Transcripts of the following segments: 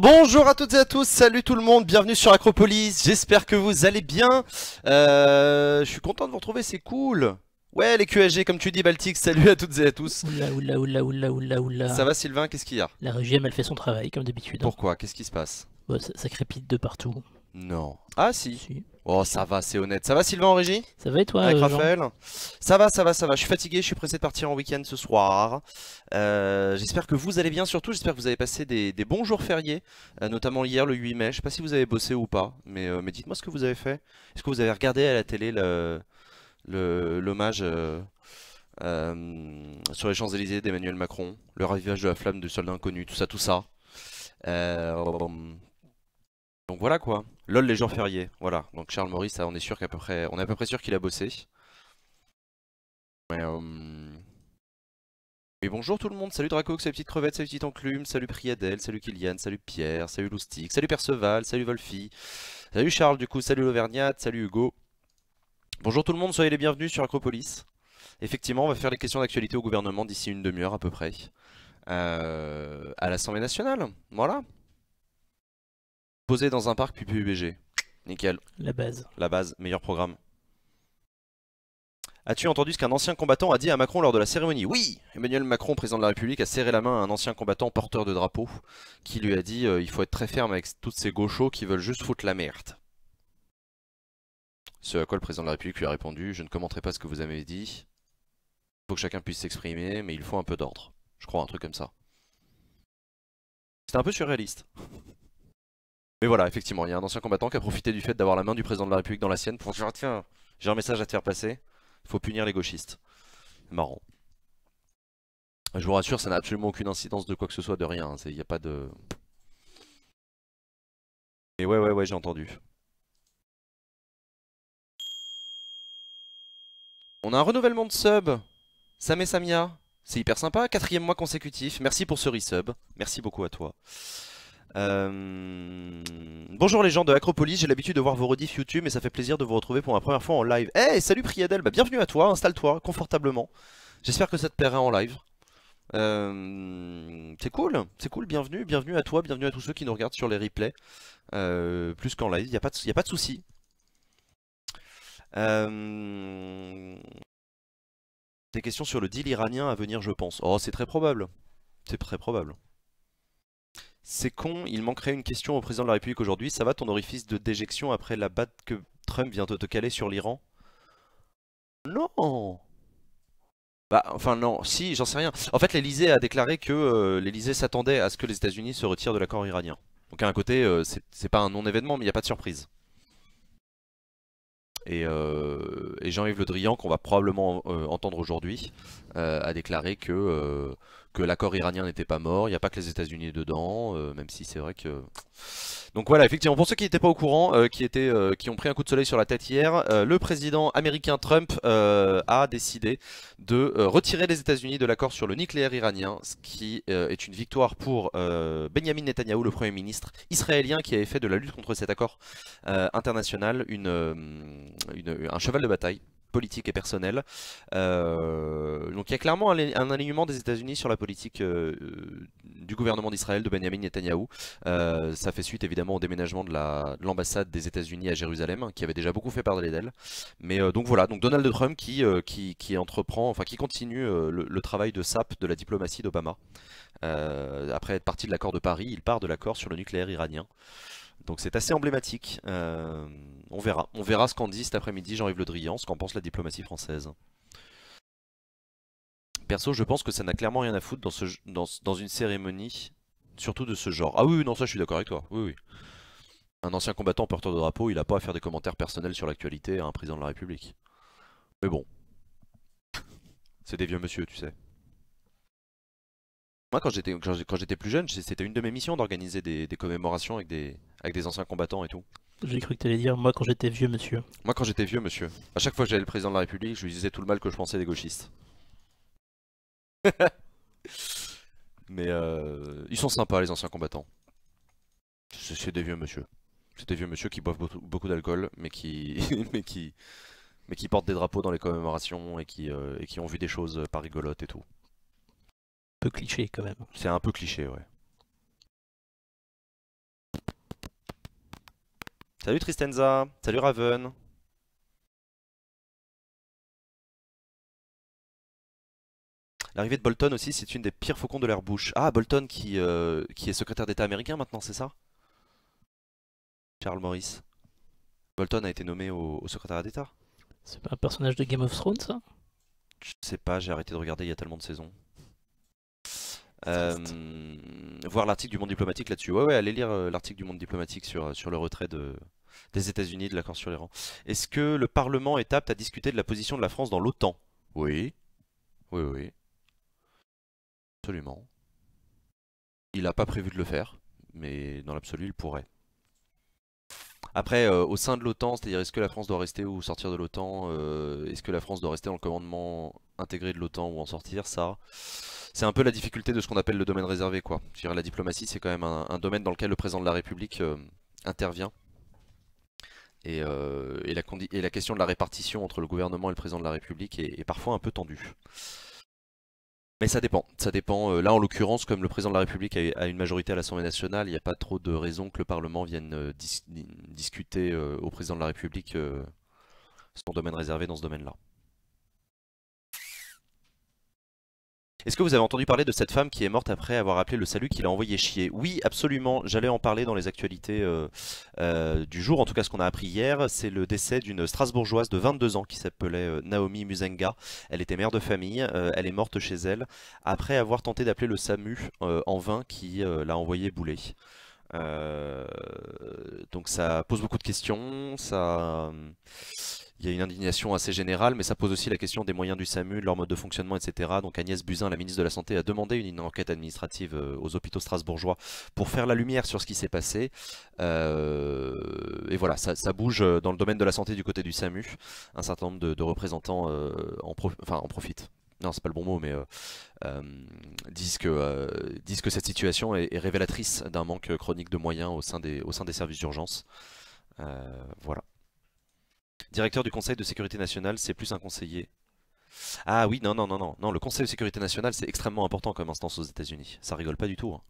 Bonjour à toutes et à tous, salut tout le monde, bienvenue sur Acropolis, j'espère que vous allez bien. Je suis content de vous retrouver, c'est cool. Ouais, les QSG comme tu dis Baltic, salut à toutes et à tous. Ça va Sylvain, qu'est-ce qu'il y a? La RGM elle fait son travail comme d'habitude. Pourquoi? Qu'est-ce qui se passe? Bon, ça crépite de partout. Non. Ah si. Si. Oh ça va, c'est honnête. Ça va Sylvain en régie? Ça va et toi Avec Jean? Raphaël? Ça va. Je suis fatigué, je suis pressé de partir en week-end ce soir. J'espère que vous allez bien, surtout j'espère que vous avez passé des bons jours fériés, notamment hier le 8 mai. Je sais pas si vous avez bossé ou pas, mais dites-moi ce que vous avez fait. Est-ce que vous avez regardé à la télé l'hommage sur les Champs-Élysées d'Emmanuel Macron, le ravivage de la flamme du soldat inconnu, tout ça, tout ça. Donc voilà quoi. LOL les jours fériés, voilà. Donc Charles Maurice, ça, on est sûr on est à peu près sûr qu'il a bossé. Mais, et bonjour tout le monde, salut Draco, salut petite crevette, salut petite enclume, salut Priadel, salut Kylian, salut Pierre, salut Loustic, salut Perceval, salut Wolfie, salut Charles du coup, salut l'Auvergnat, salut Hugo. Bonjour tout le monde, soyez les bienvenus sur Acropolis. Effectivement, on va faire les questions d'actualité au gouvernement d'ici une demi-heure à peu près. À l'Assemblée nationale, voilà. Posé dans un parc puis PUBG. Nickel. La base. La base, meilleur programme. As-tu entendu ce qu'un ancien combattant a dit à Macron lors de la cérémonie? Oui! Emmanuel Macron, président de la République, a serré la main à un ancien combattant porteur de drapeau qui lui a dit il faut être très ferme avec tous ces gauchos qui veulent juste foutre la merde. Ce à quoi le président de la République lui a répondu: je ne commenterai pas ce que vous avez dit. Il faut que chacun puisse s'exprimer, mais il faut un peu d'ordre. Je crois, un truc comme ça. C'était un peu surréaliste. Mais voilà, effectivement, il y a un ancien combattant qui a profité du fait d'avoir la main du président de la République dans la sienne pour dire tiens, j'ai un message à te faire passer, il faut punir les gauchistes. Marrant. Je vous rassure, ça n'a absolument aucune incidence de quoi que ce soit, de rien. Il n'y a pas de... Mais ouais, j'ai entendu. On a un renouvellement de sub. Sam et Samia. C'est hyper sympa, 4e mois consécutif. Merci pour ce resub. Merci beaucoup à toi. Bonjour les gens de Acropolis, j'ai l'habitude de voir vos rediffs YouTube et ça fait plaisir de vous retrouver pour ma première fois en live. Hey, salut Priadel, bah, bienvenue à toi, installe-toi confortablement. J'espère que ça te plaira en live. C'est cool, bienvenue à toi, bienvenue à tous ceux qui nous regardent sur les replays. Plus qu'en live, y a pas de souci. Des questions sur le deal iranien à venir je pense. Oh c'est très probable, c'est très probable. C'est con, il manquerait une question au président de la République aujourd'hui. Ça va ton orifice de déjection après la batte que Trump vient de te caler sur l'Iran? Non. Bah enfin non, si j'en sais rien. En fait l'Elysée a déclaré que l'Elysée s'attendait à ce que les États-Unis se retirent de l'accord iranien. Donc à un côté c'est pas un non-événement mais il n'y a pas de surprise. Et Jean-Yves Le Drian, qu'on va probablement entendre aujourd'hui, a déclaré que l'accord iranien n'était pas mort, il n'y a pas que les États-Unis dedans, même si c'est vrai que... Donc voilà, effectivement, pour ceux qui n'étaient pas au courant, qui ont pris un coup de soleil sur la tête hier, le président américain Trump a décidé de retirer les États-Unis de l'accord sur le nucléaire iranien, ce qui est une victoire pour Benjamin Netanyahou, le Premier ministre israélien, qui avait fait de la lutte contre cet accord international un cheval de bataille politique et personnel. Donc il y a clairement un alignement des États-Unis sur la politique du gouvernement d'Israël de Benjamin Netanyahou. Ça fait suite évidemment au déménagement de l'ambassade des États-Unis à Jérusalem, qui avait déjà beaucoup fait parler d'elle. Mais donc voilà, donc Donald Trump qui entreprend, enfin qui continue le travail de sape de la diplomatie d'Obama. Après être parti de l'accord de Paris, il part de l'accord sur le nucléaire iranien. Donc c'est assez emblématique. On verra ce qu'en dit cet après-midi Jean-Yves Le Drian, ce qu'en pense la diplomatie française. Perso, je pense que ça n'a clairement rien à foutre dans une cérémonie, surtout de ce genre. Ah oui, non, ça je suis d'accord avec toi. Oui, oui. Un ancien combattant porteur de drapeau, il a pas à faire des commentaires personnels sur l'actualité à un président de la République. Mais bon, c'est des vieux monsieur, tu sais. Moi, quand j'étais plus jeune, c'était une de mes missions d'organiser des commémorations avec des anciens combattants et tout. J'ai cru que t'allais dire moi quand j'étais vieux monsieur. Moi, quand j'étais vieux, monsieur, à chaque fois que j'allais le président de la République, je lui disais tout le mal que je pensais des gauchistes. Mais ils sont sympas, les anciens combattants. C'est des vieux monsieur. C'est des vieux monsieur qui boivent beaucoup d'alcool, mais qui, mais qui portent des drapeaux dans les commémorations et qui ont vu des choses pas rigolotes et tout. Peu cliché quand même. C'est un peu cliché, ouais. Salut Tristenza, salut Raven. L'arrivée de Bolton aussi, c'est une des pires faucons de l'air Bush. Ah, Bolton qui est secrétaire d'État américain maintenant, c'est ça? Charles Morris. Bolton a été nommé au secrétariat d'État? C'est pas un personnage de Game of Thrones, ça? Je sais pas, j'ai arrêté de regarder, il y a tellement de saisons. Triste. Voir l'article du Monde diplomatique là-dessus. Ouais, ouais, allez lire l'article du Monde diplomatique sur le retrait des États-Unis de l'accord sur l'Iran. Est-ce que le Parlement est apte à discuter de la position de la France dans l'OTAN? Oui, oui, oui, absolument. Il n'a pas prévu de le faire, mais dans l'absolu, il pourrait. Après, au sein de l'OTAN, c'est-à-dire est-ce que la France doit rester ou sortir de l'OTAN, est-ce que la France doit rester dans le commandement intégré de l'OTAN ou en sortir, ça, c'est un peu la difficulté de ce qu'on appelle le domaine réservé, quoi. Je dirais la diplomatie, c'est quand même un domaine dans lequel le président de la République intervient. Et la question de la répartition entre le gouvernement et le président de la République est parfois un peu tendue. Mais ça dépend, ça dépend. Là, en l'occurrence, comme le président de la République a une majorité à l'Assemblée nationale, il n'y a pas trop de raisons que le Parlement vienne discuter au président de la République son domaine réservé dans ce domaine-là. Est-ce que vous avez entendu parler de cette femme qui est morte après avoir appelé le salut qui l'a envoyé chier? Oui, absolument. J'allais en parler dans les actualités du jour. En tout cas, ce qu'on a appris hier, c'est le décès d'une Strasbourgeoise de 22 ans qui s'appelait Naomi Musenga. Elle était mère de famille. Elle est morte chez elle après avoir tenté d'appeler le SAMU en vain qui l'a envoyé bouler. Euh, donc ça pose beaucoup de questions. Il y a une indignation assez générale, mais ça pose aussi la question des moyens du SAMU, de leur mode de fonctionnement, etc. Donc Agnès Buzyn, la ministre de la Santé, a demandé une enquête administrative aux hôpitaux strasbourgeois pour faire la lumière sur ce qui s'est passé. Et voilà, ça bouge dans le domaine de la santé du côté du SAMU. Un certain nombre de représentants en profitent. Non, c'est pas le bon mot, mais euh, disent que cette situation est révélatrice d'un manque chronique de moyens au sein des services d'urgence. Voilà. Directeur du Conseil de sécurité nationale, c'est plus un conseiller. Ah oui, non, non, non, non, non, le Conseil de sécurité nationale, c'est extrêmement important comme instance aux États-Unis. Ça rigole pas du tout, hein.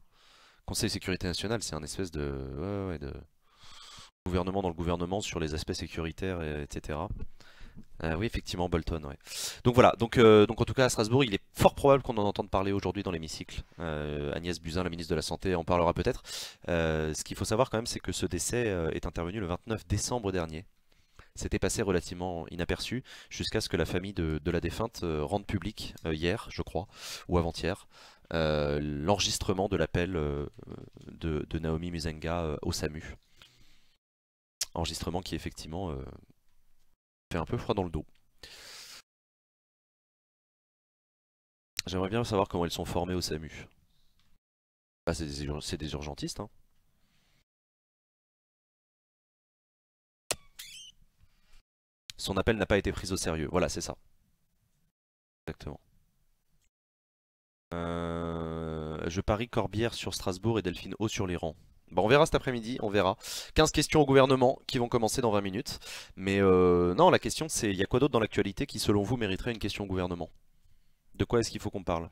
Conseil de sécurité nationale, c'est un espèce de, ouais, ouais, de gouvernement dans le gouvernement sur les aspects sécuritaires, etc. Oui, effectivement, Bolton, ouais. Donc voilà, donc en tout cas à Strasbourg, il est fort probable qu'on en entende parler aujourd'hui dans l'hémicycle. Agnès Buzyn, la ministre de la Santé, en parlera peut-être. Ce qu'il faut savoir quand même, c'est que ce décès est intervenu le 29 décembre dernier. C'était passé relativement inaperçu jusqu'à ce que la famille de la défunte rende public hier, je crois, ou avant-hier, l'enregistrement de l'appel de Naomi Musenga au SAMU. Enregistrement qui effectivement fait un peu froid dans le dos. J'aimerais bien savoir comment ils sont formés au SAMU. Bah, c'est des urgentistes, hein. Son appel n'a pas été pris au sérieux. Voilà, c'est ça. Exactement. Je parie Corbière sur Strasbourg et Delphine Haut sur les rangs. Bon, on verra cet après-midi, on verra. 15 questions au gouvernement qui vont commencer dans 20 minutes. Mais non, la question c'est, il y a quoi d'autre dans l'actualité qui selon vous mériterait une question au gouvernement? De quoi est-ce qu'il faut qu'on parle?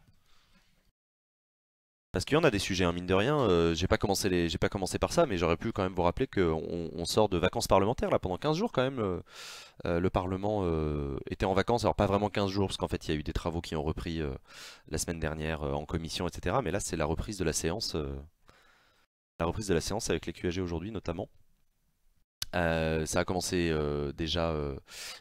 Parce qu'il y en a des sujets, hein, mine de rien. J'ai pas commencé par ça, mais j'aurais pu quand même vous rappeler qu'on sort de vacances parlementaires là pendant 15 jours quand même. Le Parlement était en vacances, alors pas vraiment 15 jours, parce qu'en fait il y a eu des travaux qui ont repris la semaine dernière en commission, etc. Mais là c'est la reprise de la séance avec les QAG aujourd'hui notamment. Ça a commencé déjà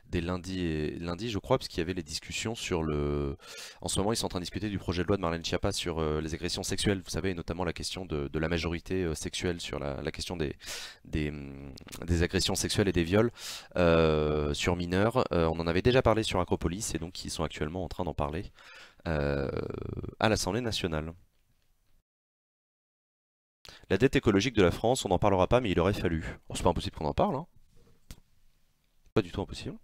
dès lundi, je crois, puisqu'il y avait les discussions sur le. En ce moment, ils sont en train de discuter du projet de loi de Marlène Schiappa sur les agressions sexuelles, vous savez, et notamment la question de la majorité sexuelle sur la question des agressions sexuelles et des viols sur mineurs. On en avait déjà parlé sur Acropolis, et donc ils sont actuellement en train d'en parler euh, à l'Assemblée nationale. La dette écologique de la France, on n'en parlera pas, mais il aurait fallu. Bon, c'est pas impossible qu'on en parle, hein. Pas du tout impossible.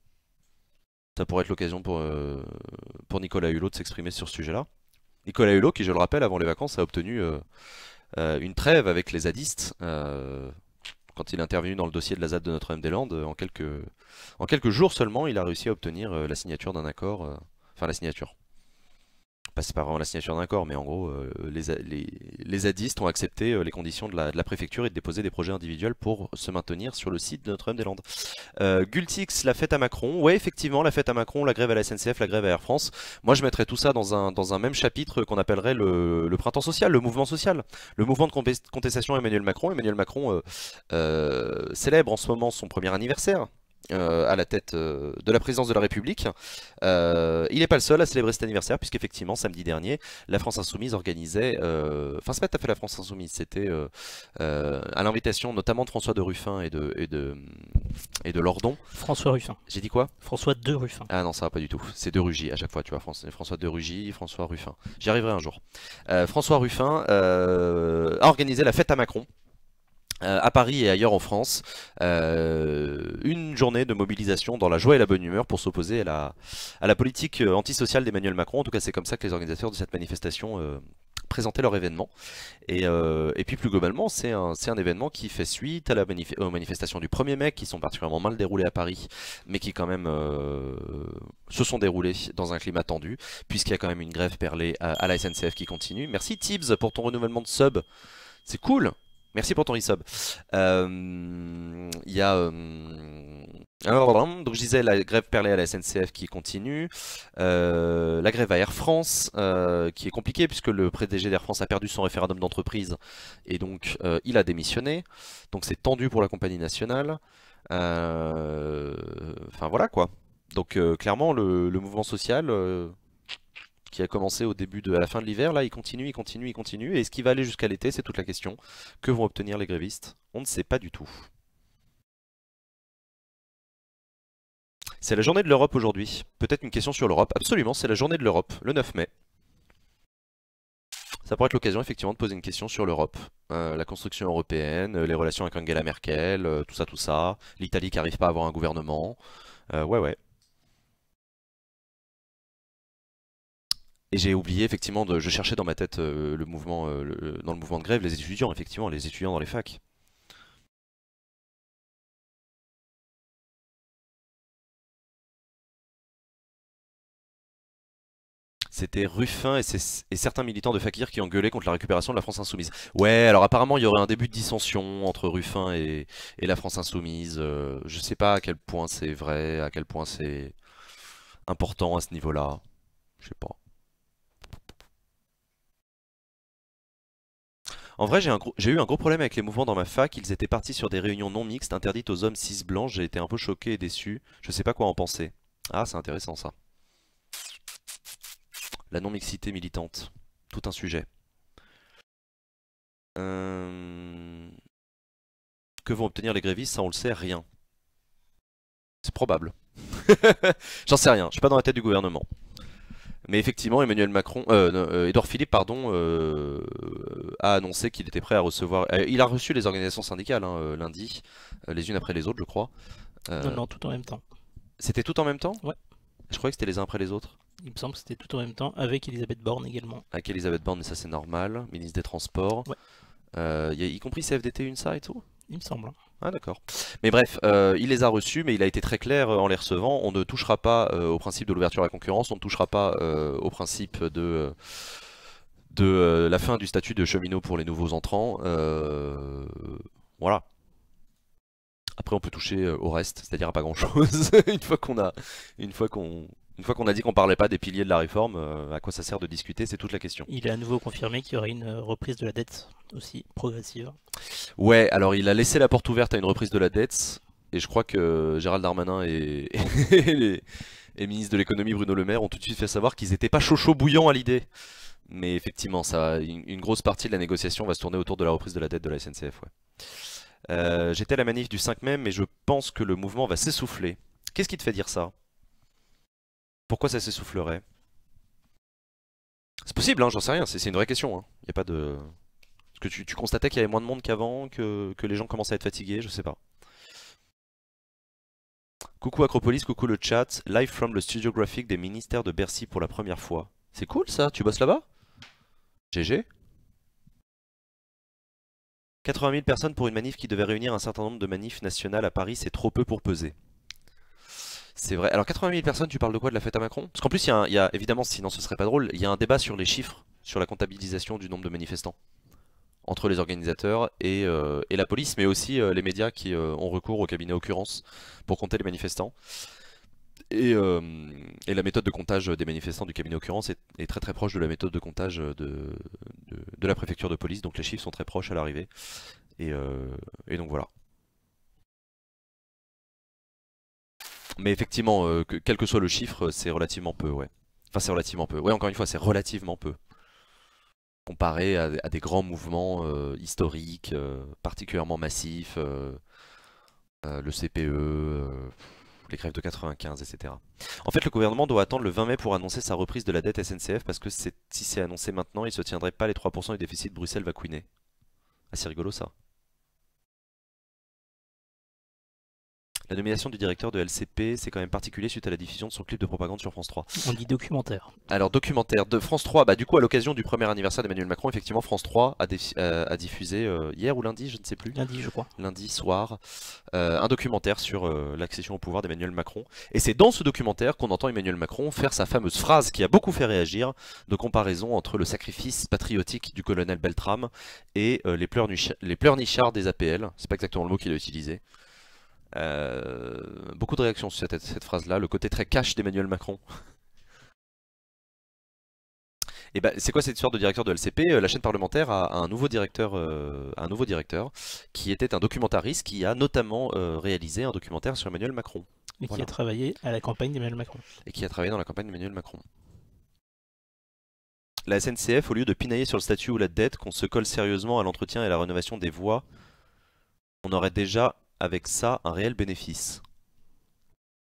Ça pourrait être l'occasion pour Nicolas Hulot de s'exprimer sur ce sujet-là. Nicolas Hulot, qui, je le rappelle, avant les vacances, a obtenu une trêve avec les zadistes quand il est intervenu dans le dossier de la ZAD de Notre-Dame-des-Landes. En quelques jours seulement, il a réussi à obtenir la signature d'un accord. Enfin, la signature. Bah, c'est pas vraiment la signature d'un accord, mais en gros, les zadistes ont accepté les conditions de la préfecture et de déposer des projets individuels pour se maintenir sur le site de Notre-Dame-des-Landes. Gultix, la fête à Macron. Ouais, effectivement, la fête à Macron, la grève à la SNCF, la grève à Air France. Moi, je mettrais tout ça dans un même chapitre qu'on appellerait le printemps social, le mouvement social. Le mouvement de contestation à Emmanuel Macron. Emmanuel Macron célèbre en ce moment son premier anniversaire. À la tête de la présidence de la République. Il n'est pas le seul à célébrer cet anniversaire, puisqu'effectivement, samedi dernier, la France Insoumise organisait, enfin c'est pas tout à fait la France Insoumise, c'était à l'invitation notamment de François de Ruffin et de Lordon. François Ruffin. J'ai dit quoi? François de Ruffin. Ah non, ça va pas du tout, c'est de Rugy à chaque fois, tu vois, François de Rugy, François Ruffin. J'y arriverai un jour. François Ruffin a organisé la fête à Macron. À Paris et ailleurs en France, une journée de mobilisation dans la joie et la bonne humeur pour s'opposer à la politique antisociale d'Emmanuel Macron. En tout cas, c'est comme ça que les organisateurs de cette manifestation présentaient leur événement. Et puis plus globalement, c'est un événement qui fait suite à aux manifestations du 1er mai, qui sont particulièrement mal déroulées à Paris, mais qui quand même se sont déroulées dans un climat tendu, puisqu'il y a quand même une grève perlée à la SNCF qui continue. Merci Tibbs pour ton renouvellement de sub, c'est cool. Merci pour ton resub. Il y a donc je disais la grève perlée à la SNCF qui continue, la grève à Air France qui est compliquée puisque le PDG d'Air France a perdu son référendum d'entreprise et donc il a démissionné. Donc c'est tendu pour la compagnie nationale. Enfin voilà quoi. Donc clairement le mouvement social qui a commencé à la fin de l'hiver, là il continue, il continue, il continue. Et est-ce qu'il va aller jusqu'à l'été? C'est toute la question. Que vont obtenir les grévistes? On ne sait pas du tout. C'est la journée de l'Europe aujourd'hui. Peut-être une question sur l'Europe. Absolument, c'est la journée de l'Europe, le 9 mai. Ça pourrait être l'occasion effectivement de poser une question sur l'Europe. La construction européenne, les relations avec Angela Merkel, tout ça, tout ça. L'Italie qui n'arrive pas à avoir un gouvernement. Ouais, ouais. Et j'ai oublié effectivement je cherchais dans ma tête le mouvement, dans le mouvement de grève, les étudiants, effectivement, les étudiants dans les facs. C'était Ruffin et certains militants de Fakir qui engueulaient contre la récupération de la France Insoumise. Ouais, alors apparemment il y aurait un début de dissension entre Ruffin et la France Insoumise. Je sais pas à quel point c'est vrai, à quel point c'est important à ce niveau-là. Je sais pas. En vrai, j'ai eu un gros problème avec les mouvements dans ma fac. Ils étaient partis sur des réunions non mixtes interdites aux hommes cis blancs. J'ai été un peu choqué et déçu. Je sais pas quoi en penser. Ah, c'est intéressant ça. La non-mixité militante. Tout un sujet. Que vont obtenir les grévistes? Ça, on le sait, rien. C'est probable. J'en sais rien. Je suis pas dans la tête du gouvernement. Mais effectivement, Emmanuel Macron, Édouard Philippe, pardon, a annoncé qu'il était prêt à recevoir. Il a reçu les organisations syndicales lundi, les unes après les autres, je crois. Non, non, tout en même temps. C'était tout en même temps? Ouais. Je croyais que c'était les uns après les autres. Il me semble que c'était tout en même temps, avec Elisabeth Borne également. Avec Elisabeth Borne, et ça c'est normal, ministre des Transports. Ouais. Y compris CFDT, UNSA et tout? Il me semble. Ah d'accord. Mais bref, il les a reçus, mais il a été très clair en les recevant. On ne touchera pas au principe de l'ouverture à la concurrence, on ne touchera pas au principe de la fin du statut de cheminot pour les nouveaux entrants. Voilà. Après, on peut toucher au reste, c'est-à-dire à pas grand-chose. Une fois qu'on a dit qu'on parlait pas des piliers de la réforme, à quoi ça sert de discuter, c'est toute la question. Il a à nouveau confirmé qu'il y aurait une reprise de la dette aussi progressive. Ouais, alors il a laissé la porte ouverte à une reprise de la dette, et je crois que Gérald Darmanin et les ministres de l'économie Bruno Le Maire ont tout de suite fait savoir qu'ils étaient pas chaud bouillants à l'idée. Mais effectivement, une grosse partie de la négociation va se tourner autour de la reprise de la dette de la SNCF. Ouais. J'étais à la manif du 5 mai, mais je pense que le mouvement va s'essouffler. Qu'est-ce qui te fait dire ça? Pourquoi ça s'essoufflerait? C'est possible, hein, j'en sais rien, c'est une vraie question. Hein. Y a pas de... Est-ce que tu constatais qu'il y avait moins de monde qu'avant, que les gens commençaient à être fatigués? Je sais pas. Coucou Acropolis, coucou le chat. Live from le studio graphique des ministères de Bercy pour la première fois. C'est cool ça, tu bosses là-bas? GG. 80 000 personnes pour une manif qui devait réunir un certain nombre de manifs nationales à Paris, c'est trop peu pour peser. C'est vrai. Alors 80 000 personnes, tu parles de quoi? De la fête à Macron? Parce qu'en plus, il y a, évidemment, sinon ce serait pas drôle, il y a un débat sur les chiffres, sur la comptabilisation du nombre de manifestants, entre les organisateurs et la police, mais aussi les médias qui ont recours au cabinet occurrence pour compter les manifestants. Et, euh, et la méthode de comptage des manifestants du cabinet occurrence est très très proche de la méthode de comptage de la préfecture de police, donc les chiffres sont très proches à l'arrivée. Et, euh, et donc voilà. Mais effectivement, quel que soit le chiffre, c'est relativement peu, ouais. Enfin, c'est relativement peu. Ouais, encore une fois, c'est relativement peu. Comparé à des grands mouvements historiques, particulièrement massifs, le CPE, les grèves de 95, etc. En fait, le gouvernement doit attendre le 20 mai pour annoncer sa reprise de la dette SNCF parce que si c'est annoncé maintenant, il se tiendrait pas les 3% du déficit, Bruxelles va couiner. Ah, c'est rigolo ça. La nomination du directeur de LCP, c'est quand même particulier suite à la diffusion de son clip de propagande sur France 3. On dit documentaire. Alors, documentaire de France 3, bah du coup, à l'occasion du premier anniversaire d'Emmanuel Macron, effectivement, France 3 a diffusé hier ou lundi, je ne sais plus, Lundi, je crois. lundi soir, un documentaire sur l'accession au pouvoir d'Emmanuel Macron. Et c'est dans ce documentaire qu'on entend Emmanuel Macron faire sa fameuse phrase qui a beaucoup fait réagir, de comparaison entre le sacrifice patriotique du colonel Beltrame et les pleurnichards des APL. C'est pas exactement le mot qu'il a utilisé. Beaucoup de réactions sur cette phrase-là, le côté très cash d'Emmanuel Macron. Et bah, c'est quoi cette histoire de directeur de LCP? La chaîne parlementaire a un nouveau directeur qui était un documentariste qui a notamment réalisé un documentaire sur Emmanuel Macron. Et qui Voilà. a travaillé à la campagne d'Emmanuel Macron. Et qui a travaillé dans la campagne d'Emmanuel Macron. La SNCF, au lieu de pinailler sur le statut ou la dette, qu'on se colle sérieusement à l'entretien et à la rénovation des voies, on aurait déjà avec ça un réel bénéfice.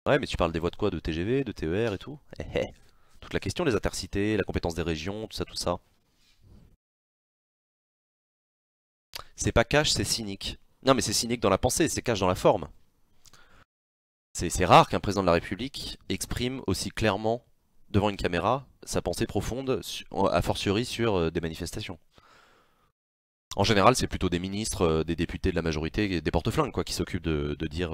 Ouais, mais tu parles des voies de quoi? De TGV, de TER et tout? Toute la question des intercités, la compétence des régions, tout ça, tout ça. C'est pas cash, c'est cynique. Non, mais c'est cynique dans la pensée, c'est cash dans la forme. C'est rare qu'un président de la République exprime aussi clairement devant une caméra sa pensée profonde, a fortiori sur des manifestations. En général, c'est plutôt des ministres, des députés de la majorité, des porte-flingues quoi, qui s'occupent de dire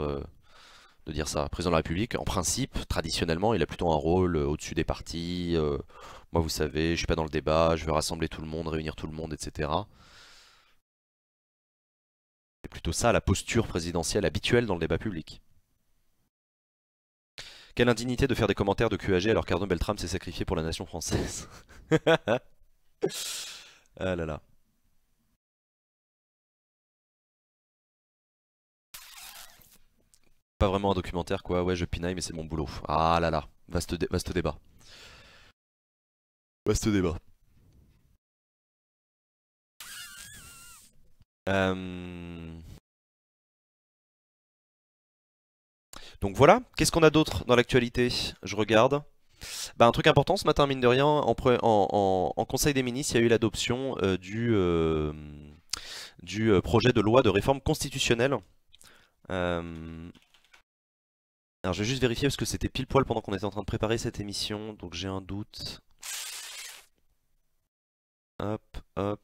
ça. Président de la République, en principe, traditionnellement, il a plutôt un rôle au-dessus des partis. Moi, vous savez, je suis pas dans le débat, je veux rassembler tout le monde, réunir tout le monde, etc. C'est plutôt ça la posture présidentielle habituelle dans le débat public. Quelle indignité de faire des commentaires de QAG alors qu'Arnaud Beltrame s'est sacrifié pour la nation française. Ah là là. Pas vraiment un documentaire quoi, ouais je pinaille mais c'est mon boulot. Ah là là, vaste débat. Vaste débat. Euh, Donc voilà, qu'est-ce qu'on a d'autre dans l'actualité? Je regarde. Bah, un truc important ce matin, mine de rien, en Conseil des ministres, il y a eu l'adoption du projet de loi de réforme constitutionnelle. Euh, Alors je vais juste vérifier parce que c'était pile poil pendant qu'on était en train de préparer cette émission, donc j'ai un doute. Hop, hop.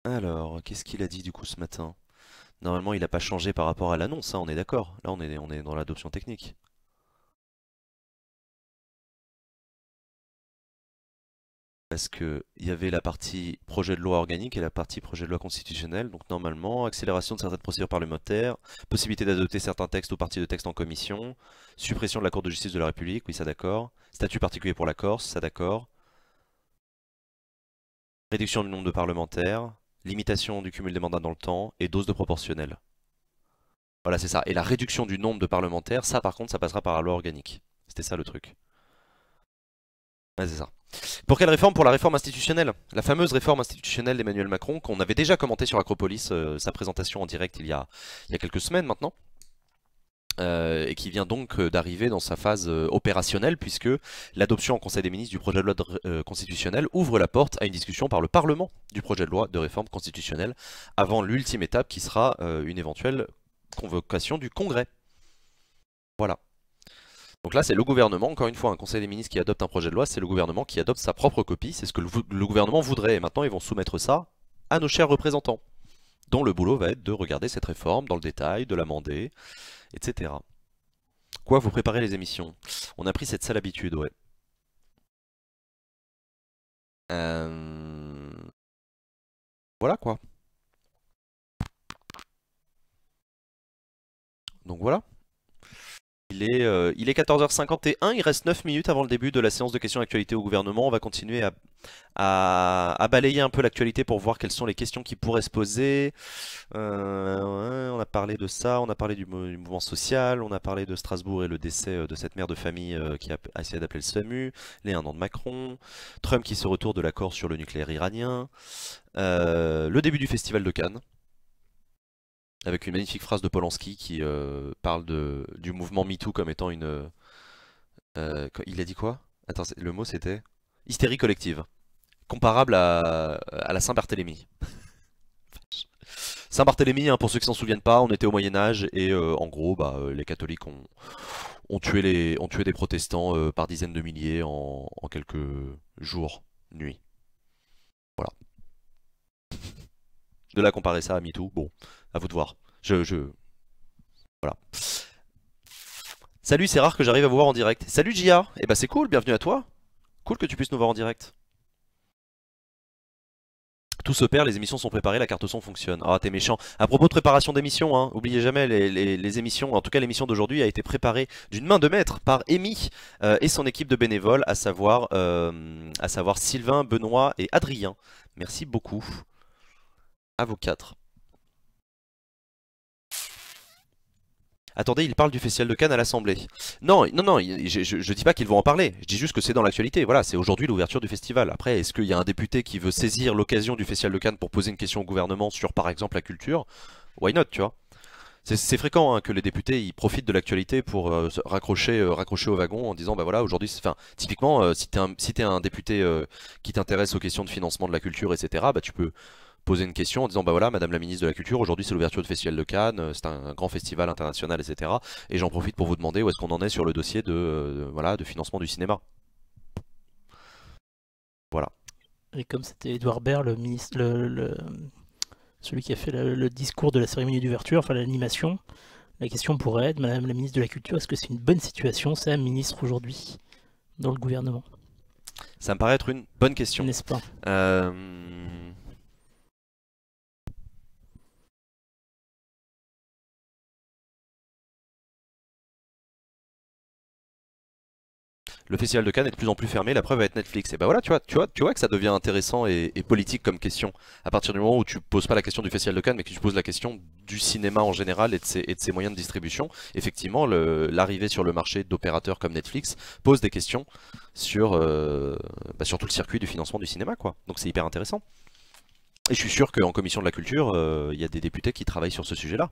Alors, qu'est-ce qu'il a dit du coup ce matin? Normalement, il n'a pas changé par rapport à l'annonce, hein, on est d'accord. Là, on est dans l'adoption technique. Parce que il y avait la partie projet de loi organique et la partie projet de loi constitutionnelle. Donc normalement, accélération de certaines procédures parlementaires, possibilité d'adopter certains textes ou parties de textes en commission, suppression de la Cour de justice de la République, oui ça d'accord. Statut particulier pour la Corse, ça d'accord. Réduction du nombre de parlementaires, limitation du cumul des mandats dans le temps et dose de proportionnelle. Voilà, c'est ça. Et la réduction du nombre de parlementaires, ça par contre, ça passera par la loi organique. C'était ça le truc. Ouais, c'est ça. Pour quelle réforme? Pour la réforme institutionnelle. La fameuse réforme institutionnelle d'Emmanuel Macron, qu'on avait déjà commenté sur Acropolis, sa présentation en direct il y a quelques semaines maintenant. Et qui vient donc d'arriver dans sa phase opérationnelle, puisque l'adoption en Conseil des ministres du projet de loi constitutionnel ouvre la porte à une discussion par le Parlement du projet de loi de réforme constitutionnelle, avant l'ultime étape qui sera une éventuelle convocation du Congrès. Voilà. Donc là, c'est le gouvernement, encore une fois, un conseil des ministres qui adopte un projet de loi, c'est le gouvernement qui adopte sa propre copie, c'est ce que le gouvernement voudrait, et maintenant ils vont soumettre ça à nos chers représentants. dont le boulot va être de regarder cette réforme dans le détail, de l'amender, etc. Quoi, vous préparez les émissions? On a pris cette sale habitude, ouais. Voilà quoi. Donc voilà. Il est 14h51, il reste 9 minutes avant le début de la séance de questions d'actualité au gouvernement. On va continuer à balayer un peu l'actualité pour voir quelles sont les questions qui pourraient se poser. Ouais, on a parlé de ça, on a parlé du mouvement social, on a parlé de Strasbourg et le décès de cette mère de famille qui a essayé d'appeler le SAMU, les 1 an de Macron, Trump qui se retourne de l'accord sur le nucléaire iranien, le début du festival de Cannes, avec une magnifique phrase de Polanski qui parle du mouvement MeToo comme étant une... il a dit quoi? Attends, le mot c'était hystérie collective, comparable à la Saint-Barthélemy. Saint-Barthélemy, hein, pour ceux qui s'en souviennent pas, on était au Moyen-Âge et en gros, les catholiques ont tué des protestants par dizaines de milliers en quelques jours, nuits. Voilà. De là comparer ça à MeToo, bon, à vous de voir. Voilà. Salut, c'est rare que j'arrive à vous voir en direct. Salut Gia, eh ben c'est cool, bienvenue à toi. Cool que tu puisses nous voir en direct. Tout se perd, les émissions sont préparées, la carte son fonctionne. Ah, t'es méchant. À propos de préparation d'émissions, hein, oubliez jamais les émissions, en tout cas l'émission d'aujourd'hui a été préparée d'une main de maître par Amy et son équipe de bénévoles, à savoir Sylvain, Benoît et Adrien. Merci beaucoup à vous quatre. Attendez, il parle du Festival de Cannes à l'Assemblée. Non, non, non, je dis pas qu'ils vont en parler. Je dis juste que c'est dans l'actualité. Voilà, c'est aujourd'hui l'ouverture du festival. Après, est-ce qu'il y a un député qui veut saisir l'occasion du Festival de Cannes pour poser une question au gouvernement sur, par exemple, la culture? Why not, tu vois? C'est fréquent hein, que les députés ils profitent de l'actualité pour raccrocher au wagon en disant bah voilà aujourd'hui, enfin typiquement si t'es un député qui t'intéresse aux questions de financement de la culture etc. Bah tu peux poser une question en disant bah voilà Madame la ministre de la Culture, aujourd'hui c'est l'ouverture du Festival de Cannes, c'est un grand festival international etc. Et j'en profite pour vous demander où est-ce qu'on en est sur le dossier voilà, de financement du cinéma. Voilà. Et comme c'était Edouard Baird, le ministre, celui qui a fait le discours de la cérémonie d'ouverture, enfin l'animation, la question pourrait être, Madame la ministre de la Culture, est-ce que c'est une bonne situation, c'est un ministre aujourd'hui dans le gouvernement? Ça me paraît être une bonne question. N'est-ce pas? Le Festival de Cannes est de plus en plus fermé, la preuve va être Netflix. Et bah voilà, tu vois que ça devient intéressant et politique comme question. À partir du moment où tu poses pas la question du Festival de Cannes, mais que tu poses la question du cinéma en général et de ses moyens de distribution, effectivement, l'arrivée sur le marché d'opérateurs comme Netflix pose des questions sur tout le circuit du financement du cinéma, quoi. Donc c'est hyper intéressant. Et je suis sûr qu'en commission de la culture, il y a des députés qui travaillent sur ce sujet-là.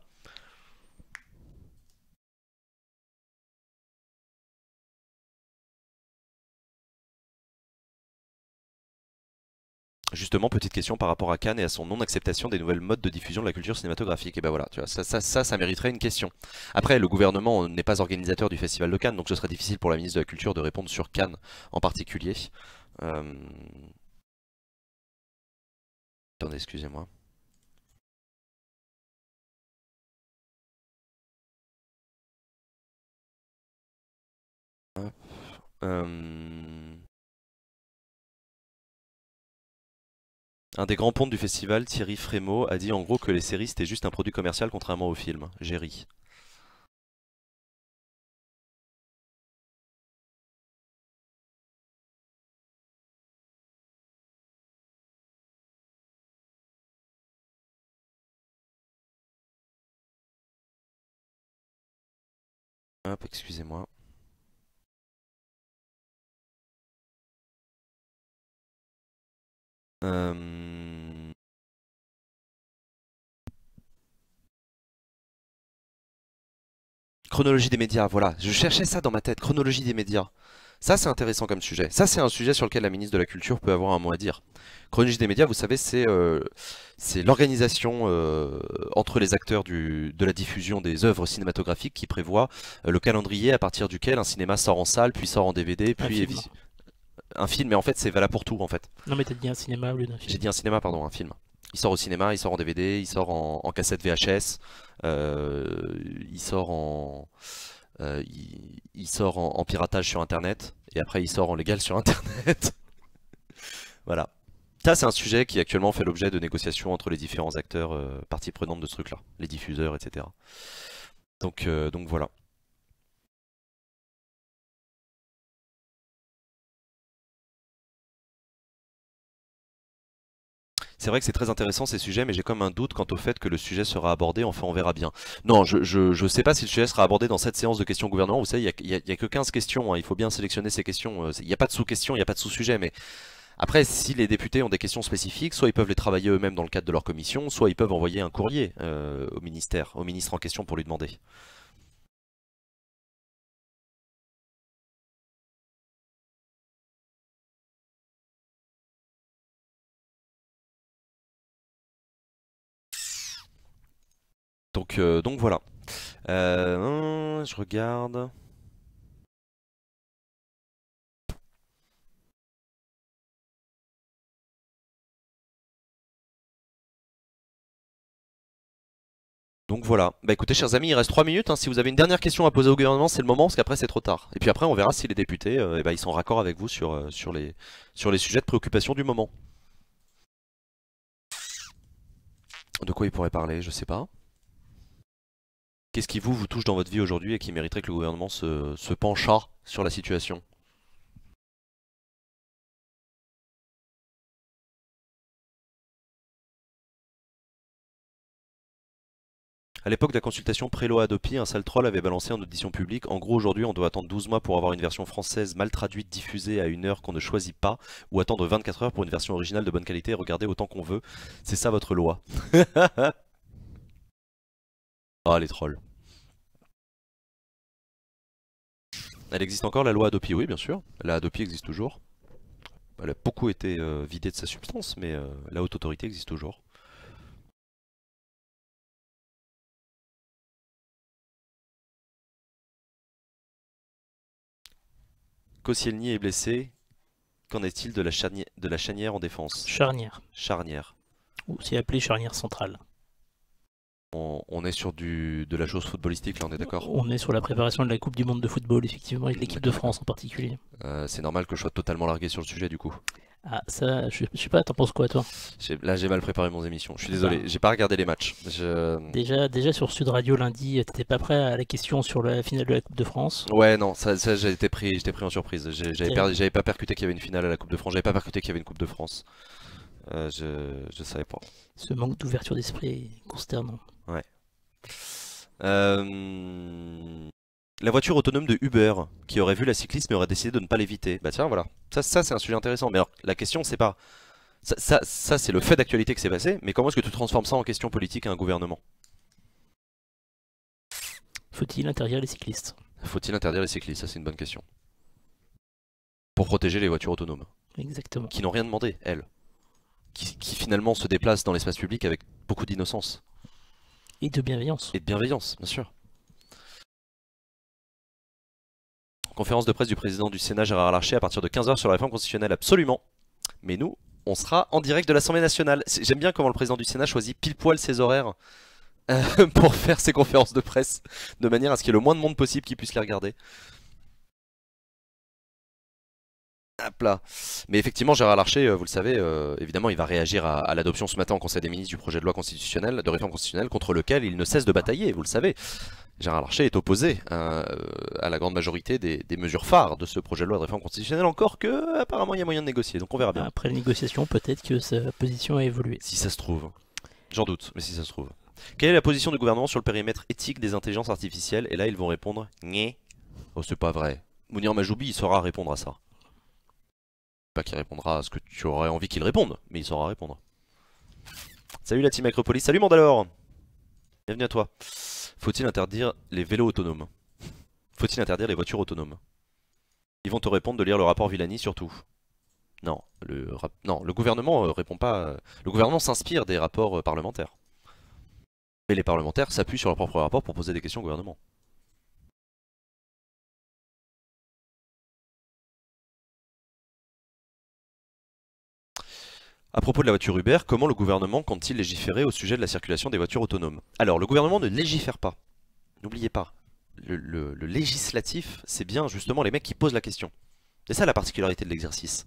Justement, petite question par rapport à Cannes et à son non-acceptation des nouvelles modes de diffusion de la culture cinématographique. Et ben voilà, tu vois, ça mériterait une question. Après, le gouvernement n'est pas organisateur du Festival de Cannes, donc ce serait difficile pour la ministre de la Culture de répondre sur Cannes en particulier. Attendez, excusez-moi. Un des grands pontes du festival, Thierry Frémaux, a dit en gros que les séries c'était juste un produit commercial contrairement aux films. J'ai ri. Hop, excusez-moi. Chronologie des médias, voilà. Je cherchais ça dans ma tête, chronologie des médias. Ça, c'est intéressant comme sujet. Ça, c'est un sujet sur lequel la ministre de la Culture peut avoir un mot à dire. Chronologie des médias, vous savez, c'est l'organisation entre les acteurs de la diffusion des œuvres cinématographiques qui prévoit le calendrier à partir duquel un cinéma sort en salle, puis sort en DVD, puis un film, mais en fait, c'est valable pour tout, en fait. Non mais t'as dit un cinéma au lieu d'un film. J'ai dit un cinéma, pardon, un film. Il sort au cinéma, il sort en DVD, il sort en cassette VHS, il sort il sort en piratage sur internet, et après il sort en légal sur internet. Voilà. Ça, c'est un sujet qui actuellement fait l'objet de négociations entre les différents acteurs, parties prenantes de ce truc-là, les diffuseurs, etc. Donc voilà. C'est vrai que c'est très intéressant ces sujets, mais j'ai comme un doute quant au fait que le sujet sera abordé, enfin on verra bien. Non, je sais pas si le sujet sera abordé dans cette séance de questions au gouvernement. Vous savez, il y a que 15 questions, hein, il faut bien sélectionner ces questions. Il n'y a pas de sous-questions, il n'y a pas de sous-sujet, mais après, si les députés ont des questions spécifiques, soit ils peuvent les travailler eux-mêmes dans le cadre de leur commission, soit ils peuvent envoyer un courrier au ministère, au ministre en question pour lui demander. Donc voilà. Je regarde. Donc voilà. Bah écoutez, chers amis, il reste 3 minutes, hein. Si vous avez une dernière question à poser au gouvernement, c'est le moment, parce qu'après c'est trop tard. Et puis après, on verra si les députés, eh ben, ils sont raccord avec vous sur les sujets de préoccupation du moment. De quoi ils pourraient parler, je sais pas. Qu'est-ce qui vous touche dans votre vie aujourd'hui et qui mériterait que le gouvernement se penchât sur la situation? À l'époque de la consultation Prélo-Hadopi, un sale troll avait balancé en audition publique: en gros, aujourd'hui, on doit attendre 12 mois pour avoir une version française mal traduite diffusée à une heure qu'on ne choisit pas, ou attendre 24 heures pour une version originale de bonne qualité et regarder autant qu'on veut. C'est ça votre loi. Ah, les trolls. Elle existe encore, la loi Hadopi? Oui, bien sûr. La Hadopi existe toujours. Elle a beaucoup été vidée de sa substance, mais la haute autorité existe toujours. Koscielny est blessé. Qu'en est-il de de la Chanière en défense? Charnière, Charnière. ou c'est appelé charnière centrale. On est sur de la chose footballistique là, on est d'accord? On est sur la préparation de la Coupe du Monde de football, effectivement, et de l'équipe de D'accord, France d'accord. en particulier. C'est normal que je sois totalement largué sur le sujet du coup. Ah, ça, je sais pas, t'en penses quoi, toi? Là j'ai mal préparé mon émission. Je suis Bah, désolé, j'ai pas regardé les matchs. déjà sur Sud Radio lundi, t'étais pas prêt à la question sur la finale de la Coupe de France. Ouais non, ça j'étais pris en surprise. Terrible. J'avais pas percuté qu'il y avait une finale à la Coupe de France. J'avais pas percuté qu'il y avait une Coupe de France. Je savais pas. Ce manque d'ouverture d'esprit est consternant. Ouais. Euh, La voiture autonome de Uber, qui aurait vu la cycliste mais aurait décidé de ne pas l'éviter. Bah tiens, voilà. Ça c'est un sujet intéressant. Mais alors, la question, c'est pas. Ça, c'est le fait d'actualité que c'est passé, mais comment est-ce que tu transformes ça en question politique à un gouvernement? Faut-il interdire les cyclistes? Faut-il interdire les cyclistes? Ça, c'est une bonne question. Pour protéger les voitures autonomes, Exactement. qui n'ont rien demandé, elles. Qui finalement se déplacent dans l'espace public avec beaucoup d'innocence. Et de bienveillance. Et de bienveillance, bien sûr. Conférence de presse du président du Sénat Gérard Larcher à partir de 15 h sur la réforme constitutionnelle, absolument. Mais nous, on sera en direct de l'Assemblée nationale. J'aime bien comment le président du Sénat choisit pile poil ses horaires pour faire ses conférences de presse, de manière à ce qu'il y ait le moins de monde possible qui puisse les regarder. Hop là. Mais effectivement, Gérard Larcher, vous le savez, évidemment, il va réagir à l'adoption ce matin au Conseil des ministres du projet de loi constitutionnelle, de réforme constitutionnelle, contre lequel il ne cesse de batailler, vous le savez. Gérard Larcher est opposé à la grande majorité des mesures phares de ce projet de loi de réforme constitutionnelle, encore que apparemment il y a moyen de négocier, donc on verra bien. Après la négociation, peut-être que sa position a évolué. Si ça se trouve. J'en doute, mais si ça se trouve. Quelle est la position du gouvernement sur le périmètre éthique des intelligences artificielles? Et là, ils vont répondre Nyeh. Oh, c'est pas vrai. Mounir Majoubi, il saura répondre à ça. Pas qu'il répondra à ce que tu aurais envie qu'il réponde, mais il saura répondre. Salut la team Acropolis, salut Mandalore. Bienvenue à toi. Faut-il interdire les vélos autonomes? Faut-il interdire les voitures autonomes? Ils vont te répondre de lire le rapport Villani surtout. Non, non, le gouvernement répond pas. Le gouvernement s'inspire des rapports parlementaires. Mais les parlementaires s'appuient sur leur propre rapport pour poser des questions au gouvernement. À propos de la voiture Uber, comment le gouvernement compte-t-il légiférer au sujet de la circulation des voitures autonomes? Alors, le gouvernement ne légifère pas. N'oubliez pas. Le législatif, c'est bien justement les mecs qui posent la question. C'est ça la particularité de l'exercice.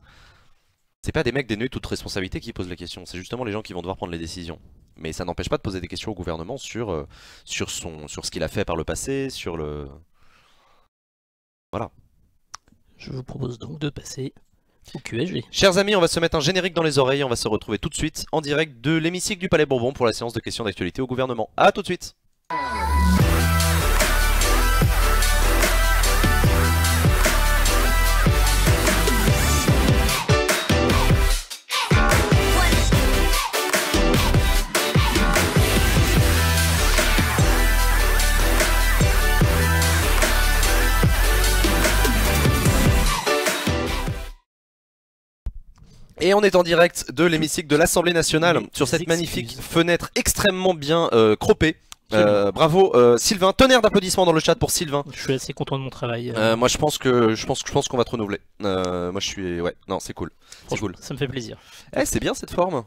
C'est pas des mecs dénués de toute responsabilité qui posent la question, c'est justement les gens qui vont devoir prendre les décisions. Mais ça n'empêche pas de poser des questions au gouvernement sur ce qu'il a fait par le passé, sur le... Voilà. Je vous propose donc de passer au QSG. Chers amis, on va se mettre un générique dans les oreilles, on va se retrouver tout de suite en direct de l'hémicycle du Palais Bourbon pour la séance de questions d'actualité au gouvernement. A tout de suite. Et on est en direct de l'hémicycle de l'Assemblée nationale sur cette magnifique fenêtre extrêmement bien croppée. Bravo Sylvain, tonnerre d'applaudissements dans le chat pour Sylvain. Je suis assez content de mon travail. Moi je pense qu'on va te renouveler. Moi je suis ouais, non c'est cool. C'est cool. Ça me fait plaisir. Eh c'est bien cette forme.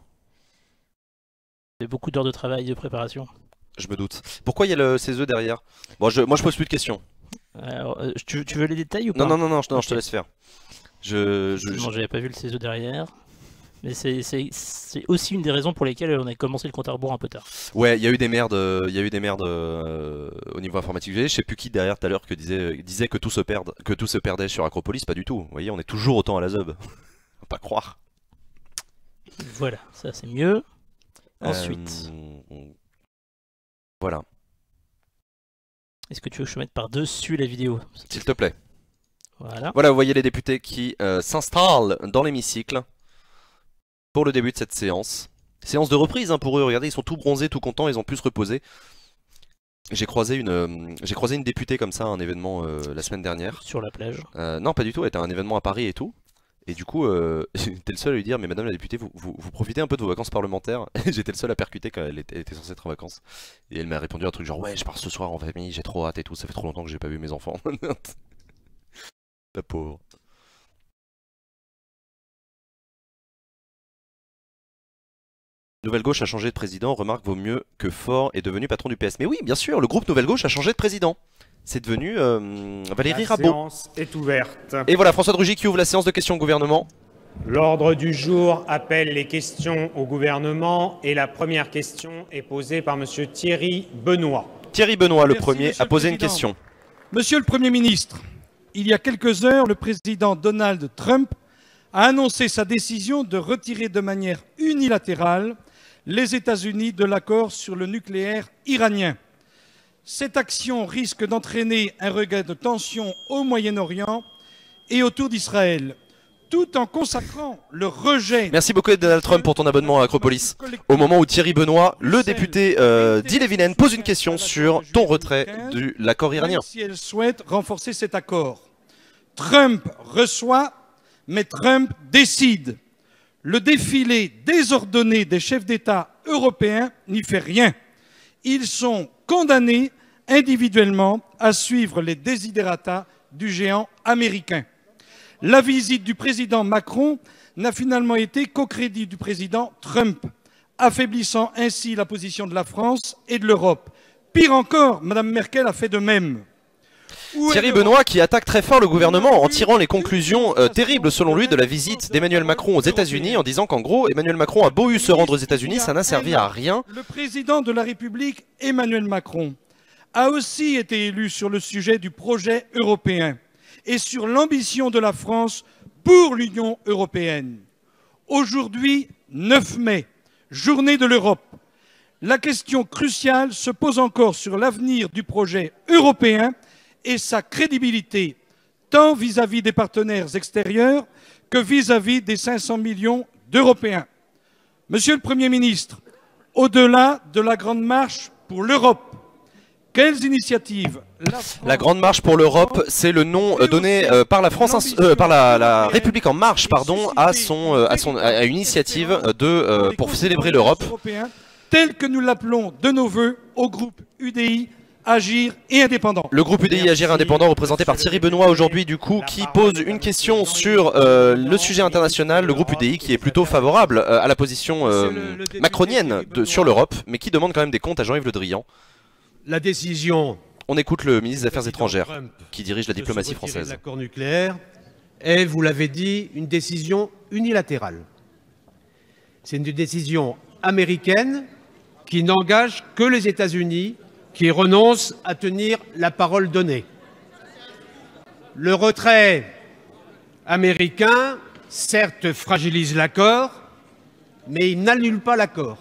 J'ai beaucoup d'heures de travail et de préparation. Je me doute. Pourquoi il y a ces œufs derrière? Bon, moi je pose plus de questions. Alors, tu veux les détails ou pas? Non, je te laisse faire. J'avais pas vu le CESE derrière. Mais c'est aussi une des raisons pour lesquelles on a commencé le compte à rebours un peu tard. Ouais, il y a eu des merdes, au niveau informatique. Je sais plus qui derrière tout à l'heure disait que tout se perdait sur Acropolis, pas du tout. Vous voyez, on est toujours autant à la ZUB. Faut pas croire. Voilà, ça c'est mieux. Ensuite. Voilà. Est-ce que tu veux que je mette par-dessus la vidéo? S'il te plaît. Voilà. Voilà, vous voyez les députés qui s'installent dans l'hémicycle pour le début de cette séance. Séance de reprise hein, pour eux, regardez, ils sont tout bronzés, tout contents, ils ont pu se reposer. J'ai croisé une députée comme ça à un événement la semaine dernière. Sur la plage? Non, pas du tout, elle était à un événement à Paris et tout. Et du coup, j'étais le seul à lui dire, mais madame la députée, vous profitez un peu de vos vacances parlementaires. J'étais le seul à percuter quand elle était censée être en vacances. Et elle m'a répondu un truc genre, ouais, je pars ce soir en famille, j'ai trop hâte et tout, ça fait trop longtemps que j'ai pas vu mes enfants. La pauvre. Nouvelle Gauche a changé de président, remarque vaut mieux que Faure est devenu patron du PS. Mais oui, bien sûr, le groupe Nouvelle Gauche a changé de président. C'est devenu Valérie Rabault. La séance est ouverte. Et voilà, François de Rugy qui ouvre la séance de questions au gouvernement. L'ordre du jour appelle les questions au gouvernement et la première question est posée par monsieur Thierry Benoît. Thierry Benoît, le Merci, premier, monsieur a posé le une Président. question. Monsieur le Premier ministre, il y a quelques heures, le président Donald Trump a annoncé sa décision de retirer de manière unilatérale les États-Unis de l'accord sur le nucléaire iranien. Cette action risque d'entraîner un regain de tension au Moyen-Orient et autour d'Israël, tout en consacrant le rejet... Merci beaucoup Donald Trump pour ton abonnement à Acropolis. Au moment où Thierry Benoît, le député d'Ille-et-Vilaine, pose une question sur ton retrait de l'accord iranien. Même si elle souhaite renforcer cet accord. Trump reçoit, mais Trump décide. Le défilé désordonné des chefs d'État européens n'y fait rien. Ils sont condamnés individuellement à suivre les desiderata du géant américain. La visite du président Macron n'a finalement été qu'au crédit du président Trump, affaiblissant ainsi la position de la France et de l'Europe. Pire encore, Mme Merkel a fait de même. Thierry Benoît qui attaque très fort le gouvernement en tirant les conclusions terribles selon lui de la visite d'Emmanuel Macron aux États-Unis en disant qu'en gros Emmanuel Macron a beau eu se rendre aux États-Unis, ça n'a servi à rien. Le président de la République, Emmanuel Macron, a aussi été élu sur le sujet du projet européen et sur l'ambition de la France pour l'Union européenne. Aujourd'hui, 9 mai, journée de l'Europe, la question cruciale se pose encore sur l'avenir du projet européen et sa crédibilité, tant vis-à-vis des partenaires extérieurs que vis-à-vis des 500 millions d'Européens. Monsieur le Premier ministre, au-delà de la Grande Marche pour l'Europe, quelles initiatives La Grande Marche pour l'Europe, c'est le nom donné par la France, par la République en marche, pardon, à une initiative pour célébrer l'Europe. Tel que nous l'appelons de nos voeux au groupe UDI Agir et Indépendants. Le groupe UDI Agir Indépendant, représenté par Thierry Benoît aujourd'hui, du coup, qui pose une question sur le sujet international. Le groupe UDI qui est plutôt favorable à la position macronienne sur l'Europe, mais qui demande quand même des comptes à Jean-Yves Le Drian. La décision. On écoute le ministre des Affaires étrangères qui dirige la diplomatie française. L'accord nucléaire est, vous l'avez dit, une décision unilatérale. C'est une décision américaine qui n'engage que les États-Unis, qui renoncent à tenir la parole donnée. Le retrait américain, certes, fragilise l'accord, mais il n'annule pas l'accord.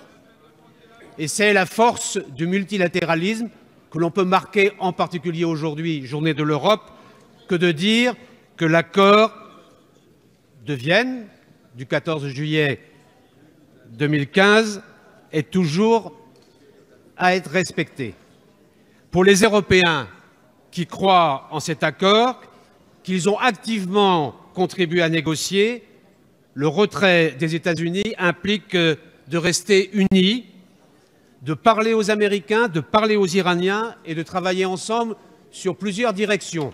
Et c'est la force du multilatéralisme que l'on peut marquer en particulier aujourd'hui, Journée de l'Europe, que de dire que l'accord de Vienne du 14 juillet 2015 est toujours à être respecté. Pour les Européens qui croient en cet accord, qu'ils ont activement contribué à négocier, le retrait des États-Unis implique de rester unis, de parler aux Américains, de parler aux Iraniens et de travailler ensemble sur plusieurs directions.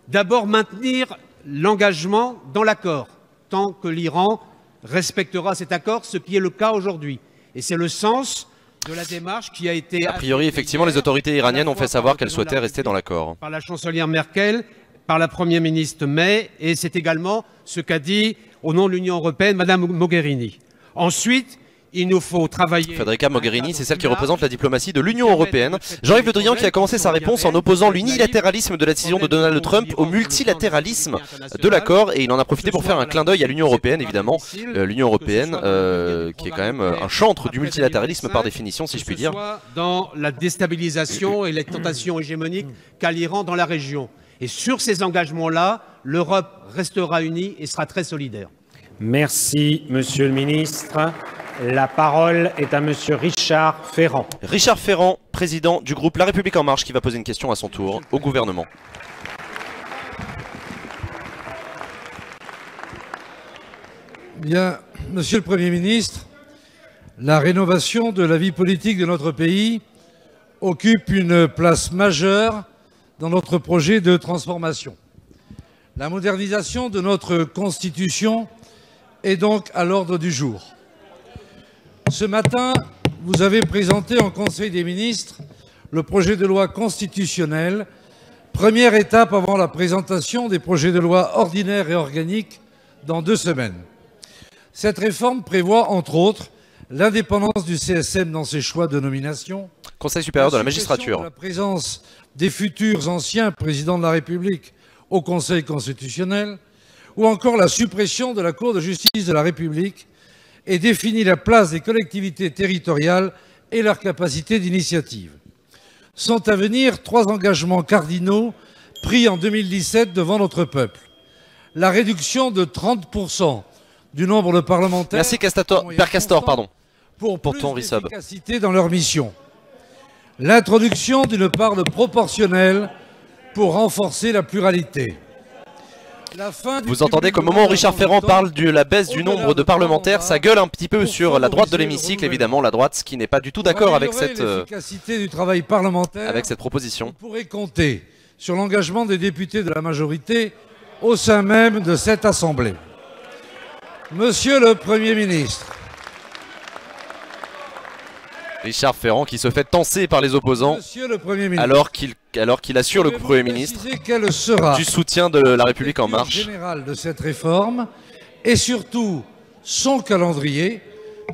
D'abord, maintenir l'engagement dans l'accord, tant que l'Iran respectera cet accord, ce qui est le cas aujourd'hui. Et c'est le sens de la démarche qui a été... A priori, effectivement, les autorités iraniennes ont fait savoir qu'elles souhaitaient rester dans l'accord. Par la chancelière Merkel, par la Première ministre May, et c'est également ce qu'a dit, au nom de l'Union européenne, Madame Mogherini. Ensuite, il nous faut travailler... Federica Mogherini, c'est celle qui représente la diplomatie de l'Union européenne. Jean-Yves Le Drian qui a commencé sa réponse en opposant l'unilatéralisme de la décision de Donald Trump au multilatéralisme de l'accord, et il en a profité pour faire un clin d'œil à l'Union européenne, évidemment. L'Union européenne qui est quand même un chantre du multilatéralisme par définition, si je puis dire. Dans la déstabilisation et les tentations hégémoniques qu'a l'Iran dans la région. Et sur ces engagements-là, l'Europe restera unie et sera très solidaire. Merci, Monsieur le Ministre. La parole est à Monsieur Richard Ferrand. Richard Ferrand, président du groupe La République En Marche, qui va poser une question à son tour au gouvernement. Bien, Monsieur le Premier ministre, la rénovation de la vie politique de notre pays occupe une place majeure dans notre projet de transformation. La modernisation de notre Constitution est donc à l'ordre du jour. Ce matin, vous avez présenté en Conseil des ministres le projet de loi constitutionnelle, première étape avant la présentation des projets de loi ordinaires et organiques dans 2 semaines. Cette réforme prévoit, entre autres, l'indépendance du CSM dans ses choix de nomination, Conseil supérieur de la magistrature, la présence des futurs anciens présidents de la République au Conseil constitutionnel, ou encore la suppression de la Cour de justice de la République, et définit la place des collectivités territoriales et leur capacité d'initiative. Sont à venir 3 engagements cardinaux pris en 2017 devant notre peuple. La réduction de 30% du nombre de parlementaires... Merci Père Castor, pardon. Pour ton plus resub. d'efficacité dans leur mission. L'introduction d'une part de proportionnelle pour renforcer la pluralité. Vous entendez qu'au moment où Richard Ferrand parle de la baisse du nombre de parlementaires, ça gueule un petit peu sur la droite de l'hémicycle, évidemment, la droite qui n'est pas du tout d'accord avec cette proposition. Vous pourrez compter sur l'engagement des députés de la majorité au sein même de cette Assemblée. Monsieur le Premier ministre, Richard Ferrand qui se fait tancer par les opposants alors qu'il assure le Premier ministre du soutien de La République En Marche. Général de cette réforme et surtout son calendrier,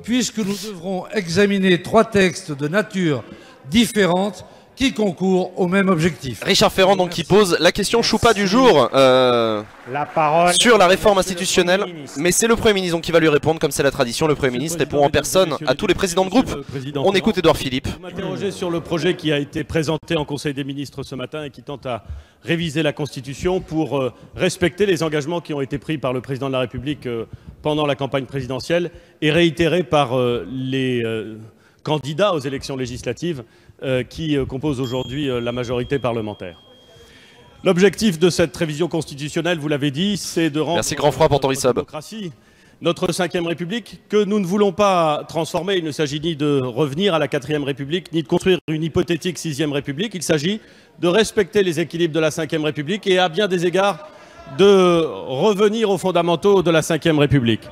puisque nous devrons examiner 3 textes de nature différente qui concourent au même objectif. Richard Ferrand donc qui pose la question choupa du jour sur la réforme institutionnelle, mais c'est le Premier ministre donc qui va lui répondre comme c'est la tradition. Le Premier ministre répond en personne à tous les présidents de groupe. On écoute Édouard Philippe. Vous m'interrogez sur le projet qui a été présenté en Conseil des ministres ce matin et qui tente à réviser la Constitution pour respecter les engagements qui ont été pris par le président de la République pendant la campagne présidentielle et réitérés par les candidats aux élections législatives qui composent aujourd'hui la majorité parlementaire. L'objectif de cette révision constitutionnelle, vous l'avez dit, c'est de rendre Merci grand froid pour ton resub. démocratie notre 5e République, que nous ne voulons pas transformer. Il ne s'agit ni de revenir à la 4e République, ni de construire une hypothétique 6e République. Il s'agit de respecter les équilibres de la 5e République et à bien des égards de revenir aux fondamentaux de la 5e République.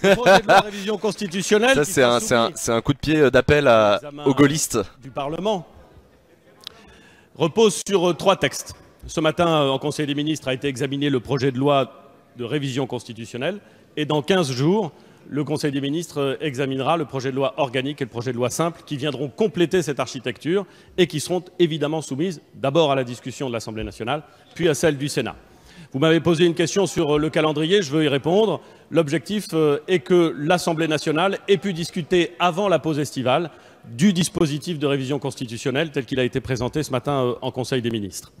Le projet de loi de révision constitutionnelle, Ça, c'est un coup de pied d'appel aux gaullistes du Parlement, repose sur 3 textes. Ce matin, en Conseil des ministres, a été examiné le projet de loi de révision constitutionnelle. Et dans 15 jours, le Conseil des ministres examinera le projet de loi organique et le projet de loi simple qui viendront compléter cette architecture et qui seront évidemment soumises d'abord à la discussion de l'Assemblée nationale, puis à celle du Sénat. Vous m'avez posé une question sur le calendrier, je veux y répondre. L'objectif est que l'Assemblée nationale ait pu discuter avant la pause estivale du dispositif de révision constitutionnelle tel qu'il a été présenté ce matin en Conseil des ministres.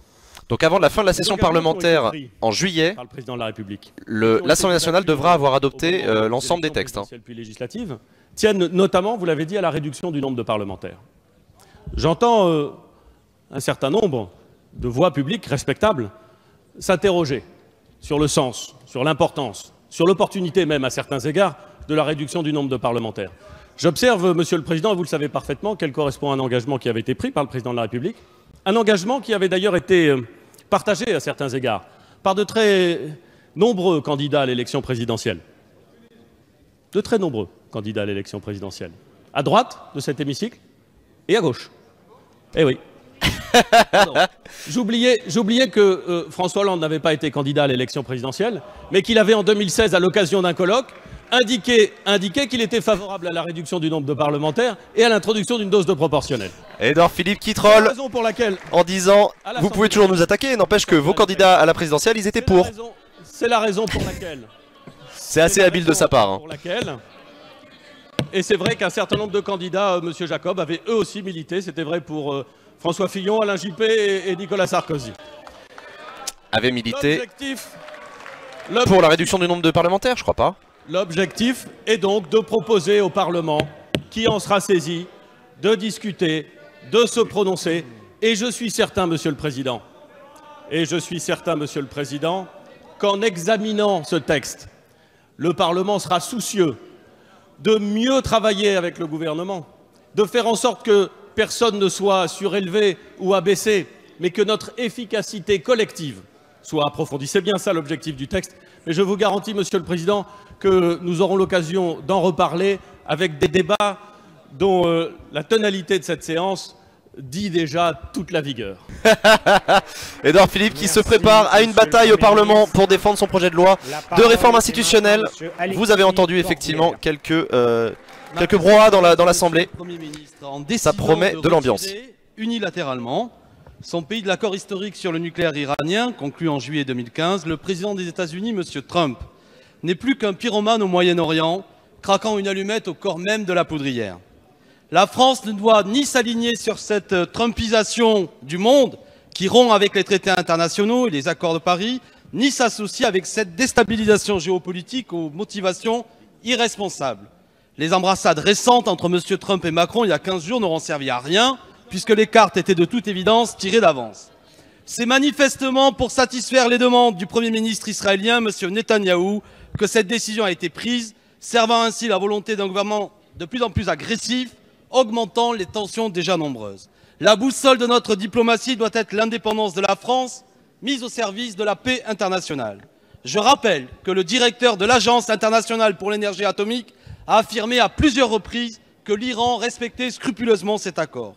Donc avant la fin de la session parlementaire en juillet, par le président de la République, l'Assemblée nationale devra avoir adopté l'ensemble des textes. Puis législatives tiennent notamment, vous l'avez dit, à la réduction du nombre de parlementaires. J'entends un certain nombre de voix publiques respectables s'interroger sur le sens, sur l'importance, sur l'opportunité même à certains égards de la réduction du nombre de parlementaires. J'observe, Monsieur le Président, et vous le savez parfaitement, qu'elle correspond à un engagement qui avait été pris par le Président de la République, un engagement qui avait d'ailleurs été partagé à certains égards par de très nombreux candidats à l'élection présidentielle. De très nombreux candidats à l'élection présidentielle. À droite de cet hémicycle et à gauche. Eh oui. J'oubliais que François Hollande n'avait pas été candidat à l'élection présidentielle, mais qu'il avait en 2016, à l'occasion d'un colloque, indiqué qu'il était favorable à la réduction du nombre de parlementaires et à l'introduction d'une dose de proportionnelle. Edouard Philippe qui troll en disant « Vous pouvez toujours nous attaquer, n'empêche que vos candidats à la présidentielle, ils étaient pour. » C'est la raison pour laquelle... C'est assez habile de sa part. Et c'est vrai qu'un certain nombre de candidats, M. Jacob, avaient eux aussi milité. C'était vrai pour François Fillon, Alain Juppé et Nicolas Sarkozy. Avaient milité pour la réduction du nombre de parlementaires, je crois pas. L'objectif est donc de proposer au Parlement, qui en sera saisi, de discuter, de se prononcer. Et je suis certain, Monsieur le Président, qu'en examinant ce texte, le Parlement sera soucieux de mieux travailler avec le gouvernement, de faire en sorte que personne ne soit surélevé ou abaissé, mais que notre efficacité collective soit approfondie. C'est bien ça l'objectif du texte. Mais je vous garantis, Monsieur le Président, que nous aurons l'occasion d'en reparler avec des débats dont la tonalité de cette séance dit déjà toute la vigueur. Edouard Philippe qui se prépare à une bataille au Parlement pour défendre son projet de loi de réforme institutionnelle. Vous avez entendu effectivement quelques brouhahas dans l'Assemblée. Ça promet de l'ambiance. Unilatéralement, son pays de l'accord historique sur le nucléaire iranien, conclu en juillet 2015, le président des États-Unis, M. Trump, n'est plus qu'un pyromane au Moyen-Orient, craquant une allumette au corps même de la poudrière. La France ne doit ni s'aligner sur cette trumpisation du monde qui rompt avec les traités internationaux et les accords de Paris, ni s'associer avec cette déstabilisation géopolitique aux motivations irresponsables. Les embrassades récentes entre M. Trump et Macron il y a 15 jours n'auront servi à rien, puisque les cartes étaient de toute évidence tirées d'avance. C'est manifestement pour satisfaire les demandes du Premier ministre israélien, M. Netanyahou, que cette décision a été prise, servant ainsi la volonté d'un gouvernement de plus en plus agressif, augmentant les tensions déjà nombreuses. La boussole de notre diplomatie doit être l'indépendance de la France, mise au service de la paix internationale. Je rappelle que le directeur de l'Agence internationale pour l'énergie atomique a affirmé à plusieurs reprises que l'Iran respectait scrupuleusement cet accord.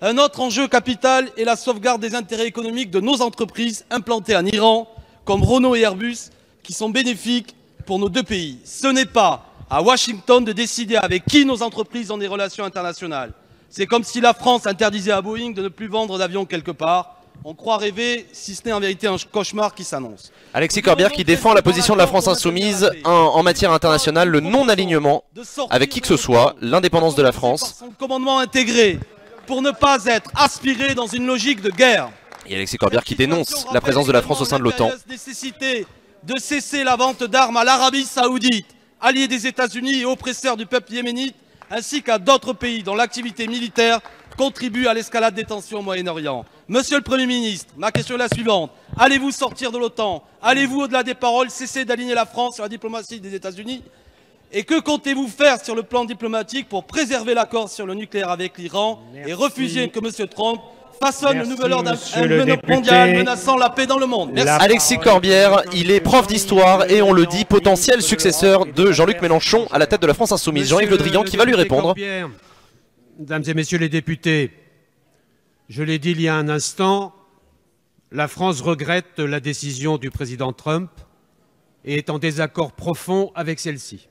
Un autre enjeu capital est la sauvegarde des intérêts économiques de nos entreprises implantées en Iran, comme Renault et Airbus, qui sont bénéfiques pour nos deux pays. Ce n'est pas à Washington de décider avec qui nos entreprises ont des relations internationales. C'est comme si la France interdisait à Boeing de ne plus vendre d'avions quelque part. On croit rêver, si ce n'est en vérité un cauchemar qui s'annonce. Alexis Corbière qui défend la position de la France insoumise en matière internationale, le non-alignement avec qui que ce soit, l'indépendance de la France. Son commandement intégré pour ne pas être aspiré dans une logique de guerre. Et Alexis Corbière qui dénonce la présence de la France au sein de l'OTAN. Nécessité de cesser la vente d'armes à l'Arabie Saoudite, allié des États-Unis et oppresseur du peuple yéménite, ainsi qu'à d'autres pays dont l'activité militaire contribue à l'escalade des tensions au Moyen-Orient. Monsieur le Premier ministre, ma question est la suivante. Allez-vous sortir de l'OTAN? Allez-vous, au-delà des paroles, cesser d'aligner la France sur la diplomatie des États-Unis Et que comptez-vous faire sur le plan diplomatique pour préserver l'accord sur le nucléaire avec l'Iran et refuser que M. Trump façonne le nouvel ordre mondial menaçant la paix dans le monde? Merci. Alexis Corbière, il est prof d'histoire et on le dit potentiel successeur de Jean-Luc Mélenchon à la tête de la France Insoumise. Jean-Yves Le Drian qui va lui répondre. Mesdames et messieurs les députés, je l'ai dit il y a un instant, la France regrette la décision du président Trump et est en désaccord profond avec celle-ci.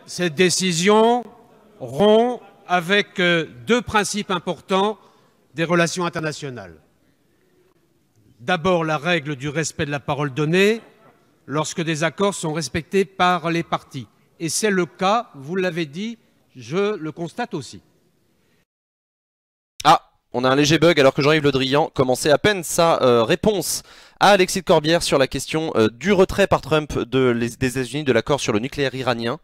Cette décision rompt avec deux principes importants des relations internationales. D'abord, la règle du respect de la parole donnée lorsque des accords sont respectés par les parties. Et c'est le cas, vous l'avez dit, je le constate aussi. Ah, on a un léger bug alors que Jean-Yves Le Drian commençait à peine sa réponse à Alexis Corbière sur la question du retrait par Trump des États-Unis de l'accord sur le nucléaire iranien.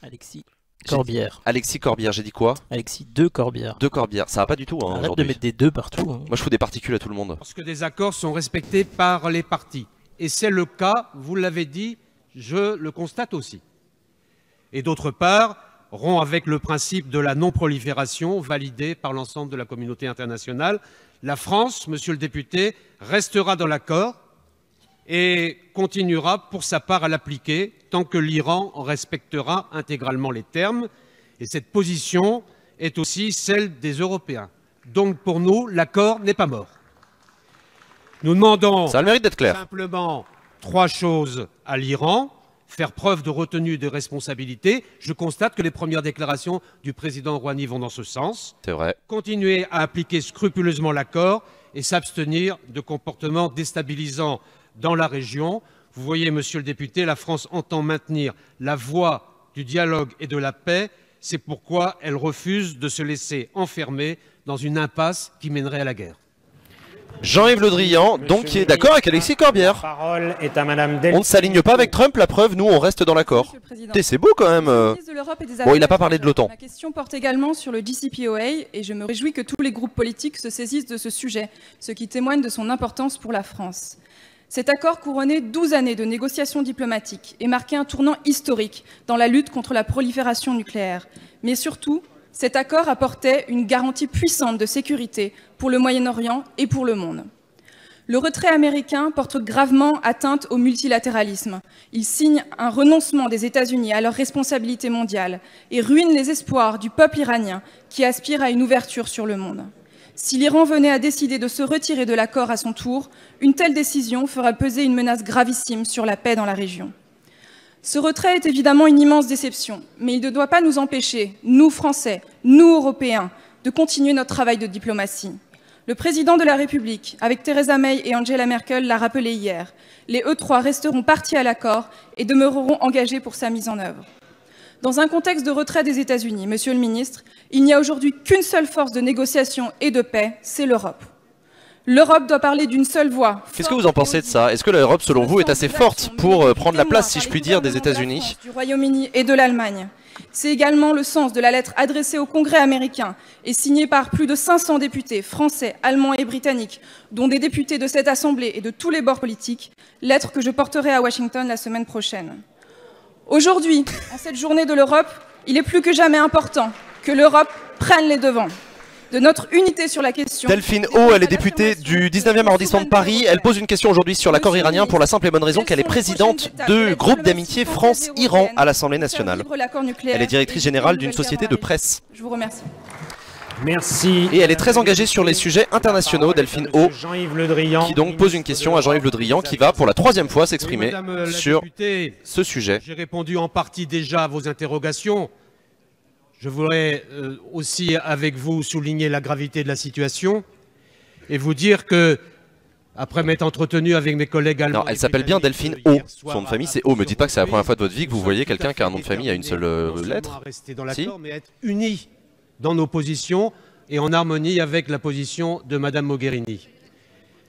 Alexis Corbière. Alexis Corbière, j'ai dit quoi? Alexis de Corbière. De Corbière, ça va pas du tout. Hein, arrête de mettre des deux partout. Hein. Moi je fous des particules à tout le monde. Lorsque des accords sont respectés par les parties. Et c'est le cas, vous l'avez dit, je le constate aussi. Et d'autre part, rompt avec le principe de la non-prolifération validé par l'ensemble de la communauté internationale. La France, monsieur le député, restera dans l'accord et continuera pour sa part à l'appliquer tant que l'Iran en respectera intégralement les termes. Et cette position est aussi celle des Européens. Donc pour nous, l'accord n'est pas mort. Nous demandons ça a le mérite d'être clair. Simplement trois choses à l'Iran. Faire preuve de retenue et de responsabilité. Je constate que les premières déclarations du président Rouhani vont dans ce sens. C'est vrai. Continuer à appliquer scrupuleusement l'accord et s'abstenir de comportements déstabilisants dans la région. Vous voyez, monsieur le député, la France entend maintenir la voie du dialogue et de la paix. C'est pourquoi elle refuse de se laisser enfermer dans une impasse qui mènerait à la guerre. Jean-Yves Le Drian, donc qui est d'accord avec Alexis Corbière. La parole est à Madame On ne s'aligne pas avec Trump, la preuve, nous on reste dans l'accord. C'est beau quand même. Bon, il n'a pas parlé de l'OTAN. Ma question porte également sur le JCPOA et je me réjouis que tous les groupes politiques se saisissent de ce sujet, ce qui témoigne de son importance pour la France. Cet accord couronnait 12 années de négociations diplomatiques et marquait un tournant historique dans la lutte contre la prolifération nucléaire. Mais surtout, cet accord apportait une garantie puissante de sécurité pour le Moyen-Orient et pour le monde. Le retrait américain porte gravement atteinte au multilatéralisme. Il signe un renoncement des États-Unis à leur responsabilité mondiale et ruine les espoirs du peuple iranien qui aspire à une ouverture sur le monde. Si l'Iran venait à décider de se retirer de l'accord à son tour, une telle décision ferait peser une menace gravissime sur la paix dans la région. Ce retrait est évidemment une immense déception, mais il ne doit pas nous empêcher, nous Français, nous Européens, de continuer notre travail de diplomatie. Le président de la République, avec Theresa May et Angela Merkel, l'a rappelé hier. Les E3 resteront partis à l'accord et demeureront engagés pour sa mise en œuvre. Dans un contexte de retrait des États-Unis, Monsieur le Ministre, il n'y a aujourd'hui qu'une seule force de négociation et de paix, c'est l'Europe. L'Europe doit parler d'une seule voix. Qu'est-ce que vous en pensez de ça? Est-ce que l'Europe, selon vous, est assez forte pour prendre la place, si je puis dire, des États-Unis, du Royaume-Uni et de l'Allemagne? C'est également le sens de la lettre adressée au Congrès américain et signée par plus de 500 députés français, allemands et britanniques, dont des députés de cette Assemblée et de tous les bords politiques, lettre que je porterai à Washington la semaine prochaine. Aujourd'hui, en cette journée de l'Europe, il est plus que jamais important que l'Europe prenne les devants. De notre unité sur la question. Delphine O, elle est députée du 19e arrondissement de Paris. Elle pose une question aujourd'hui sur l'accord iranien pour la simple et bonne raison qu'elle est présidente du groupe d'amitié France-Iran à l'Assemblée nationale. Elle est directrice générale d'une société de presse. Je vous remercie. Merci. Et elle est très engagée sur les sujets internationaux, Delphine O, Jean-Yves Le Drian, qui donc pose une question à Jean-Yves Le Drian qui va pour la troisième fois s'exprimer sur ce sujet. J'ai répondu en partie déjà à vos interrogations. Je voudrais aussi, avec vous, souligner la gravité de la situation et vous dire que, après m'être entretenu avec mes collègues allemands... Non, elle s'appelle bien Delphine O. Son nom de famille, c'est O. Me dites pas que c'est la première fois de votre vie que vous voyez quelqu'un qui a un nom de famille à une seule lettre. Rester dans l'accord, mais être unis dans nos positions et en harmonie avec la position de Mme Mogherini.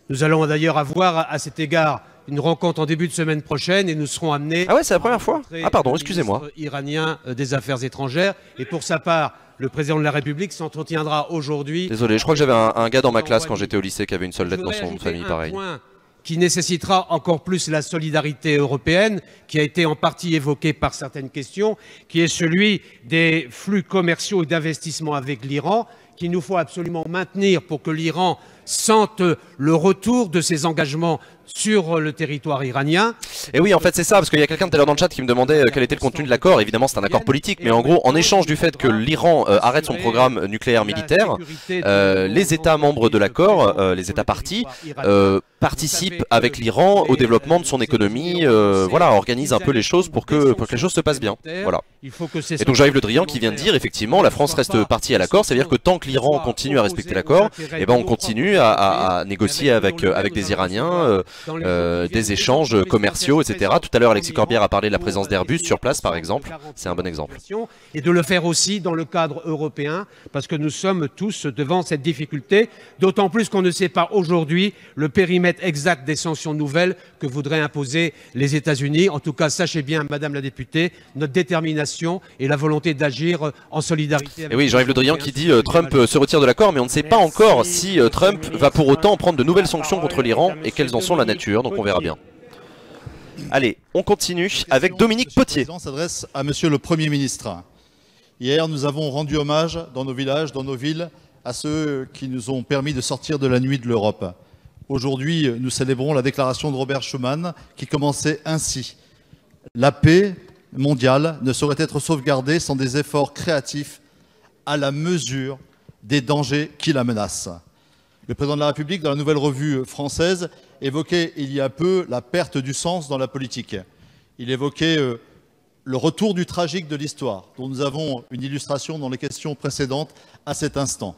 Nous allons d'ailleurs avoir, à cet égard, une rencontre en début de semaine prochaine et nous serons amenés... Ah ouais, c'est la première fois? Ah pardon, excusez-moi. ...le ministre iranien des Affaires étrangères. Et pour sa part, le président de la République s'entretiendra aujourd'hui... Désolé, je crois que j'avais un gars dans ma classe quand j'étais au lycée qui avait une seule lettre dans son nom de famille, pareil. Point qui nécessitera encore plus la solidarité européenne, qui a été en partie évoquée par certaines questions, qui est celui des flux commerciaux et d'investissement avec l'Iran, qu'il nous faut absolument maintenir pour que l'Iran sente le retour de ses engagements sur le territoire iranien. Et oui, en fait c'est ça, parce qu'il y a quelqu'un tout à l'heure dans le chat qui me demandait quel était le contenu de l'accord. Évidemment c'est un accord politique, mais en gros en échange du fait que l'Iran arrête son programme nucléaire militaire, les États membres de l'accord, les États partis, participent avec l'Iran au développement de son économie, voilà, organisent un peu les choses pour que les choses se passent bien. Voilà. Et donc Jean-Yves Le Drian qui vient de dire effectivement la France reste partie à l'accord, c'est-à-dire que tant que l'Iran continue à respecter l'accord, eh ben on continue à négocier avec des Iraniens des échanges commerciaux, etc. Tout à l'heure Alexis Corbière a parlé de la présence d'Airbus sur place par exemple, c'est un bon exemple. Et de le faire aussi dans le cadre européen, parce que nous sommes tous devant cette difficulté, d'autant plus qu'on ne sait pas aujourd'hui le périmètre exact des sanctions nouvelles que voudraient imposer les États-Unis. En tout cas, sachez bien, Madame la députée, notre détermination et la volonté d'agir en solidarité avec... Et oui, Jean-Yves Le Drian qui dit Trump se retire de l'accord, mais on ne sait pas encore si Trump va pour autant prendre de nouvelles sanctions contre l'Iran et quelles en sont la nature, donc on verra bien. Allez, on continue avec Dominique Potier. Le président s'adresse à Monsieur le Premier ministre. Hier, nous avons rendu hommage dans nos villages, dans nos villes, à ceux qui nous ont permis de sortir de la nuit de l'Europe. Aujourd'hui, nous célébrons la déclaration de Robert Schuman qui commençait ainsi. La paix mondiale ne saurait être sauvegardée sans des efforts créatifs à la mesure des dangers qui la menacent. Le président de la République, dans la Nouvelle Revue française, évoquait il y a peu la perte du sens dans la politique. Il évoquait le retour du tragique de l'histoire, dont nous avons une illustration dans les questions précédentes à cet instant.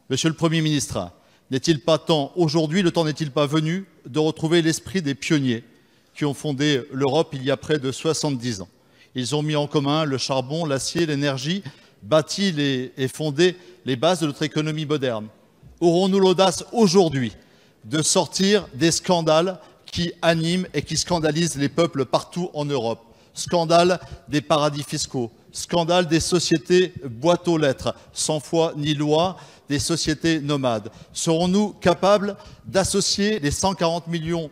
Monsieur le Premier ministre, n'est-il pas temps, aujourd'hui, le temps n'est-il pas venu de retrouver l'esprit des pionniers qui ont fondé l'Europe il y a près de 70 ans? Ils ont mis en commun le charbon, l'acier, l'énergie, bâti et fondé les bases de notre économie moderne. Aurons-nous l'audace aujourd'hui de sortir des scandales qui animent et qui scandalisent les peuples partout en Europe? Scandale des paradis fiscaux, scandale des sociétés boîtes aux lettres, sans foi ni loi, des sociétés nomades. Serons-nous capables d'associer les 140 millions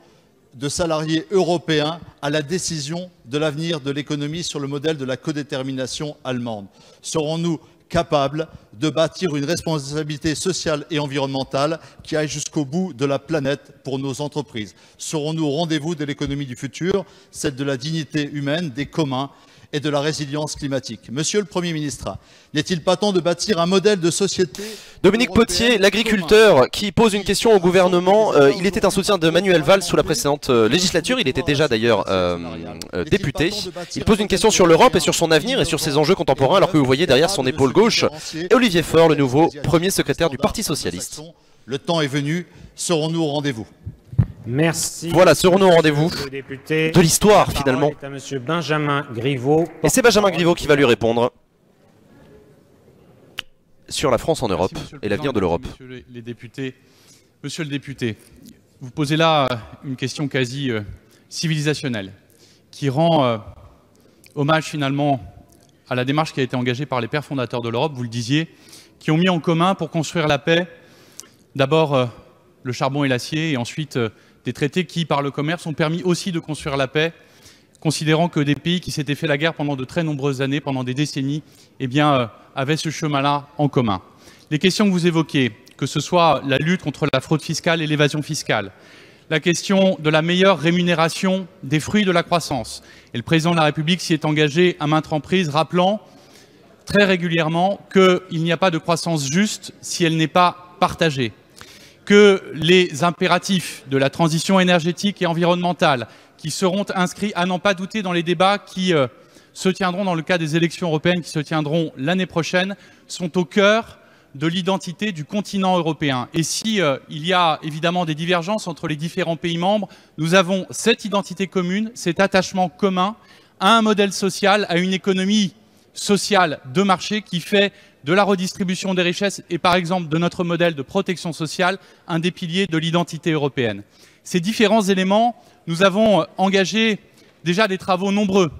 de salariés européens à la décision de l'avenir de l'économie sur le modèle de la codétermination allemande? Serons-nous capables de bâtir une responsabilité sociale et environnementale qui aille jusqu'au bout de la planète pour nos entreprises? Serons-nous au rendez-vous de l'économie du futur, celle de la dignité humaine, des communs et de la résilience climatique? Monsieur le Premier ministre, n'est-il pas temps de bâtir un modèle de société? Dominique Potier, l'agriculteur, qui pose une question au gouvernement. Il était un soutien de Manuel Valls sous la précédente législature. Il était déjà d'ailleurs député. Il pose une question sur l'Europe et sur son avenir et sur ses enjeux contemporains, alors que vous voyez derrière son épaule gauche et Olivier Faure, le nouveau premier secrétaire du Parti socialiste. Le temps est venu. Serons-nous au rendez-vous? Merci. Voilà, serons-nous au rendez-vous de l'histoire finalement. À Monsieur Benjamin Griveaux. Et c'est Benjamin Griveaux qui va lui répondre sur la France en Europe et l'avenir de l'Europe. Monsieur le député, vous posez là une question quasi civilisationnelle qui rend hommage finalement à la démarche qui a été engagée par les pères fondateurs de l'Europe, vous le disiez, qui ont mis en commun pour construire la paix d'abord le charbon et l'acier et ensuite des traités qui, par le commerce, ont permis aussi de construire la paix, considérant que des pays qui s'étaient fait la guerre pendant de très nombreuses années, pendant des décennies, eh bien, avaient ce chemin-là en commun. Les questions que vous évoquez, que ce soit la lutte contre la fraude fiscale et l'évasion fiscale, la question de la meilleure rémunération des fruits de la croissance, et le président de la République s'y est engagé à maintes reprises, rappelant très régulièrement qu'il n'y a pas de croissance juste si elle n'est pas partagée, que les impératifs de la transition énergétique et environnementale qui seront inscrits, à n'en pas douter, dans les débats qui se tiendront dans le cadre des élections européennes qui se tiendront l'année prochaine, sont au cœur de l'identité du continent européen. Et si il y a évidemment des divergences entre les différents pays membres, nous avons cette identité commune, cet attachement commun à un modèle social, à une économie sociale de marché qui fait de la redistribution des richesses et par exemple de notre modèle de protection sociale un des piliers de l'identité européenne. Ces différents éléments, nous avons engagé déjà des travaux nombreux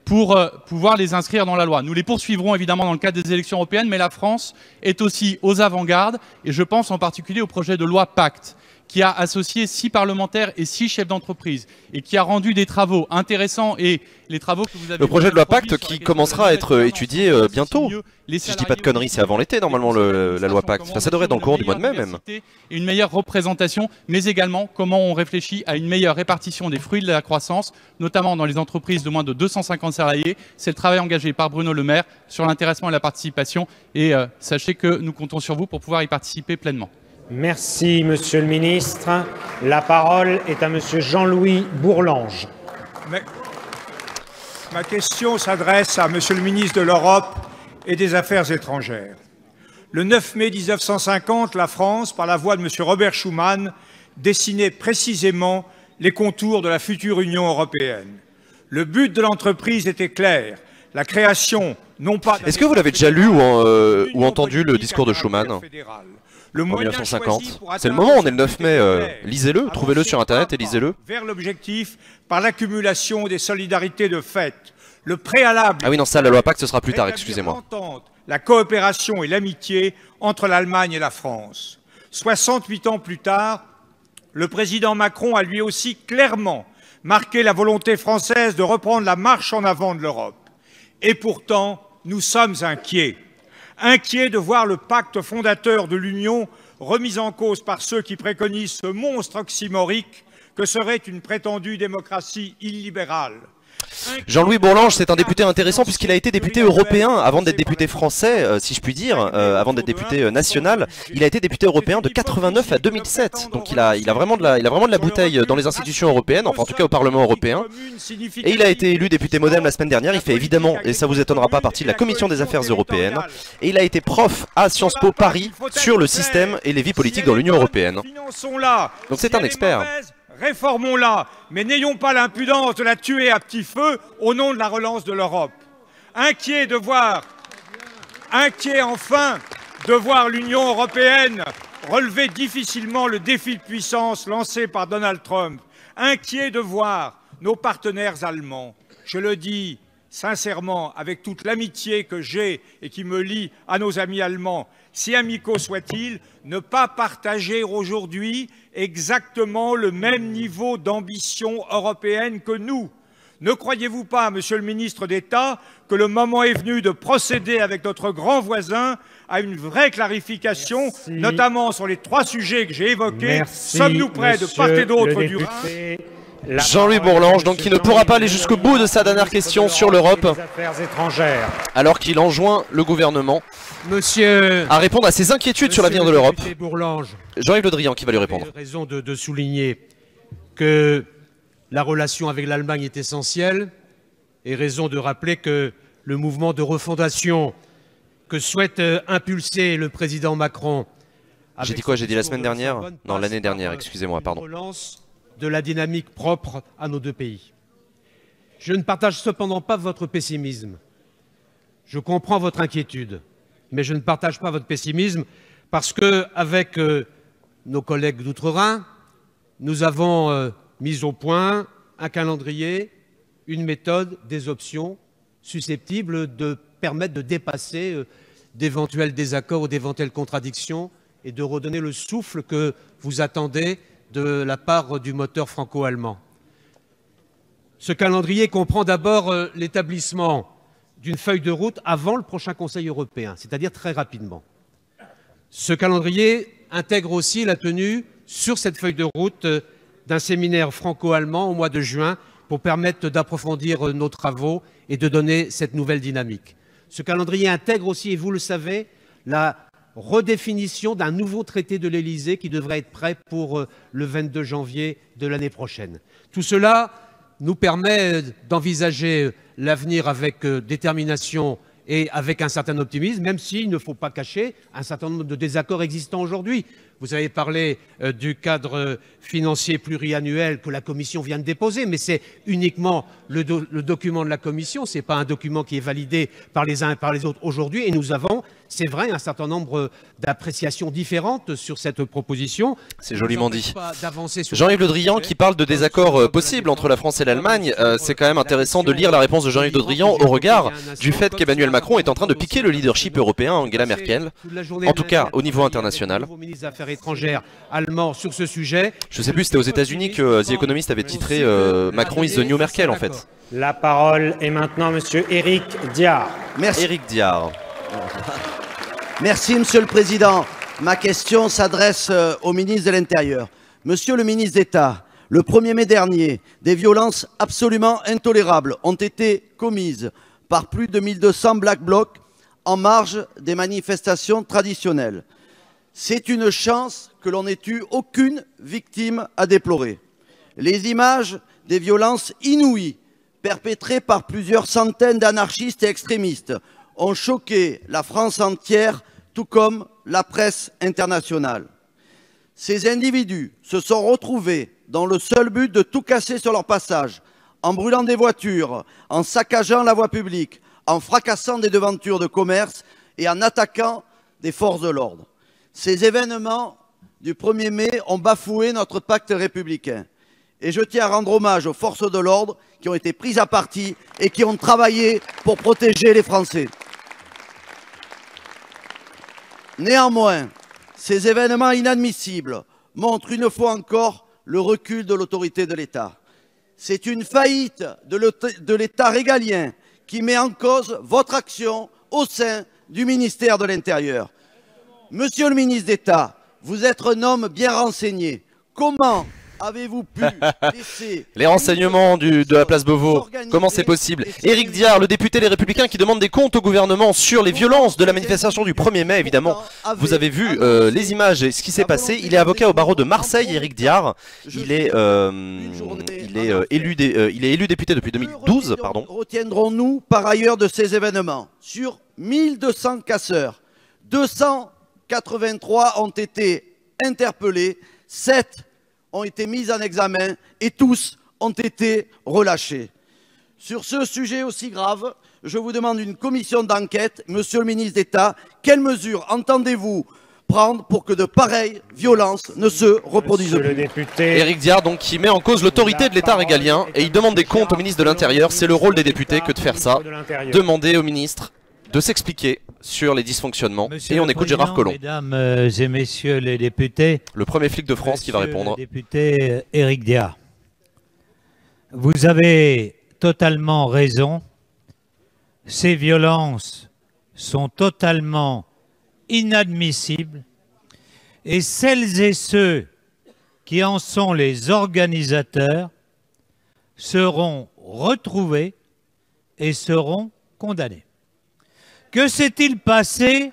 pour pouvoir les inscrire dans la loi. Nous les poursuivrons évidemment dans le cadre des élections européennes, mais la France est aussi aux avant-gardes et je pense en particulier au projet de loi Pacte qui a associé 6 parlementaires et 6 chefs d'entreprise et qui a rendu des travaux intéressants et les travaux que vous avez... Le projet de loi Pacte qui commencera à être étudié bientôt. Si je dis pas de conneries, c'est avant l'été normalement la loi Pacte. Enfin, ça devrait être dans le courant du mois de mai même. Et une meilleure représentation, mais également comment on réfléchit à une meilleure répartition des fruits de la croissance, notamment dans les entreprises de moins de 250 salariés. C'est le travail engagé par Bruno Le Maire sur l'intéressement et la participation. Et sachez que nous comptons sur vous pour pouvoir y participer pleinement. Merci, Monsieur le Ministre. La parole est à Monsieur Jean-Louis Bourlanges. Ma question s'adresse à Monsieur le ministre de l'Europe et des Affaires étrangères. Le 9 mai 1950, la France, par la voix de Monsieur Robert Schuman, dessinait précisément les contours de la future Union européenne. Le but de l'entreprise était clair, la création, non pas... Est-ce que vous l'avez déjà lu ou entendu le discours de Schuman en 1950? C'est le moment, on est le 9 mai, lisez-le, trouvez-le sur Internet et lisez-le. Vers l'objectif par l'accumulation des solidarités de fait. Le préalable... Ah oui, non, ça, la loi Pacte, ce sera plus tard, excusez-moi. La coopération et l'amitié entre l'Allemagne et la France. 68 ans plus tard, le président Macron a lui aussi clairement marqué la volonté française de reprendre la marche en avant de l'Europe. Et pourtant, nous sommes inquiets. Inquiets de voir le pacte fondateur de l'Union remis en cause par ceux qui préconisent ce monstre oxymorique que serait une prétendue démocratie illibérale. Jean-Louis Bourlanges, c'est un député intéressant puisqu'il a été député européen avant d'être député français, si je puis dire, avant d'être député national. Il a été député européen de 89 à 2007, donc il a vraiment de la bouteille dans les institutions européennes, enfin en tout cas au Parlement européen. Et il a été élu député modem la semaine dernière. Il fait évidemment, et ça vous étonnera pas, partie de la Commission des Affaires européennes. Et il a été prof à Sciences Po Paris sur le système et les vies politiques dans l'Union européenne. Donc c'est un expert. Réformons-la, mais n'ayons pas l'impudence de la tuer à petit feu au nom de la relance de l'Europe. Inquiet enfin de voir l'Union européenne relever difficilement le défi de puissance lancé par Donald Trump. Inquiet de voir nos partenaires allemands, je le dis sincèrement, avec toute l'amitié que j'ai et qui me lie à nos amis allemands, si amicaux soient-ils, ne pas partager aujourd'hui exactement le même niveau d'ambition européenne que nous. Ne croyez-vous pas, Monsieur le ministre d'État, que le moment est venu de procéder avec notre grand voisin à une vraie clarification, notamment sur les 3 sujets que j'ai évoqués? Sommes-nous prêts de part et d'autre du Rhin? Jean-Louis Bourlanges, donc qui ne pourra pas aller jusqu'au bout de sa dernière question sur l'Europe, alors qu'il enjoint le gouvernement à répondre à ses inquiétudes sur l'avenir de l'Europe. Jean-Yves Le Drian qui va lui répondre. Vous avez raison de souligner que la relation avec l'Allemagne est essentielle et raison de rappeler que le mouvement de refondation que souhaite impulser le président Macron... J'ai dit quoi? J'ai dit la semaine dernière? Non, l'année dernière, excusez-moi, pardon. De la dynamique propre à nos 2 pays. Je ne partage cependant pas votre pessimisme. Je comprends votre inquiétude, mais je ne partage pas votre pessimisme parce que, avec nos collègues d'Outre-Rhin, nous avons mis au point un calendrier, une méthode, des options susceptibles de permettre de dépasser d'éventuels désaccords ou d'éventuelles contradictions et de redonner le souffle que vous attendez de la part du moteur franco-allemand. Ce calendrier comprend d'abord l'établissement d'une feuille de route avant le prochain Conseil européen, c'est-à-dire très rapidement. Ce calendrier intègre aussi la tenue sur cette feuille de route d'un séminaire franco-allemand au mois de juin pour permettre d'approfondir nos travaux et de donner cette nouvelle dynamique. Ce calendrier intègre aussi, et vous le savez, la redéfinition d'un nouveau traité de l'Élysée qui devrait être prêt pour le 22 janvier de l'année prochaine. Tout cela nous permet d'envisager l'avenir avec détermination et avec un certain optimisme, même s'il ne faut pas cacher un certain nombre de désaccords existants aujourd'hui. Vous avez parlé du cadre financier pluriannuel que la Commission vient de déposer, mais c'est uniquement le document de la Commission, ce n'est pas un document qui est validé par les uns et par les autres aujourd'hui, et nous avons, c'est vrai, un certain nombre d'appréciations différentes sur cette proposition. C'est joliment dit. Jean-Yves Le Drian qui parle de désaccords possibles entre la France et l'Allemagne, c'est quand même intéressant de lire la réponse de Jean-Yves Le Drian au regard du fait qu'Emmanuel Macron est en train de piquer le leadership européen à Angela Merkel, en tout cas au niveau international. étrangères allemands sur ce sujet. Je sais plus, c'était aux États-Unis que The Economist avait titré Macron is the new Merkel en fait. La parole est maintenant monsieur Éric Diard. Merci. Éric Diard. Merci Monsieur le Président. Ma question s'adresse au ministre de l'Intérieur. Monsieur le ministre d'État, le 1er mai dernier, des violences absolument intolérables ont été commises par plus de 1200 Black Blocs en marge des manifestations traditionnelles. C'est une chance que l'on n'ait eu aucune victime à déplorer. Les images des violences inouïes perpétrées par plusieurs centaines d'anarchistes et extrémistes ont choqué la France entière, tout comme la presse internationale. Ces individus se sont retrouvés dans le seul but de tout casser sur leur passage, en brûlant des voitures, en saccageant la voie publique, en fracassant des devantures de commerce et en attaquant des forces de l'ordre. Ces événements du 1er mai ont bafoué notre pacte républicain. Et je tiens à rendre hommage aux forces de l'ordre qui ont été prises à partie et qui ont travaillé pour protéger les Français. Néanmoins, ces événements inadmissibles montrent une fois encore le recul de l'autorité de l'État. C'est une faillite de l'État régalien qui met en cause votre action au sein du ministère de l'Intérieur. Monsieur le ministre d'État, vous êtes un homme bien renseigné. Comment avez-vous pu laisser... Les renseignements de la place Beauvau, comment c'est possible? Éric Diard, le député Les Républicains qui demande des comptes au gouvernement sur les violences de la manifestation du 1er mai, évidemment. Vous avez vu les images et ce qui s'est passé. Il est avocat au barreau de Marseille, Éric Diard. Il est élu député depuis 2012. Retiendrons-nous par ailleurs de ces événements? Sur 1200 casseurs, 283 ont été interpellés, 7 ont été mis en examen et tous ont été relâchés. Sur ce sujet aussi grave, je vous demande une commission d'enquête. Monsieur le ministre d'État, quelles mesures entendez-vous prendre pour que de pareilles violences ne se reproduisent plus? Éric Diard, donc, qui met en cause l'autorité de l'État régalien et il demande des comptes au ministre de l'Intérieur. C'est le rôle des députés que de faire ça. Demander au ministre de s'expliquer sur les dysfonctionnements. Monsieur et on écoute Gérard Collomb. Mesdames et messieurs les députés, le premier flic de France qui va répondre. Le député Éric Diard, vous avez totalement raison. Ces violences sont totalement inadmissibles et celles et ceux qui en sont les organisateurs seront retrouvés et seront condamnés. Que s'est-il passé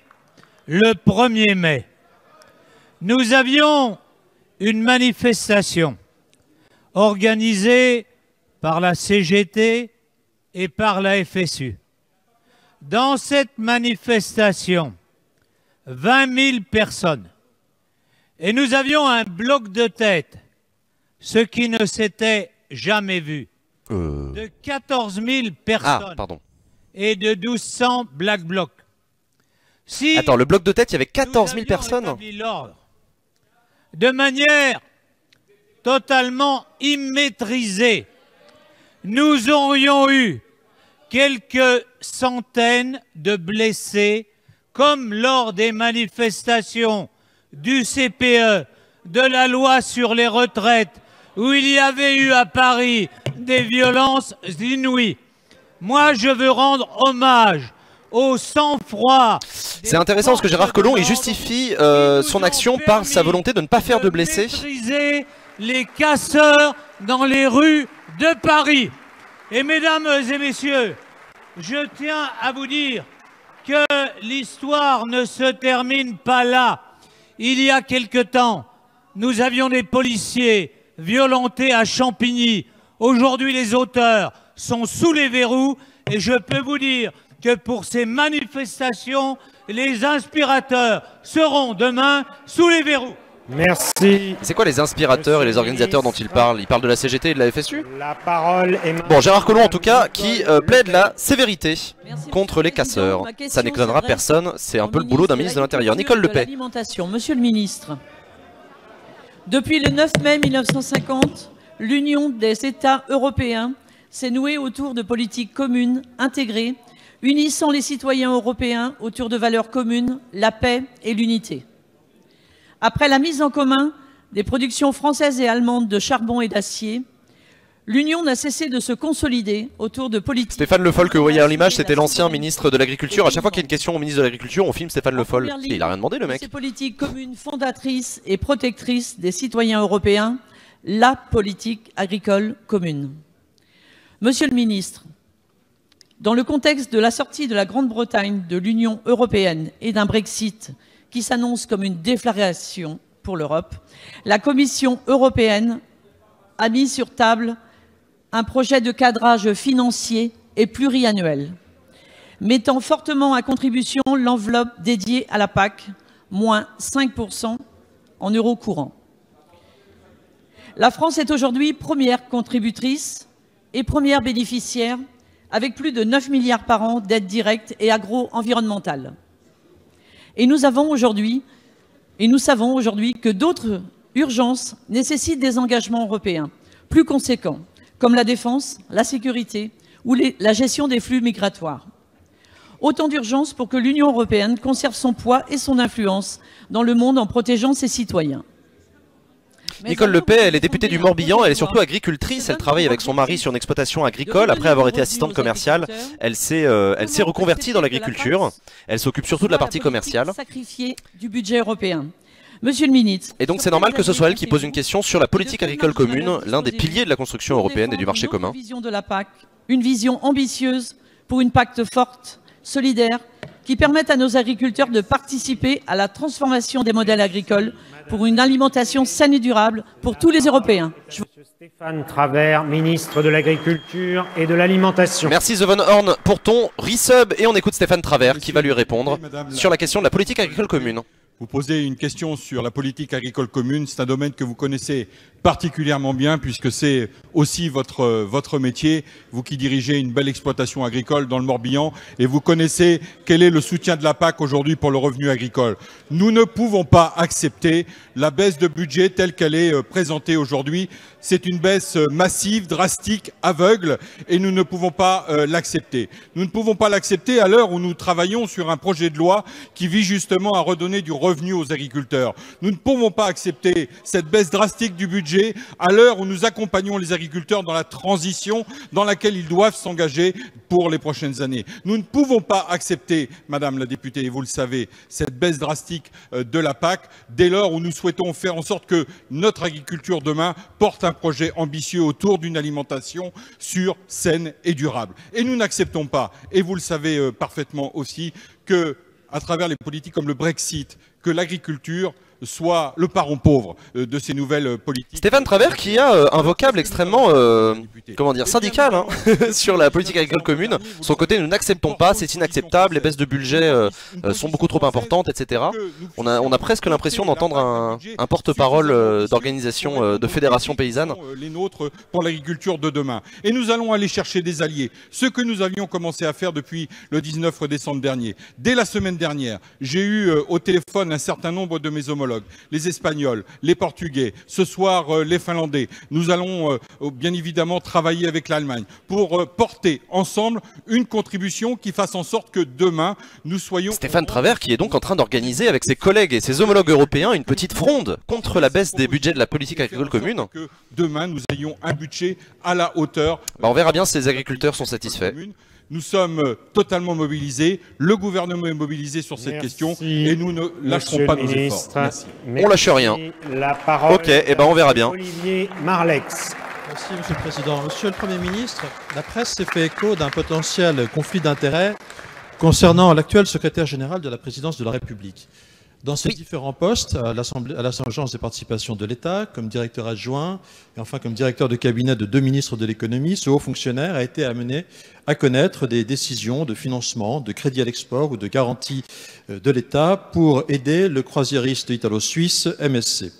le 1er mai? Nous avions une manifestation organisée par la CGT et par la FSU. Dans cette manifestation, 20 000 personnes. Et nous avions un bloc de tête, ce qui ne s'était jamais vu, de 14 000 personnes. Et de 1200 Black Blocs. Si attends, le bloc de tête, il y avait 14 000 personnes. De manière totalement immaîtrisée, nous aurions eu quelques centaines de blessés, comme lors des manifestations du CPE, de la loi sur les retraites, où il y avait eu à Paris des violences inouïes. Moi, je veux rendre hommage au sang-froid. C'est intéressant parce que Gérard Collomb, il justifie son action par sa volonté de ne pas faire de blessés. Maîtriser les casseurs dans les rues de Paris. Et mesdames et messieurs, je tiens à vous dire que l'histoire ne se termine pas là. Il y a quelque temps, nous avions des policiers violentés à Champigny. Aujourd'hui, les auteurs sont sous les verrous et je peux vous dire que pour ces manifestations, les inspirateurs seront demain sous les verrous. Merci. C'est quoi les inspirateurs et les organisateurs dont il parle? Il parle de la CGT et de la FSU? La parole est... Bon, Gérard Collomb en tout cas, qui plaide la sévérité contre les casseurs. Ça n'étonnera personne, c'est un peu le boulot d'un ministre de l'Intérieur. Nicole Lepay. Monsieur le ministre, depuis le 9 mai 1950, l'Union des États européens s'est nouée autour de politiques communes, intégrées, unissant les citoyens européens autour de valeurs communes, la paix et l'unité. Après la mise en commun des productions françaises et allemandes de charbon et d'acier, l'Union n'a cessé de se consolider autour de politiques... Stéphane Le Foll, que vous voyez à l'image, c'était l'ancien ministre de l'Agriculture. À chaque fois qu'il y a une question au ministre de l'Agriculture, on filme Stéphane Le Foll. Il a rien demandé, le mec. Ces politiques communes fondatrices et protectrices des citoyens européens, la politique agricole commune. Monsieur le ministre, dans le contexte de la sortie de la Grande-Bretagne de l'Union européenne et d'un Brexit qui s'annonce comme une déflagration pour l'Europe, la Commission européenne a mis sur table un projet de cadrage financier et pluriannuel, mettant fortement à contribution l'enveloppe dédiée à la PAC, moins 5% en euros courants. La France est aujourd'hui première contributrice et première bénéficiaire, avec plus de 9 milliards par an d'aides directes et agro-environnementales. Et nous savons aujourd'hui que d'autres urgences nécessitent des engagements européens plus conséquents, comme la défense, la sécurité ou la gestion des flux migratoires. Autant d'urgences pour que l'Union européenne conserve son poids et son influence dans le monde en protégeant ses citoyens. Nicole Lepay, elle est députée du Morbihan, elle est surtout agricultrice, elle travaille avec son mari sur une exploitation agricole. Après avoir été assistante commerciale, elle s'est reconvertie dans l'agriculture. Elle s'occupe surtout de la partie commerciale. Sacrifiée du budget européen. Monsieur le ministre. Et donc c'est normal que ce soit elle qui pose une question sur la politique agricole commune, l'un des piliers de la construction européenne et du marché commun. Vision de la PAC, une vision ambitieuse pour une PAC forte, solidaire, qui permette à nos agriculteurs de participer à la transformation des modèles agricoles pour une alimentation saine et durable pour tous les Européens. Stéphane Travert, ministre de l'Agriculture et de l'Alimentation. Merci The Von Horn pour ton resub et on écoute Stéphane Travert qui va lui répondre sur la question de la politique agricole commune. Vous posez une question sur la politique agricole commune, c'est un domaine que vous connaissez particulièrement bien puisque c'est aussi votre métier, vous qui dirigez une belle exploitation agricole dans le Morbihan et vous connaissez quel est le soutien de la PAC aujourd'hui pour le revenu agricole. Nous ne pouvons pas accepter la baisse de budget telle qu'elle est présentée aujourd'hui. C'est une baisse massive, drastique, aveugle et nous ne pouvons pas l'accepter. Nous ne pouvons pas l'accepter à l'heure où nous travaillons sur un projet de loi qui vise justement à redonner du revenu aux agriculteurs. Nous ne pouvons pas accepter cette baisse drastique du budget à l'heure où nous accompagnons les agriculteurs dans la transition dans laquelle ils doivent s'engager pour les prochaines années. Nous ne pouvons pas accepter, Madame la députée, et vous le savez, cette baisse drastique de la PAC dès lors où nous souhaitons faire en sorte que notre agriculture demain porte un projet ambitieux autour d'une alimentation sûre, saine et durable. Et nous n'acceptons pas, et vous le savez parfaitement aussi, que à travers les politiques comme le Brexit, que l'agriculture soit le parent pauvre de ces nouvelles politiques. Stéphane Travert qui a un vocable extrêmement comment dire, syndical hein, sur la politique agricole commune. Son côté, nous n'acceptons pas, c'est inacceptable, les baisses de budget sont beaucoup trop importantes, etc. On a presque l'impression d'entendre un porte-parole d'organisation de fédération paysanne. Les nôtres pour l'agriculture de demain. Et nous allons aller chercher des alliés. Ce que nous avions commencé à faire depuis le 19 décembre dernier. Dès la semaine dernière, j'ai eu au téléphone un certain nombre de mes homologues, les Espagnols, les Portugais, ce soir les Finlandais. Nous allons bien évidemment travailler avec l'Allemagne pour porter ensemble une contribution qui fasse en sorte que demain nous soyons... Stéphane Travert qui est donc en train d'organiser avec ses collègues et ses homologues européens une petite fronde contre la baisse des budgets de la politique agricole commune. Que demain nous ayons un budget à la hauteur. On verra bien si les agriculteurs sont satisfaits. Nous sommes totalement mobilisés, le gouvernement est mobilisé sur cette question et nous ne lâcherons pas nos efforts. Merci. On lâche rien. La parole ok, et ben on verra bien. Olivier Marlex. Merci Monsieur le Président. Monsieur le Premier ministre, la presse s'est fait écho d'un potentiel conflit d'intérêts concernant l'actuel secrétaire général de la présidence de la République. Dans ses différents postes, à l'Agence des participations de l'État, comme directeur adjoint et enfin comme directeur de cabinet de 2 ministres de l'économie, ce haut fonctionnaire a été amené à connaître des décisions de financement, de crédit à l'export ou de garantie de l'État pour aider le croisiériste italo-suisse MSC.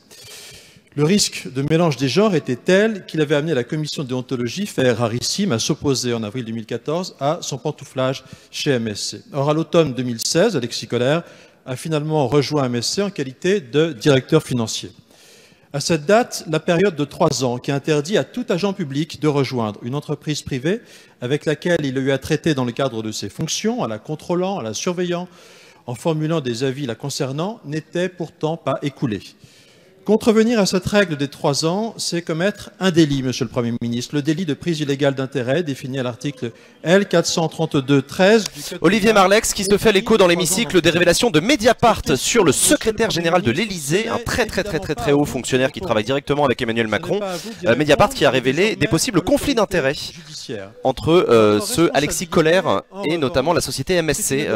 Le risque de mélange des genres était tel qu'il avait amené la commission de déontologie, fait rarissime, à s'opposer en avril 2014 à son pantouflage chez MSC. Or, à l'automne 2016, Alexis Kohler a finalement rejoint MSC en qualité de directeur financier. À cette date, la période de 3 ans qui interdit à tout agent public de rejoindre une entreprise privée avec laquelle il a eu à traiter dans le cadre de ses fonctions, en la contrôlant, en la surveillant, en formulant des avis la concernant n'était pourtant pas écoulé. Contrevenir à cette règle des 3 ans, c'est commettre un délit, Monsieur le Premier ministre, le délit de prise illégale d'intérêt défini à l'article L. 432-13 du Code Olivier Marleix qui se fait l'écho dans l'hémicycle des révélations de Mediapart sur le secrétaire général de l'Élysée, un très haut fonctionnaire qui travaille directement avec Emmanuel Macron. Mediapart qui a révélé des possibles conflits d'intérêts entre ceux Alexis Kohler et notamment la société MSC,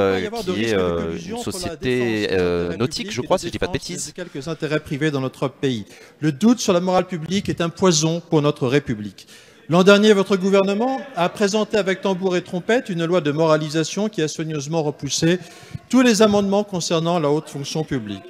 qui est une société nautique, je crois, si je dis pas de bêtises. Quelques intérêts privés dans notre pays. Le doute sur la morale publique est un poison pour notre République. L'an dernier, votre gouvernement a présenté avec tambour et trompette une loi de moralisation qui a soigneusement repoussé tous les amendements concernant la haute fonction publique.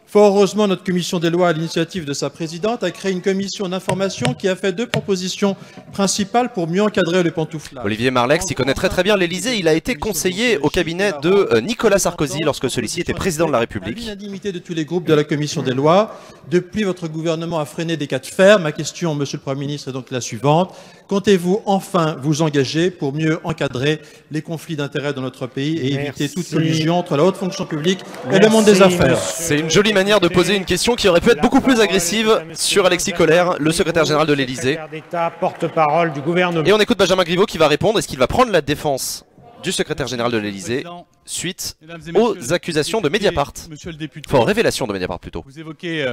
Fort heureusement, notre commission des lois, à l'initiative de sa présidente, a créé une commission d'information qui a fait 2 propositions principales pour mieux encadrer le pantouflage. Olivier Marleix, il connaît très bien l'Élysée. Il a été conseiller au cabinet de Nicolas Sarkozy lorsque celui-ci était président de la République. À l'unanimité de tous les groupes de la commission des lois, depuis votre gouvernement a freiné des cas de fer. Ma question, Monsieur le Premier ministre, est donc la suivante. Comptez-vous enfin vous engager pour mieux encadrer les conflits d'intérêts dans notre pays et éviter toute collusion entre la haute fonction publique et le monde des affaires? C'est une jolie manière de poser une question qui aurait pu être beaucoup plus agressive sur Alexis Kohler, le secrétaire général de l'Élysée. Porte-parole du gouvernement. Et on écoute Benjamin Griveaux qui va répondre. Est-ce qu'il va prendre la défense du secrétaire général de l'Élysée suite aux accusations de Mediapart, enfin aux révélations de Mediapart plutôt? Vous évoquez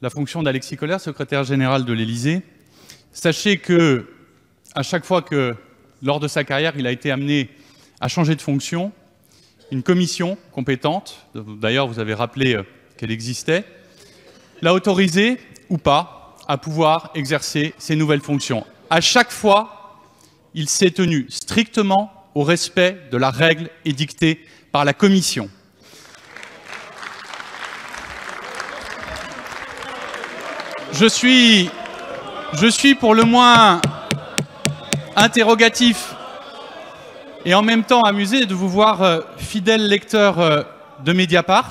la fonction d'Alexis Kohler, secrétaire général de l'Élysée. Sachez que à chaque fois que, lors de sa carrière, il a été amené à changer de fonction, une commission compétente, d'ailleurs vous avez rappelé qu'elle existait, l'a autorisé ou pas à pouvoir exercer ses nouvelles fonctions. À chaque fois, il s'est tenu strictement au respect de la règle édictée par la commission. Je suis pour le moins interrogatif et en même temps amusé de vous voir fidèle lecteur de Mediapart.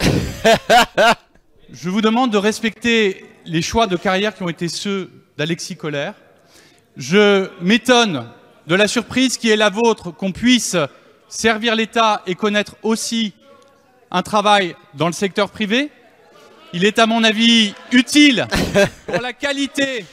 Je vous demande de respecter les choix de carrière qui ont été ceux d'Alexis Kohler. Je m'étonne de la surprise qui est la vôtre qu'on puisse servir l'État et connaître aussi un travail dans le secteur privé. Il est à mon avis utile pour la qualité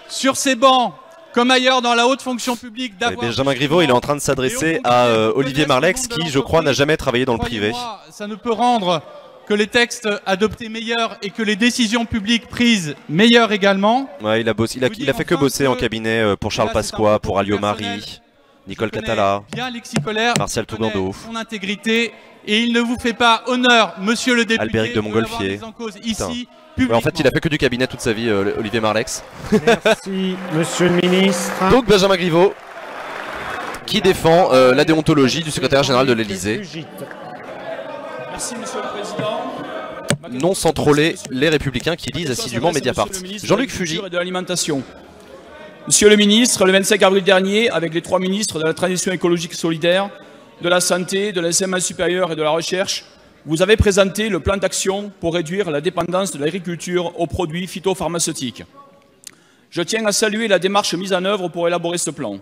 sur ces bancs comme ailleurs dans la haute fonction publique d'avoir... Benjamin Griveaux, il est en train de s'adresser à Olivier Marleix qui, je crois, n'a jamais travaillé dans le privé. Ça ne peut rendre que les textes adoptés meilleurs et que les décisions publiques prises meilleures également. Ouais, il a fait que bosser en cabinet pour Charles Pasqua, pour Alliot Marie, Nicole Catala, Martial Tougando, son intégrité, et il ne vous fait pas honneur, monsieur le député, Albéric de Montgolfier. Ici, ouais, en fait, il a fait que du cabinet toute sa vie, Olivier Marleix. Merci, monsieur le ministre. Donc Benjamin Griveaux, qui défend la déontologie du secrétaire général de l'Élysée. Merci, monsieur le président. Non sans troller les Républicains qui lisent assidûment Mediapart. Jean-Luc Fugit. De l'alimentation. Monsieur le ministre, le 25 avril dernier, avec les 3 ministres de la Transition écologique solidaire, de la Santé, de l'enseignement supérieur et de la Recherche, vous avez présenté le plan d'action pour réduire la dépendance de l'agriculture aux produits phytopharmaceutiques. Je tiens à saluer la démarche mise en œuvre pour élaborer ce plan.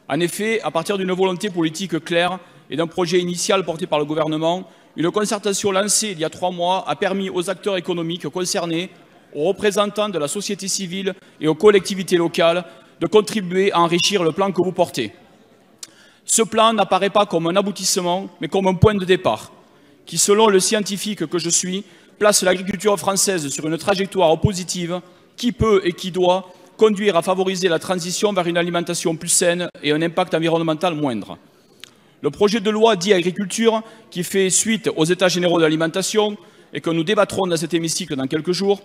En effet, à partir d'une volonté politique claire et d'un projet initial porté par le gouvernement, une concertation lancée il y a 3 mois a permis aux acteurs économiques concernés, aux représentants de la société civile et aux collectivités locales de contribuer à enrichir le plan que vous portez. Ce plan n'apparaît pas comme un aboutissement, mais comme un point de départ, qui, selon le scientifique que je suis, place l'agriculture française sur une trajectoire positive qui peut et qui doit conduire à favoriser la transition vers une alimentation plus saine et un impact environnemental moindre. Le projet de loi dit agriculture, qui fait suite aux États généraux de l'alimentation et que nous débattrons dans cet hémicycle dans quelques jours,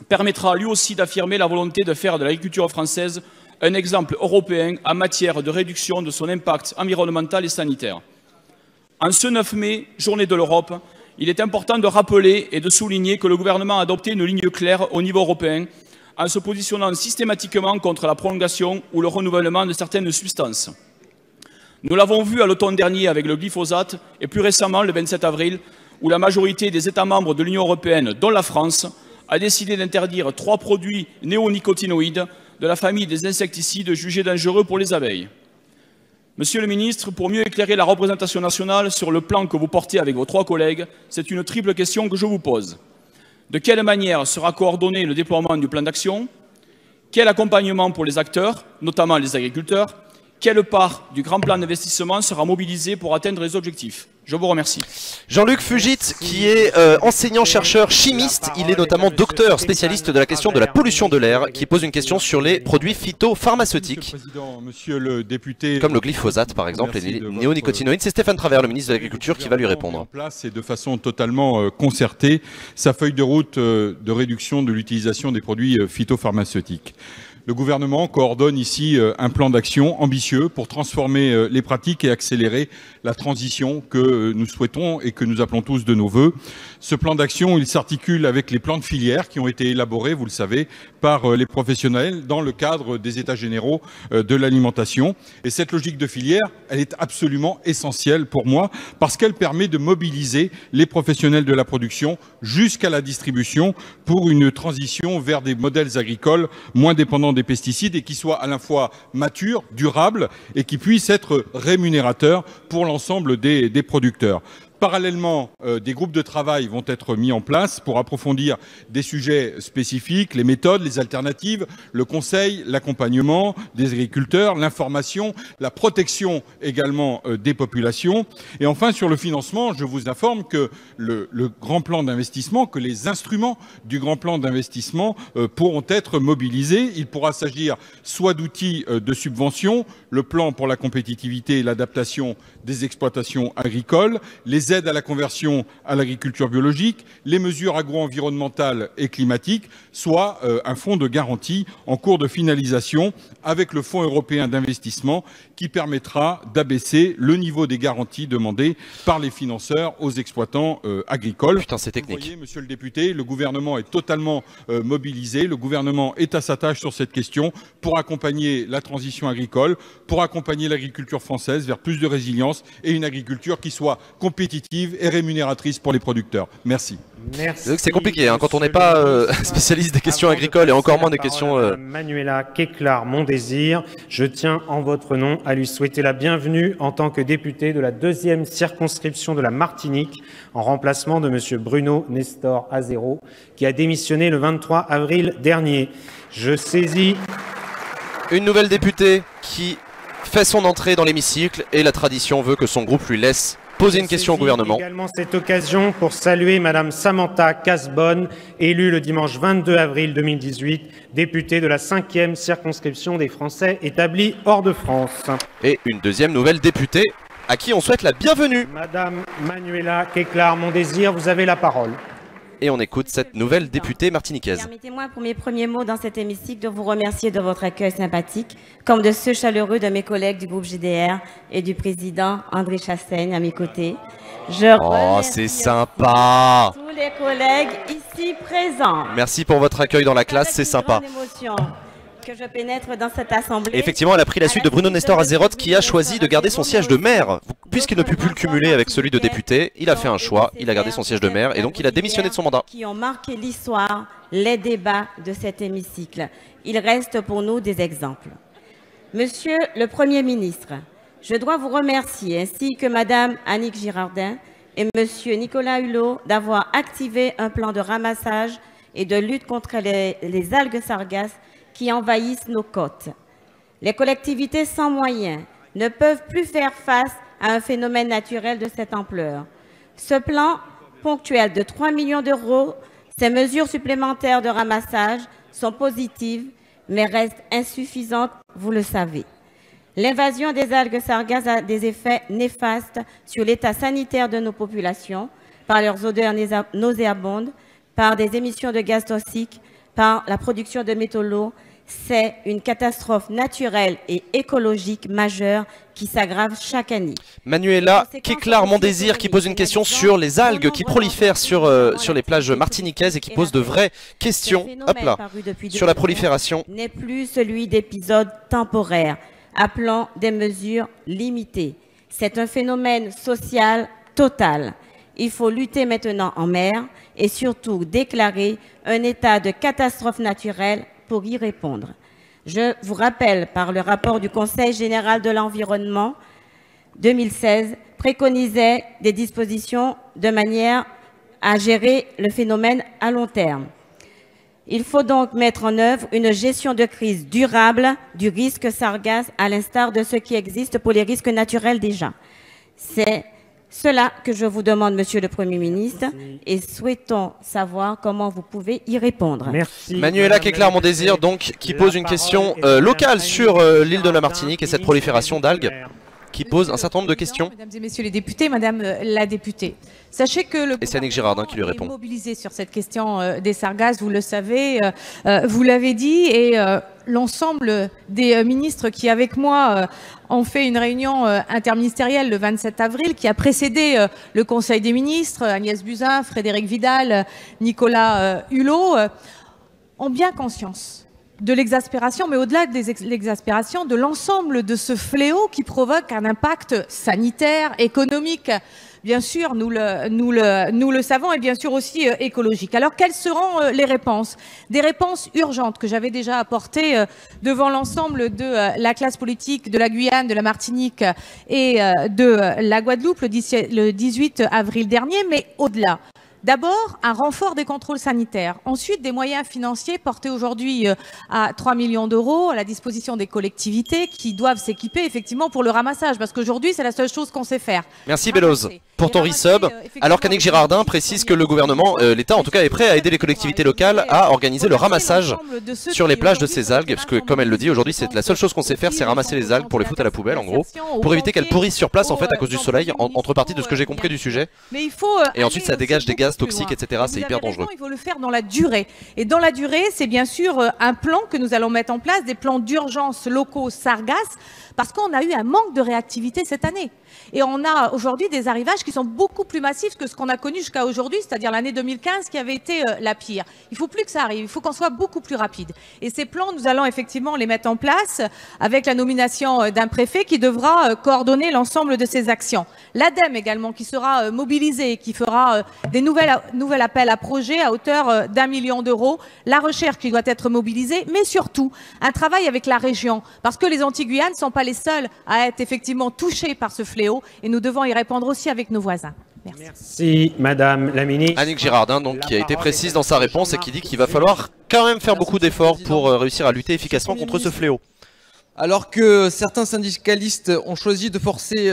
permettra lui aussi d'affirmer la volonté de faire de l'agriculture française un exemple européen en matière de réduction de son impact environnemental et sanitaire. En ce 9 mai, journée de l'Europe, il est important de rappeler et de souligner que le gouvernement a adopté une ligne claire au niveau européen en se positionnant systématiquement contre la prolongation ou le renouvellement de certaines substances. Nous l'avons vu à l'automne dernier avec le glyphosate et plus récemment le 27 avril où la majorité des États membres de l'Union européenne, dont la France, a décidé d'interdire 3 produits néonicotinoïdes de la famille des insecticides jugés dangereux pour les abeilles. Monsieur le ministre, pour mieux éclairer la représentation nationale sur le plan que vous portez avec vos 3 collègues, c'est une triple question que je vous pose. De quelle manière sera coordonné le déploiement du plan d'action? Quel accompagnement pour les acteurs, notamment les agriculteurs? Quelle part du grand plan d'investissement sera mobilisée pour atteindre les objectifs? Je vous remercie. Jean-Luc Fugit, qui est enseignant-chercheur chimiste, il est notamment docteur spécialiste de la question de la pollution de l'air, qui pose une question sur les produits phytopharmaceutiques. Monsieur le député, comme le glyphosate par exemple, les néonicotinoïdes. C'est Stéphane Travert, le ministre de l'Agriculture, qui va lui répondre. En place et de façon totalement concertée sa feuille de route de réduction de l'utilisation des produits phytopharmaceutiques. Le gouvernement coordonne ici un plan d'action ambitieux pour transformer les pratiques et accélérer la transition que nous souhaitons et que nous appelons tous de nos vœux. Ce plan d'action, il s'articule avec les plans de filière qui ont été élaborés, vous le savez, par les professionnels dans le cadre des États généraux de l'alimentation. Et cette logique de filière, elle est absolument essentielle pour moi parce qu'elle permet de mobiliser les professionnels de la production jusqu'à la distribution pour une transition vers des modèles agricoles moins dépendants des pesticides et qui soient à la fois matures, durables et qui puissent être rémunérateurs pour l'ensemble des producteurs. Parallèlement, des groupes de travail vont être mis en place pour approfondir des sujets spécifiques, les méthodes, les alternatives, le conseil, l'accompagnement des agriculteurs, l'information, la protection également des populations. Et enfin, sur le financement, je vous informe que le grand plan d'investissement, que les instruments du grand plan d'investissement pourront être mobilisés. Il pourra s'agir soit d'outils de subvention, le plan pour la compétitivité et l'adaptation des exploitations agricoles, les aides à la conversion à l'agriculture biologique, les mesures agro-environnementales et climatiques, soit un fonds de garantie en cours de finalisation avec le Fonds européen d'investissement qui permettra d'abaisser le niveau des garanties demandées par les financeurs aux exploitants agricoles. Putain, c'est technique. Vous voyez, monsieur le député, le gouvernement est totalement mobilisé, le gouvernement est à sa tâche sur cette question pour accompagner la transition agricole, pour accompagner l'agriculture française vers plus de résilience et une agriculture qui soit compétitive et rémunératrice pour les producteurs. Merci. C'est compliqué hein, quand on n'est pas spécialiste des questions agricoles et encore moins des questions... Manuela Quéclar-Mondésir, je tiens en votre nom à lui souhaiter la bienvenue en tant que député de la 2e circonscription de la Martinique, en remplacement de M. Bruno Nestor Azero, qui a démissionné le 23 avril dernier. Je saisis... Une nouvelle députée qui fait son entrée dans l'hémicycle et la tradition veut que son groupe lui laisse poser une question au gouvernement. Également cette occasion pour saluer Madame Samantha Casbonne, élue le dimanche 22 avril 2018, députée de la 5e circonscription des Français établis hors de France. Et une deuxième nouvelle députée à qui on souhaite la bienvenue. Madame Manuela Quéclar-Mondésir, vous avez la parole. Et on écoute cette nouvelle députée martiniquaise. Permettez-moi pour mes premiers mots dans cet hémicycle de vous remercier de votre accueil sympathique, comme de ceux chaleureux de mes collègues du groupe GDR et du président André Chassaigne à mes côtés. Oh, c'est sympa. Tous les collègues ici présents. Merci pour votre accueil dans la classe, c'est sympa. Que je pénètre dans cette assemblée. Et effectivement, elle a pris la suite de Bruno Nestor Azerot qui a choisi de garder son siège de maire. Puisqu'il ne peut plus le cumuler avec celui de député, il a fait un choix, il a gardé son siège de maire et donc il a démissionné de son mandat. Qui ont marqué l'histoire, les débats de cet hémicycle. Il reste pour nous des exemples. Monsieur le Premier ministre, je dois vous remercier ainsi que Madame Annick Girardin et Monsieur Nicolas Hulot d'avoir activé un plan de ramassage et de lutte contre les algues sargasses qui envahissent nos côtes. Les collectivités sans moyens ne peuvent plus faire face à un phénomène naturel de cette ampleur. Ce plan ponctuel de 3 millions d'euros, ces mesures supplémentaires de ramassage sont positives, mais restent insuffisantes, vous le savez. L'invasion des algues sargasses a des effets néfastes sur l'état sanitaire de nos populations, par leurs odeurs nauséabondes, par des émissions de gaz toxiques, par la production de métaux lourds. C'est une catastrophe naturelle et écologique majeure qui s'aggrave chaque année. Manuela Quéclar-Mondésir qui pose une question sur les algues qui prolifèrent sur les plages martiniquaises et qui pose de vraies questions sur la prolifération. N'est plus celui d'épisodes temporaires, appelant des mesures limitées. C'est un phénomène social total. Il faut lutter maintenant en mer et surtout déclarer un état de catastrophe naturelle pour y répondre. Je vous rappelle, par le rapport du Conseil général de l'environnement 2016, préconisait des dispositions de manière à gérer le phénomène à long terme. Il faut donc mettre en œuvre une gestion de crise durable du risque sargasse, à l'instar de ce qui existe pour les risques naturels déjà. C'est cela que je vous demande, Monsieur le Premier ministre, et souhaitons savoir comment vous pouvez y répondre. Merci. Manuela Queclerc-Mondésir, donc, qui pose une question locale sur l'île de la Martinique et cette prolifération d'algues, qui pose un certain nombre de questions. Mesdames et messieurs les députés, Madame la députée, sachez que le Et c'est Annick Girardin qui lui est répond. mobilisé sur cette question des sargasses, vous le savez, vous l'avez dit, et l'ensemble des ministres qui, avec moi, ont fait une réunion interministérielle le 27 avril, qui a précédé le Conseil des ministres, Agnès Buzyn, Frédéric Vidal, Nicolas Hulot, ont bien conscience de l'exaspération, mais au-delà de l'exaspération, de l'ensemble de ce fléau qui provoque un impact sanitaire, économique, bien sûr, nous le savons, et bien sûr aussi écologique. Alors, quelles seront les réponses? Des réponses urgentes que j'avais déjà apportées devant l'ensemble de la classe politique de la Guyane, de la Martinique et de la Guadeloupe le 18 avril dernier, mais au-delà. D'abord, un renfort des contrôles sanitaires. Ensuite, des moyens financiers portés aujourd'hui à 3 millions d'euros à la disposition des collectivités qui doivent s'équiper effectivement pour le ramassage. Parce qu'aujourd'hui, c'est la seule chose qu'on sait faire. Merci Belloz pour ton resub. Alors qu'Annick Girardin précise que le gouvernement, l'État en tout cas, est prêt à aider les collectivités locales à organiser le ramassage sur les plages de ces algues. Parce que comme elle le dit, aujourd'hui, c'est la seule chose qu'on sait faire, c'est ramasser les algues pour les foutre à la poubelle en gros. Pour éviter qu'elles pourrissent sur place en fait à cause du soleil, entre parties de ce que j'ai compris du sujet. Mais il faut et ensuite ça dégage des gaz toxiques, etc. C'est hyper dangereux. Il faut le faire dans la durée. Et dans la durée, c'est bien sûr un plan que nous allons mettre en place, des plans d'urgence locaux sargasses, parce qu'on a eu un manque de réactivité cette année. Et on a aujourd'hui des arrivages qui sont beaucoup plus massifs que ce qu'on a connu jusqu'à aujourd'hui, c'est-à-dire l'année 2015 qui avait été la pire. Il ne faut plus que ça arrive, il faut qu'on soit beaucoup plus rapide. Et ces plans, nous allons effectivement les mettre en place avec la nomination d'un préfet qui devra coordonner l'ensemble de ces actions. L'ADEME également qui sera mobilisée, qui fera des nouveaux appels à projets à hauteur d'1 million d'euros. La recherche qui doit être mobilisée, mais surtout un travail avec la région. Parce que les Antilles-Guyane ne sont pas les seuls à être effectivement touchés par ce fléau et nous devons y répondre aussi avec nos voisins. Merci. Merci, Madame la Ministre. Annick Girardin, donc, qui a été précise dans sa réponse et qui dit qu'il va falloir quand même faire beaucoup d'efforts pour réussir à lutter efficacement contre ce fléau. Alors que certains syndicalistes ont choisi de forcer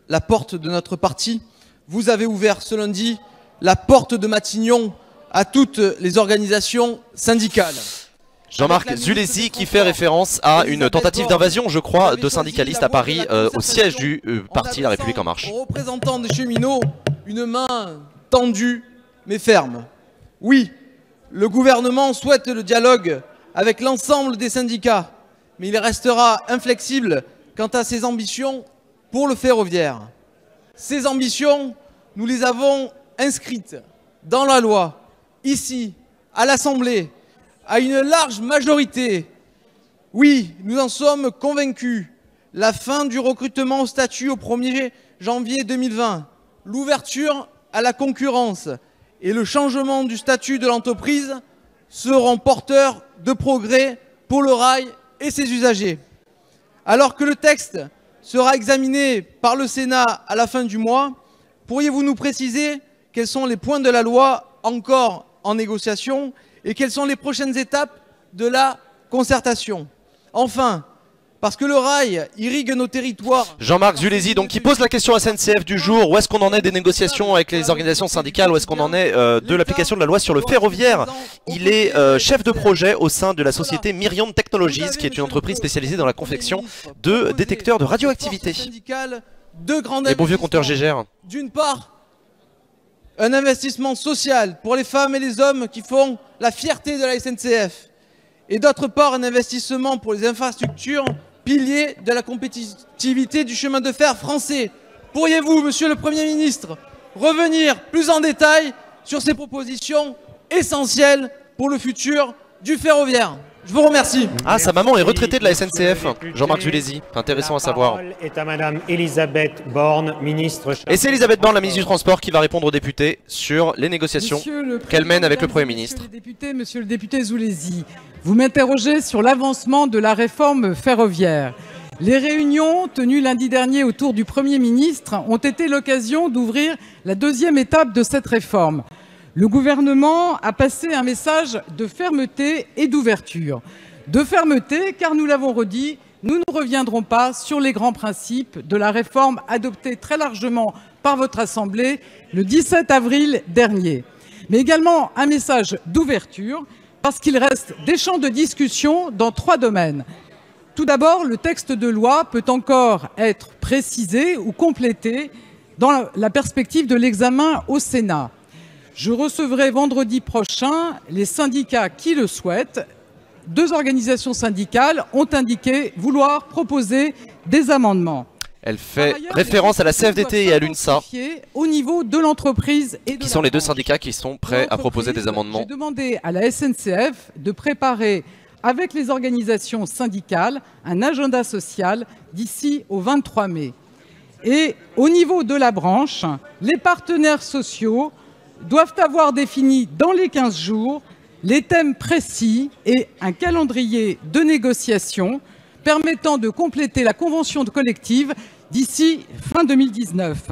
la porte de notre parti, vous avez ouvert ce lundi la porte de Matignon à toutes les organisations syndicales. Jean-Marc Zulesi qui fait référence à une tentative d'invasion, je crois, de syndicalistes à Paris au siège du parti La République En Marche. Aux représentants des cheminots, une main tendue mais ferme. Oui, le gouvernement souhaite le dialogue avec l'ensemble des syndicats, mais il restera inflexible quant à ses ambitions pour le ferroviaire. Ces ambitions, nous les avons inscrites dans la loi, ici, à l'Assemblée, à une large majorité. Oui, nous en sommes convaincus. La fin du recrutement au statut au 1er janvier 2020, l'ouverture à la concurrence et le changement du statut de l'entreprise seront porteurs de progrès pour le rail et ses usagers. Alors que le texte sera examiné par le Sénat à la fin du mois, pourriez-vous nous préciser quels sont les points de la loi encore en négociation et quelles sont les prochaines étapes de la concertation? Enfin, parce que le rail irrigue nos territoires... Jean-Marc Zulesi, donc, qui pose la question à SNCF du jour. Où est-ce qu'on en est des négociations avec les organisations syndicales? Où est-ce qu'on en est de l'application de la loi sur le ferroviaire? Il est chef de projet au sein de la société Myrion Technologies, qui est une entreprise spécialisée dans la confection de détecteurs de radioactivité. Les bons vieux compteurs Gégère. D'une part, un investissement social pour les femmes et les hommes qui font la fierté de la SNCF. Et d'autre part, un investissement pour les infrastructures, piliers de la compétitivité du chemin de fer français. Pourriez-vous, Monsieur le Premier ministre, revenir plus en détail sur ces propositions essentielles pour le futur du ferroviaire? Je vous remercie. Ah, sa maman est retraitée de la SNCF, Jean-Marc Julézy. Intéressant à savoir. La parole est à Madame Elisabeth Borne, ministre. Et c'est Elisabeth Borne, la ministre du Transport, qui va répondre aux députés sur les négociations qu'elle mène avec le Premier ministre. Monsieur le député Zulesi, vous m'interrogez sur l'avancement de la réforme ferroviaire. Les réunions tenues lundi dernier autour du Premier ministre ont été l'occasion d'ouvrir la deuxième étape de cette réforme. Le gouvernement a passé un message de fermeté et d'ouverture. De fermeté, car nous l'avons redit, nous ne reviendrons pas sur les grands principes de la réforme adoptée très largement par votre Assemblée le 17 avril dernier. Mais également un message d'ouverture, parce qu'il reste des champs de discussion dans 3 domaines. Tout d'abord, le texte de loi peut encore être précisé ou complété dans la perspective de l'examen au Sénat. Je recevrai vendredi prochain les syndicats qui le souhaitent. 2 organisations syndicales ont indiqué vouloir proposer des amendements. Elle fait référence à la CFDT et à l'UNSA, au niveau de l'entreprise et qui sont les 2 syndicats qui sont prêts à proposer des amendements. J'ai demandé à la SNCF de préparer avec les organisations syndicales un agenda social d'ici au 23 mai. Et au niveau de la branche, les partenaires sociaux doivent avoir défini dans les 15 jours les thèmes précis et un calendrier de négociation permettant de compléter la convention collective d'ici fin 2019.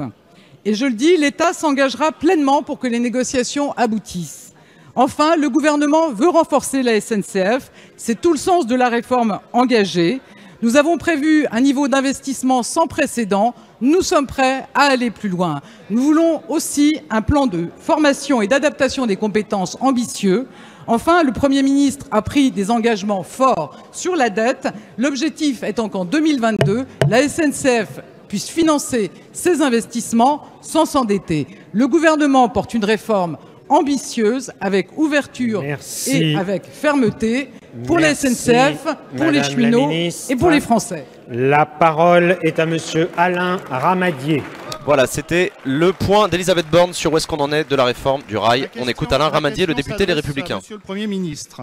Et je le dis, l'État s'engagera pleinement pour que les négociations aboutissent. Enfin, le gouvernement veut renforcer la SNCF. C'est tout le sens de la réforme engagée. Nous avons prévu un niveau d'investissement sans précédent. Nous sommes prêts à aller plus loin. Nous voulons aussi un plan de formation et d'adaptation des compétences ambitieux. Enfin, le Premier ministre a pris des engagements forts sur la dette, l'objectif étant qu'en 2022, la SNCF puisse financer ses investissements sans s'endetter. Le gouvernement porte une réforme ambitieuse, avec ouverture et avec fermeté pour la SNCF, pour les cheminots et pour les Français. La parole est à Monsieur Alain Ramadier. Voilà, c'était le point d'Elisabeth Borne sur où est-ce qu'on en est de la réforme du rail. On écoute Alain Ramadier, le député Les Républicains. Monsieur le Premier ministre,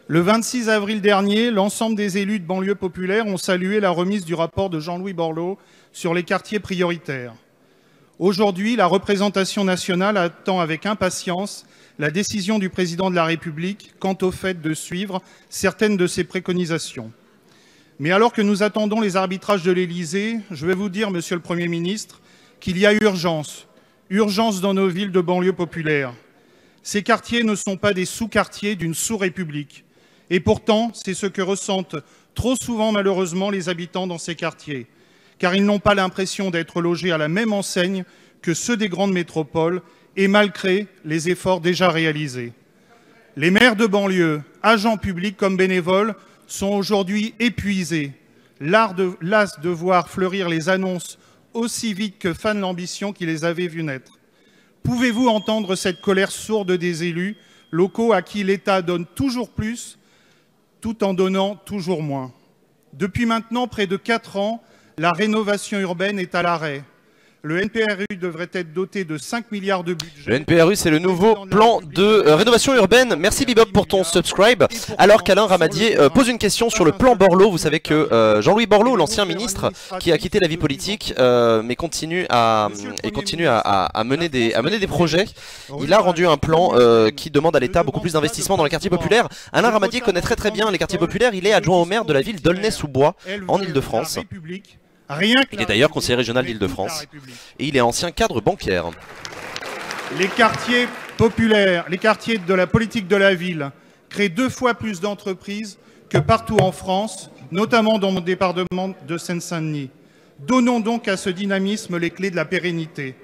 le 26 avril dernier, l'ensemble des élus de banlieue populaire ont salué la remise du rapport de Jean-Louis Borloo sur les quartiers prioritaires. Aujourd'hui, la représentation nationale attend avec impatience la décision du président de la République quant au fait de suivre certaines de ses préconisations. Mais alors que nous attendons les arbitrages de l'Élysée, je vais vous dire, Monsieur le Premier ministre, qu'il y a urgence dans nos villes de banlieue populaire. Ces quartiers ne sont pas des sous-quartiers d'une sous-république. Et pourtant, c'est ce que ressentent trop souvent malheureusement les habitants dans ces quartiers, car ils n'ont pas l'impression d'être logés à la même enseigne que ceux des grandes métropoles, et malgré les efforts déjà réalisés. Les maires de banlieue, agents publics comme bénévoles, sont aujourd'hui épuisés, las de voir fleurir les annonces aussi vite que fanent l'ambition qui les avait vus naître. Pouvez-vous entendre cette colère sourde des élus locaux à qui l'État donne toujours plus, tout en donnant toujours moins? Depuis maintenant près de 4 ans, la rénovation urbaine est à l'arrêt. Le NPRU devrait être doté de 5 milliards de budget. Le NPRU, c'est le nouveau plan de rénovation urbaine. Merci Bibop pour ton subscribe. Alors qu'Alain Ramadier pose une question sur le plan Borloo. Vous savez que Jean-Louis Borloo, l'ancien ministre qui a quitté la vie politique, mais continue à mener des projets. Il a rendu un plan qui demande à l'État beaucoup plus d'investissement dans les quartiers populaires. Alain Ramadier connaît très très bien les quartiers populaires. Il est adjoint au maire de la ville d'Aulnay-sous-Bois en Île-de-France. Il est d'ailleurs conseiller régional d'Île-de-France et il est ancien cadre bancaire. Les quartiers populaires, les quartiers de la politique de la ville créent 2 fois plus d'entreprises que partout en France, notamment dans mon département de Seine-Saint-Denis. Donnons donc à ce dynamisme les clés de la pérennité.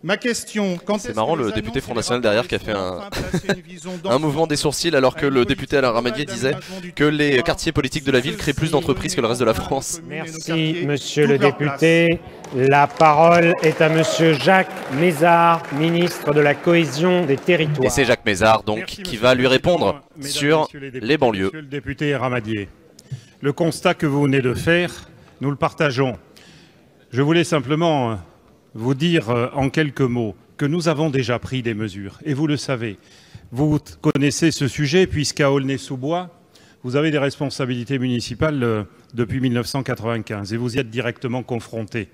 Ma question, c'est marrant, le député Front National derrière qui a fait un mouvement des sourcils alors que le député Alain Ramadier disait que les quartiers politiques de la ville créent plus d'entreprises que le reste de la France. Merci Monsieur le député. La parole est à Monsieur Jacques Mézard, ministre de la Cohésion des Territoires. Et c'est Jacques Mézard donc qui va lui répondre sur les banlieues. Monsieur le député Ramadier, le constat que vous venez de faire, nous le partageons. Je voulais simplement vous dire en quelques mots que nous avons déjà pris des mesures. Et vous le savez, vous connaissez ce sujet puisqu'à Aulnay-sous-Bois, vous avez des responsabilités municipales depuis 1995 et vous y êtes directement confrontés.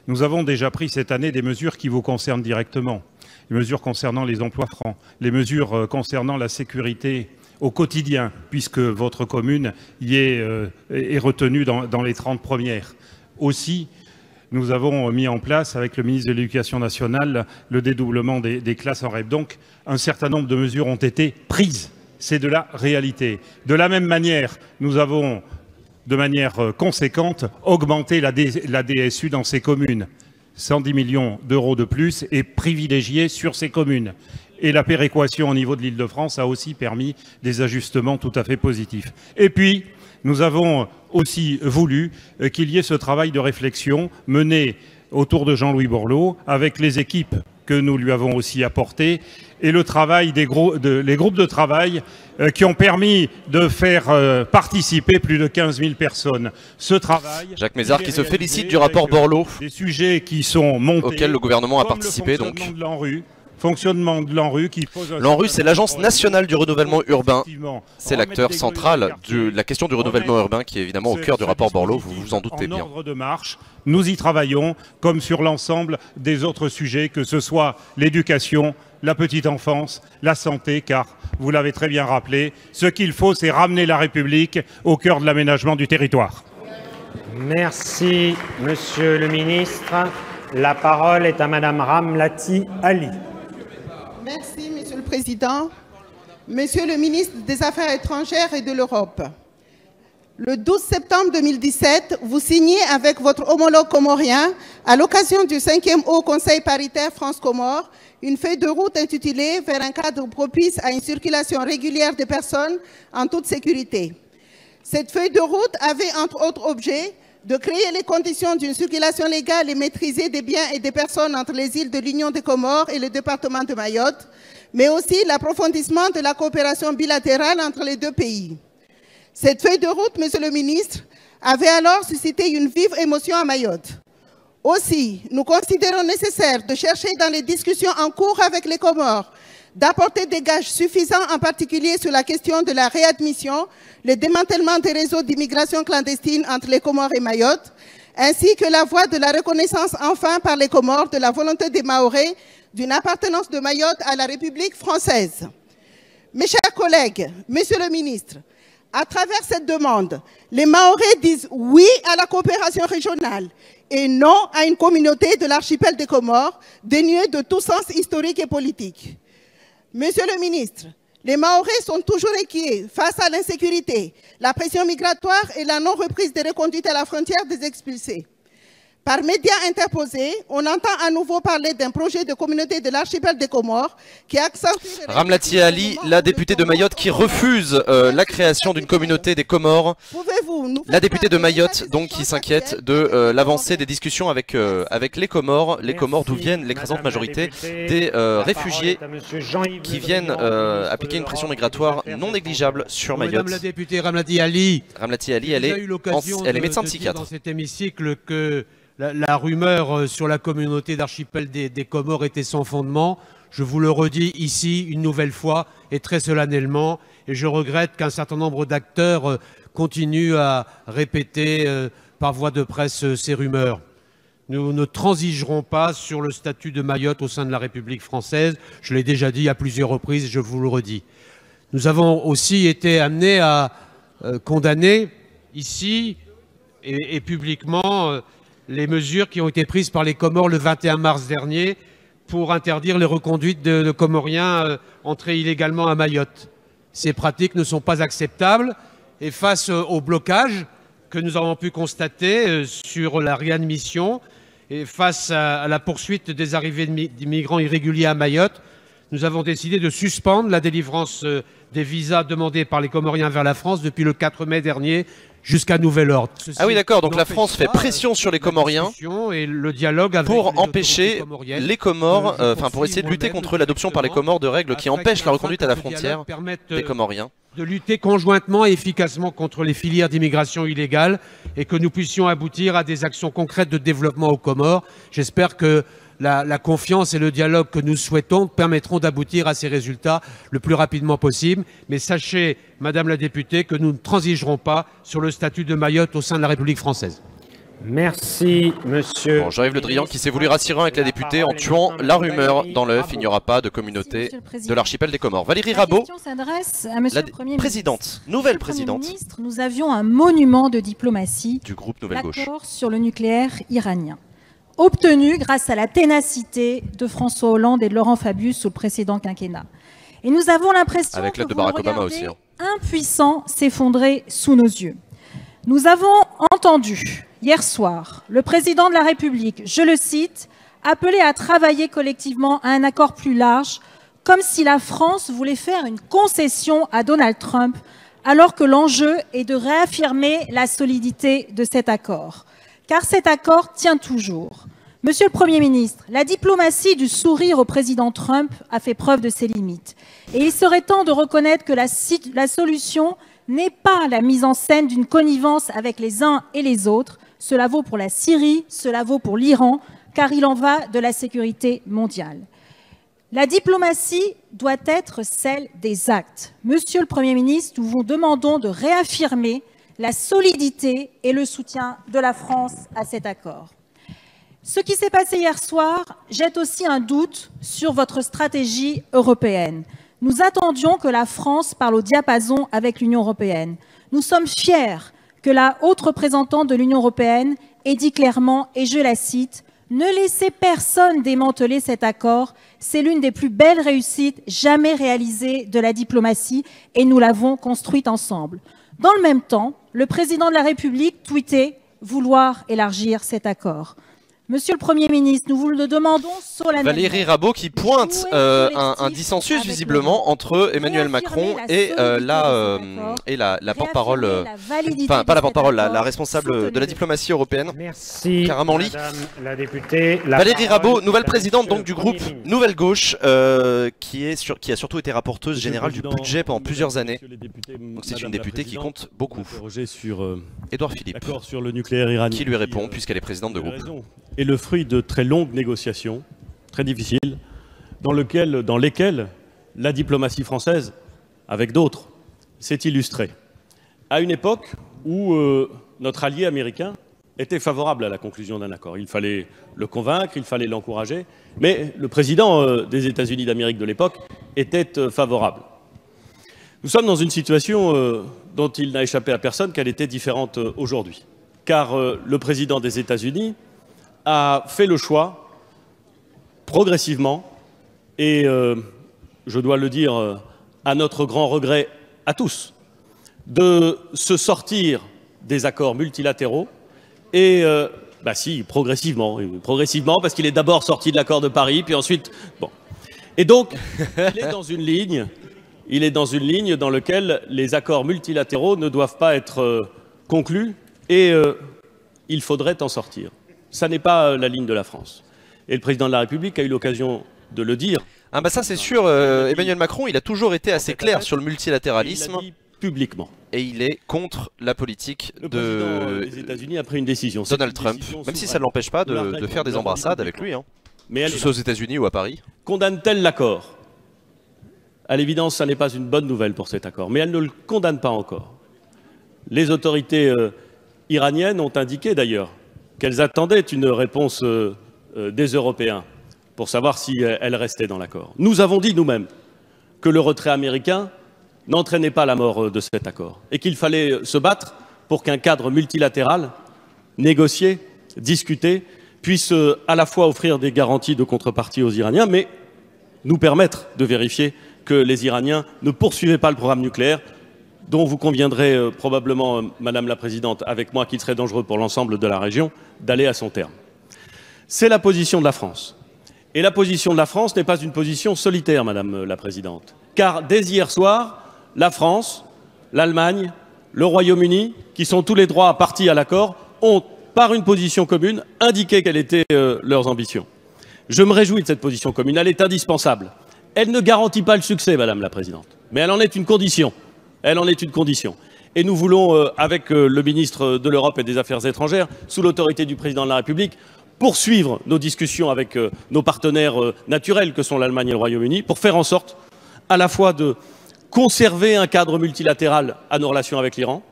Nous avons déjà pris cette année des mesures qui vous concernent directement. Les mesures concernant les emplois francs, les mesures concernant la sécurité au quotidien, puisque votre commune y est retenue dans les 30 premières. Aussi, nous avons mis en place, avec le ministre de l'Éducation nationale, le dédoublement des classes en REP. Donc, un certain nombre de mesures ont été prises. C'est de la réalité. De la même manière, nous avons, de manière conséquente, augmenté la DSU dans ces communes. 110 millions d'euros de plus et privilégiés sur ces communes. Et la péréquation au niveau de l'Île-de-France a aussi permis des ajustements tout à fait positifs. Et puis, nous avons aussi voulu qu'il y ait ce travail de réflexion mené autour de Jean-Louis Borloo avec les équipes que nous lui avons aussi apportées et le travail les groupes de travail qui ont permis de faire participer plus de 15 000 personnes. Ce travail... Jacques Mézard qui se félicite du rapport Borloo. Des sujets qui sont montés... Auquel le gouvernement a participé donc. Fonctionnement de l'ANRU qui pose... L'ANRU, c'est l'Agence nationale du renouvellement urbain. C'est l'acteur central de la question du renouvellement urbain qui est évidemment au cœur du rapport Borloo, vous vous en doutez bien. En ordre de marche, nous y travaillons comme sur l'ensemble des autres sujets, que ce soit l'éducation, la petite enfance, la santé, car vous l'avez très bien rappelé, ce qu'il faut, c'est ramener la République au cœur de l'aménagement du territoire. Merci, Monsieur le Ministre. La parole est à Madame Ramlati Ali. Merci, Monsieur le Président. Monsieur le ministre des Affaires étrangères et de l'Europe, le 12 septembre 2017, vous signez avec votre homologue comorien, à l'occasion du 5e Haut Conseil paritaire France-Comores, une feuille de route intitulée « Vers un cadre propice à une circulation régulière des personnes en toute sécurité ». Cette feuille de route avait entre autres objets de créer les conditions d'une circulation légale et maîtrisée des biens et des personnes entre les îles de l'Union des Comores et le département de Mayotte, mais aussi l'approfondissement de la coopération bilatérale entre les deux pays. Cette feuille de route, Monsieur le ministre, avait alors suscité une vive émotion à Mayotte. Aussi, nous considérons nécessaire de chercher dans les discussions en cours avec les Comores d'apporter des gages suffisants, en particulier sur la question de la réadmission, le démantèlement des réseaux d'immigration clandestine entre les Comores et Mayotte, ainsi que la voie de la reconnaissance enfin par les Comores de la volonté des Mahorais d'une appartenance de Mayotte à la République française. Mes chers collègues, Monsieur le ministre, à travers cette demande, les Mahorais disent oui à la coopération régionale et non à une communauté de l'archipel des Comores dénuée de tout sens historique et politique. Monsieur le ministre, les Mahorais sont toujours inquiets face à l'insécurité, la pression migratoire et la non-reprise des reconduites à la frontière des expulsés. Par médias interposés, on entend à nouveau parler d'un projet de communauté de l'archipel des Comores qui accentue... Ramlati Ali, la députée de Mayotte qui refuse la création d'une communauté des Comores. La députée de Mayotte donc qui s'inquiète de l'avancée des discussions avec les Comores d'où viennent l'écrasante majorité des réfugiés qui viennent appliquer une pression migratoire non négligeable sur Mayotte. Madame la députée Ramlati Ali, elle est médecin psychiatre. Dans cet hémicycle que la rumeur sur la communauté d'archipel des Comores était sans fondement. Je vous le redis ici une nouvelle fois et très solennellement. Et je regrette qu'un certain nombre d'acteurs continuent à répéter par voie de presse ces rumeurs. Nous ne transigerons pas sur le statut de Mayotte au sein de la République française. Je l'ai déjà dit à plusieurs reprises, je vous le redis. Nous avons aussi été amenés à condamner ici et publiquement les mesures qui ont été prises par les Comores le 21 mars dernier pour interdire les reconduites de Comoriens entrés illégalement à Mayotte. Ces pratiques ne sont pas acceptables et face au blocage que nous avons pu constater sur la réadmission et face à la poursuite des arrivées d'immigrants irréguliers à Mayotte, nous avons décidé de suspendre la délivrance des visas demandés par les Comoriens vers la France depuis le 4 mai dernier jusqu'à nouvel ordre. Ah oui, d'accord, donc la France fait pression sur les Comoriens et le dialogue avec pour empêcher les Comores, pour essayer de lutter contre l'adoption par les Comores de règles qui empêchent la reconduite à la frontière des Comoriens. De lutter conjointement et efficacement contre les filières d'immigration illégale et que nous puissions aboutir à des actions concrètes de développement aux Comores. J'espère que la confiance et le dialogue que nous souhaitons permettront d'aboutir à ces résultats le plus rapidement possible. Mais sachez, Madame la députée, que nous ne transigerons pas sur le statut de Mayotte au sein de la République française. Merci, monsieur. Bon, Jean-Yves Le Drian qui s'est voulu rassurant avec la députée en tuant la rumeur dans l'œuf. Il n'y aura pas de communauté de l'archipel des Comores. Valérie Rabault, s'adresse à monsieur le Premier ministre. présidente, nouvelle présidente. Monsieur le Premier ministre, nous avions un monument de diplomatie du groupe Nouvelle Gauche. L'accord sur le nucléaire iranien, obtenu grâce à la ténacité de François Hollande et de Laurent Fabius sous le précédent quinquennat. Et nous avons l'impression avec l'aide que de vous Barack le Obama regardez aussi. impuissant s'effondrer sous nos yeux. Nous avons entendu hier soir le président de la République, je le cite, appeler à travailler collectivement à un accord plus large, comme si la France voulait faire une concession à Donald Trump, alors que l'enjeu est de réaffirmer la solidité de cet accord. Car cet accord tient toujours. Monsieur le Premier ministre, la diplomatie du sourire au président Trump a fait preuve de ses limites. Et il serait temps de reconnaître que la solution n'est pas la mise en scène d'une connivence avec les uns et les autres. Cela vaut pour la Syrie, cela vaut pour l'Iran, car il en va de la sécurité mondiale. La diplomatie doit être celle des actes. Monsieur le Premier ministre, nous vous demandons de réaffirmer la solidité et le soutien de la France à cet accord. Ce qui s'est passé hier soir jette aussi un doute sur votre stratégie européenne. Nous attendions que la France parle au diapason avec l'Union européenne. Nous sommes fiers que la haute représentante de l'Union européenne ait dit clairement, et je la cite, « Ne laissez personne démanteler cet accord, c'est l'une des plus belles réussites jamais réalisées de la diplomatie et nous l'avons construite ensemble. » Dans le même temps, le président de la République tweetait vouloir élargir cet accord. Monsieur le Premier ministre, nous vous le demandons solennellement. Valérie Rabault qui pointe un dissensus visiblement entre Emmanuel Macron et la porte-parole, enfin pas la porte-parole, la responsable de la diplomatie européenne. Merci. Caramanli. Madame la députée. Valérie Rabault, nouvelle présidente donc du groupe Nouvelle Gauche, qui a surtout été rapporteuse générale du budget pendant plusieurs années. Donc c'est une députée qui compte beaucoup. Édouard Philippe, sur le nucléaire iranien, qui lui répond puisqu'elle est présidente de groupe. Et le fruit de très longues négociations, très difficiles, dans lesquelles la diplomatie française, avec d'autres, s'est illustrée. À une époque où notre allié américain était favorable à la conclusion d'un accord. Il fallait le convaincre, il fallait l'encourager, mais le président des États-Unis d'Amérique de l'époque était favorable. Nous sommes dans une situation dont il n'a échappé à personne qu'elle était différente aujourd'hui. Car le président des États-Unis a fait le choix, progressivement, et je dois le dire à notre grand regret à tous, de se sortir des accords multilatéraux et, progressivement, parce qu'il est d'abord sorti de l'accord de Paris, puis ensuite, bon. Et donc, il est dans une ligne dans laquelle les accords multilatéraux ne doivent pas être conclus et il faudrait en sortir. Ça n'est pas la ligne de la France. Et le président de la République a eu l'occasion de le dire. Ah bah ça c'est sûr, Emmanuel Macron, il a toujours été assez clair sur le multilatéralisme. Il l'a dit publiquement. Et il est contre la politique des États-Unis a pris une décision. Donald Trump, même si ça ne l'empêche pas de faire des embrassades avec lui. Hein. Mais que ce soit aux États-Unis ou à Paris. Condamne-t-elle l'accord? À l'évidence, ça n'est pas une bonne nouvelle pour cet accord. Mais elle ne le condamne pas encore. Les autorités iraniennes ont indiqué d'ailleurs qu'elles attendaient une réponse des Européens pour savoir si elles restaient dans l'accord. Nous avons dit nous-mêmes que le retrait américain n'entraînait pas la mort de cet accord et qu'il fallait se battre pour qu'un cadre multilatéral, négocié, discuté, puisse à la fois offrir des garanties de contrepartie aux Iraniens, mais nous permettre de vérifier que les Iraniens ne poursuivaient pas le programme nucléaire, dont vous conviendrez probablement, Madame la Présidente, avec moi, qu'il serait dangereux pour l'ensemble de la région d'aller à son terme. C'est la position de la France. Et la position de la France n'est pas une position solitaire, Madame la Présidente. Car dès hier soir, la France, l'Allemagne, le Royaume-Uni, qui sont tous les droits partis à l'accord, ont, par une position commune, indiqué quelles étaient leurs ambitions. Je me réjouis de cette position commune, elle est indispensable. Elle ne garantit pas le succès, Madame la Présidente, mais elle en est une condition. Elle en est une condition. Et nous voulons, avec le ministre de l'Europe et des Affaires étrangères, sous l'autorité du Président de la République, poursuivre nos discussions avec nos partenaires naturels que sont l'Allemagne et le Royaume-Uni pour faire en sorte à la fois de conserver un cadre multilatéral à nos relations avec l'Iran,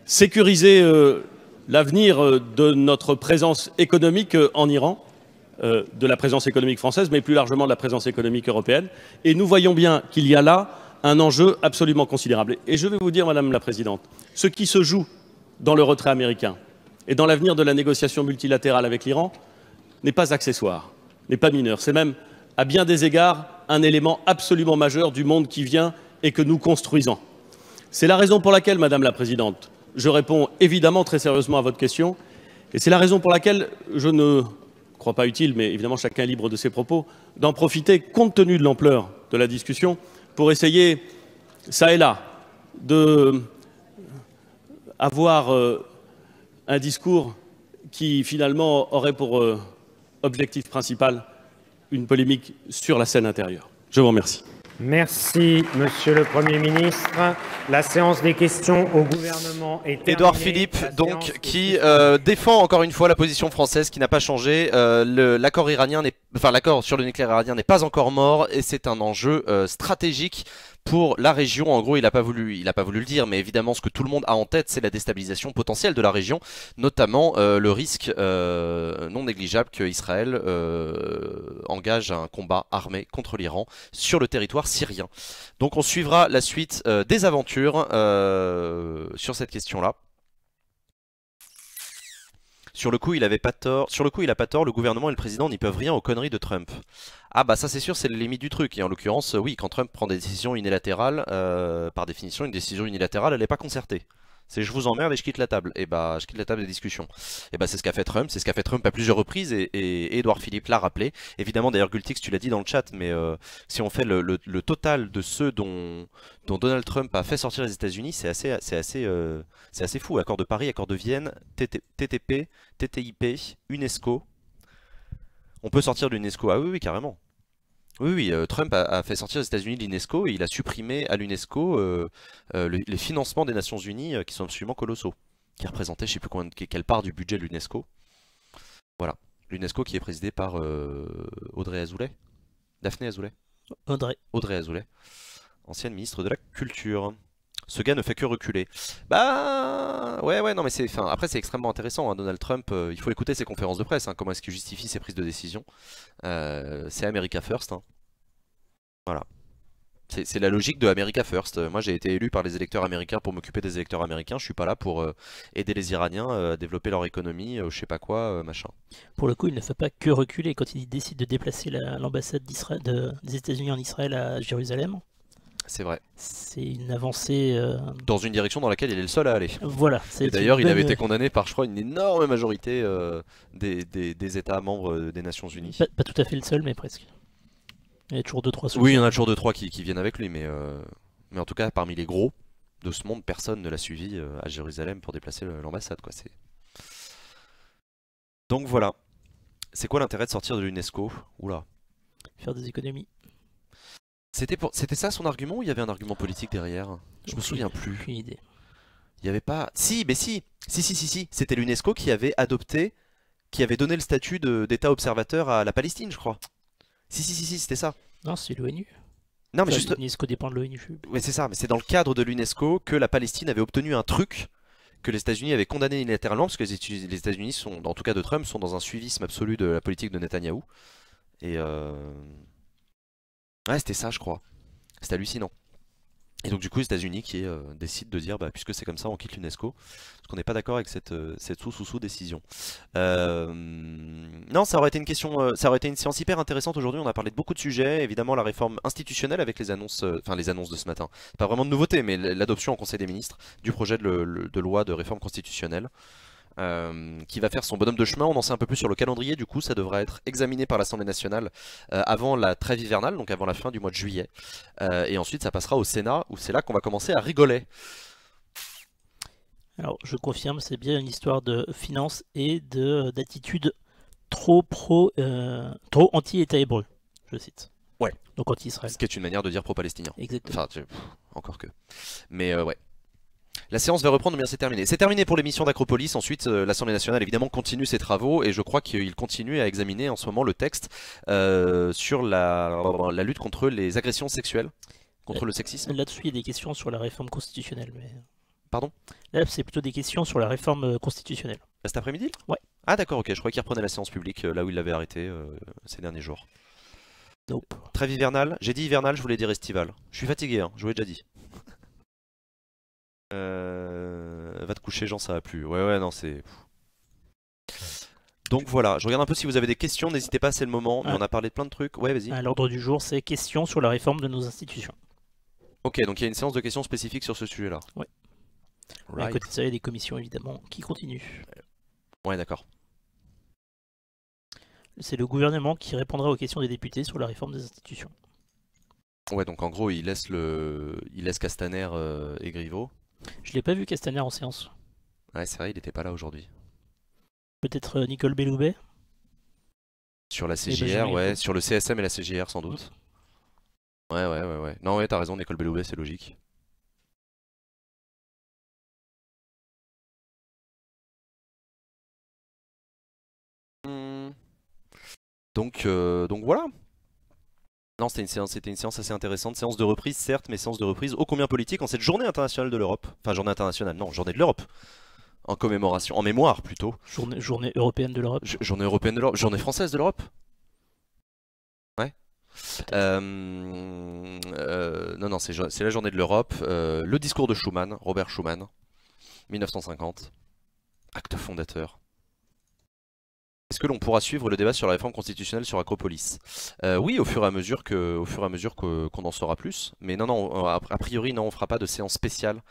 sécuriser l'avenir de notre présence économique en Iran, de la présence économique française, mais plus largement de la présence économique européenne. Et nous voyons bien qu'il y a là un enjeu absolument considérable. Et je vais vous dire, Madame la Présidente, ce qui se joue dans le retrait américain et dans l'avenir de la négociation multilatérale avec l'Iran n'est pas accessoire, n'est pas mineur. C'est même, à bien des égards, un élément absolument majeur du monde qui vient et que nous construisons. C'est la raison pour laquelle, Madame la Présidente, je réponds évidemment très sérieusement à votre question, et c'est la raison pour laquelle je ne crois pas utile, mais évidemment chacun est libre de ses propos, d'en profiter, compte tenu de l'ampleur de la discussion, pour essayer, ça et là, de avoir un discours qui finalement aurait pour objectif principal une polémique sur la scène intérieure. Je vous remercie. Merci, Monsieur le Premier ministre. La séance des questions au gouvernement est terminée. Édouard Philippe, donc, qui défend encore une fois la position française qui n'a pas changé. L'accord iranien l'accord sur le nucléaire iranien n'est pas encore mort et c'est un enjeu stratégique pour la région. En gros, il n'a pas voulu le dire, mais évidemment, ce que tout le monde a en tête, c'est la déstabilisation potentielle de la région, notamment le risque non négligeable qu'Israël engage un combat armé contre l'Iran sur le territoire syrien. Donc, on suivra la suite des aventures sur cette question-là. Sur le coup, il avait pas tort. Sur le coup, il a pas tort. Le gouvernement et le président n'y peuvent rien aux conneries de Trump. Ah bah ça c'est sûr, c'est le limite du truc. Et en l'occurrence, oui, quand Trump prend des décisions unilatérales, par définition, une décision unilatérale, elle n'est pas concertée. C'est je vous emmerde et je quitte la table. Et bah je quitte la table des discussions. Et bah c'est ce qu'a fait Trump. C'est ce qu'a fait Trump à plusieurs reprises et Édouard Philippe l'a rappelé. Évidemment, d'ailleurs Gultix, tu l'as dit dans le chat, mais si on fait le total de ceux dont Donald Trump a fait sortir les États-Unis, c'est assez fou. Accord de Paris, accord de Vienne, TTP, TTIP, UNESCO. On peut sortir de l'UNESCO. Ah oui, oui, carrément. Oui, Trump a fait sortir les États-Unis de l'UNESCO et il a supprimé à l'UNESCO les financements des Nations Unies qui sont absolument colossaux, qui représentaient je ne sais plus quelle part du budget de l'UNESCO. Voilà, l'UNESCO qui est présidée par Audrey Azoulay, Daphné Azoulay. Audrey Azoulay, ancienne ministre de la Culture. Ce gars ne fait que reculer. Bah ouais non mais après c'est extrêmement intéressant hein, Donald Trump, il faut écouter ses conférences de presse hein, comment est-ce qu'il justifie ses prises de décision. C'est America First hein. Voilà. C'est la logique de America First. Moi j'ai été élu par les électeurs américains pour m'occuper des électeurs américains, je suis pas là pour aider les Iraniens à développer leur économie, je sais pas quoi, machin. Pour le coup il ne fait pas que reculer quand il décide de déplacer l'ambassade des États-Unis en Israël à Jérusalem. C'est vrai. C'est une avancée... Dans une direction dans laquelle il est le seul à aller. Voilà. Et d'ailleurs, il avait été condamné par, je crois, une énorme majorité des États membres des Nations Unies. Pas tout à fait le seul, mais presque. Il y a toujours 2-3 Oui, il y en a toujours 2-3 qui viennent avec lui, mais en tout cas, parmi les gros de ce monde, personne ne l'a suivi à Jérusalem pour déplacer l'ambassade, quoi. Donc voilà. C'est quoi l'intérêt de sortir de l'UNESCO? Oula. Faire des économies. C'était ça son argument ou il y avait un argument politique derrière? Je me souviens plus. Aucune idée. Il y avait pas... Si, mais si. Si. C'était l'UNESCO qui avait adopté, qui avait donné le statut d'État observateur à la Palestine, je crois. Si, c'était ça. Non, c'est l'ONU. Non, mais juste... L'UNESCO dépend de l'ONU. Oui, c'est ça, mais c'est dans le cadre de l'UNESCO que la Palestine avait obtenu un truc que les États-Unis avaient condamné unilatéralement, parce que les États-Unis sont, en tout cas de Trump, sont dans un suivisme absolu de la politique de Netanyahou. Et ouais, c'était ça, je crois. C'était hallucinant. Et donc du coup, les États-Unis qui décident de dire, bah, puisque c'est comme ça, on quitte l'UNESCO, parce qu'on n'est pas d'accord avec cette sous-décision. Non, ça aurait été une question, ça aurait été une séance hyper intéressante aujourd'hui. On a parlé de beaucoup de sujets, évidemment la réforme institutionnelle avec les annonces, les annonces de ce matin. Pas vraiment de nouveauté, mais l'adoption en Conseil des ministres du projet de loi de réforme constitutionnelle. Qui va faire son bonhomme de chemin. On en sait un peu plus sur le calendrier, du coup ça devrait être examiné par l'Assemblée nationale avant la trêve hivernale, donc avant la fin du mois de juillet, et ensuite ça passera au Sénat, où c'est là qu'on va commencer à rigoler. Alors je confirme, c'est bien une histoire de finances et d'attitude trop anti-État hébreu, je cite. Ouais. Donc anti-Israël. Ce qui est une manière de dire pro-palestinien. Exactement. Enfin, encore que. Mais ouais. La séance va reprendre, bien c'est terminé. C'est terminé pour l'émission d'Acropolis. Ensuite, l'Assemblée nationale évidemment continue ses travaux et je crois qu'il continue à examiner en ce moment le texte sur la lutte contre les agressions sexuelles, contre le sexisme. Là-dessus, il y a des questions sur la réforme constitutionnelle. Mais... Pardon? Là, c'est plutôt des questions sur la réforme constitutionnelle. Cet après-midi? Ouais. Ah d'accord, ok. Je croyais qu'il reprenait la séance publique là où il l'avait arrêté ces derniers jours. Nope. Trêve hivernale. J'ai dit hivernale, je voulais dire estival. Je suis fatigué, hein, je vous l'ai déjà dit. Va te coucher, Jean, ça va plus. Ouais, non, c'est... Donc voilà, je regarde un peu si vous avez des questions, n'hésitez pas, c'est le moment. On a parlé de plein de trucs. Ouais, vas-y. L'ordre du jour, c'est questions sur la réforme de nos institutions. Ok, donc il y a une séance de questions spécifiques sur ce sujet-là. Ouais. Right. À côté de ça, il y a des commissions, évidemment, qui continuent. Ouais, d'accord. C'est le gouvernement qui répondra aux questions des députés sur la réforme des institutions. Ouais, donc en gros, il laisse Castaner et Griveaux. Je l'ai pas vu Castaner en séance. Ouais, c'est vrai, il était pas là aujourd'hui. Peut-être Nicole Belloubet? Sur la CJR, ouais, sur le CSM et la CJR sans doute. Ouais. Non, ouais, t'as raison, Nicole Belloubet, c'est logique. Donc voilà. Non, c'était une séance assez intéressante, séance de reprise certes, mais séance de reprise ô combien politique en cette journée internationale de l'Europe. Enfin, journée internationale, non, journée de l'Europe. En commémoration, en mémoire plutôt. Journée européenne de l'Europe. Journée européenne de l'Europe, journée française de l'Europe. Ouais. Non, c'est la journée de l'Europe. Le discours de Schuman, Robert Schuman, 1950. Acte fondateur. Est-ce que l'on pourra suivre le débat sur la réforme constitutionnelle sur Acropolis? Oui, au fur et à mesure qu'on en saura plus. Mais non, a priori, non, on fera pas de séance spéciale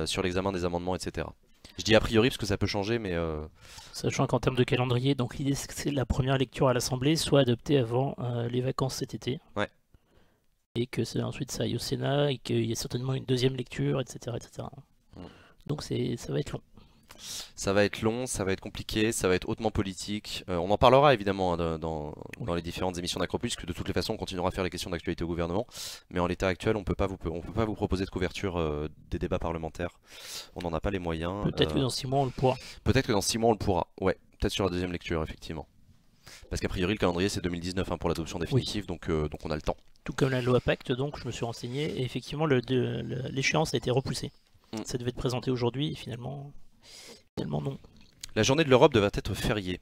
sur l'examen des amendements, etc. Je dis a priori parce que ça peut changer, mais... Sachant qu'en termes de calendrier, donc l'idée c'est que la première lecture à l'Assemblée soit adoptée avant les vacances cet été. Ouais. Et que ensuite ça aille au Sénat, et qu'il y ait certainement une deuxième lecture, etc. Donc ça va être long. Ça va être long, ça va être compliqué, ça va être hautement politique. On en parlera évidemment dans les différentes émissions d'Acropolis, parce que de toutes les façons on continuera à faire les questions d'actualité au gouvernement. Mais en l'état actuel, on peut pas vous proposer de couverture des débats parlementaires. On n'en a pas les moyens. Peut-être que dans 6 mois on le pourra. Peut-être que dans 6 mois on le pourra. Ouais, peut-être sur la deuxième lecture effectivement. Parce qu'a priori le calendrier c'est 2019 pour l'adoption définitive, donc on a le temps. Tout comme la loi Pacte, donc je me suis renseigné et effectivement l'échéance a été repoussée. Ça devait être présenté aujourd'hui et finalement non. La journée de l'Europe devait être fériée.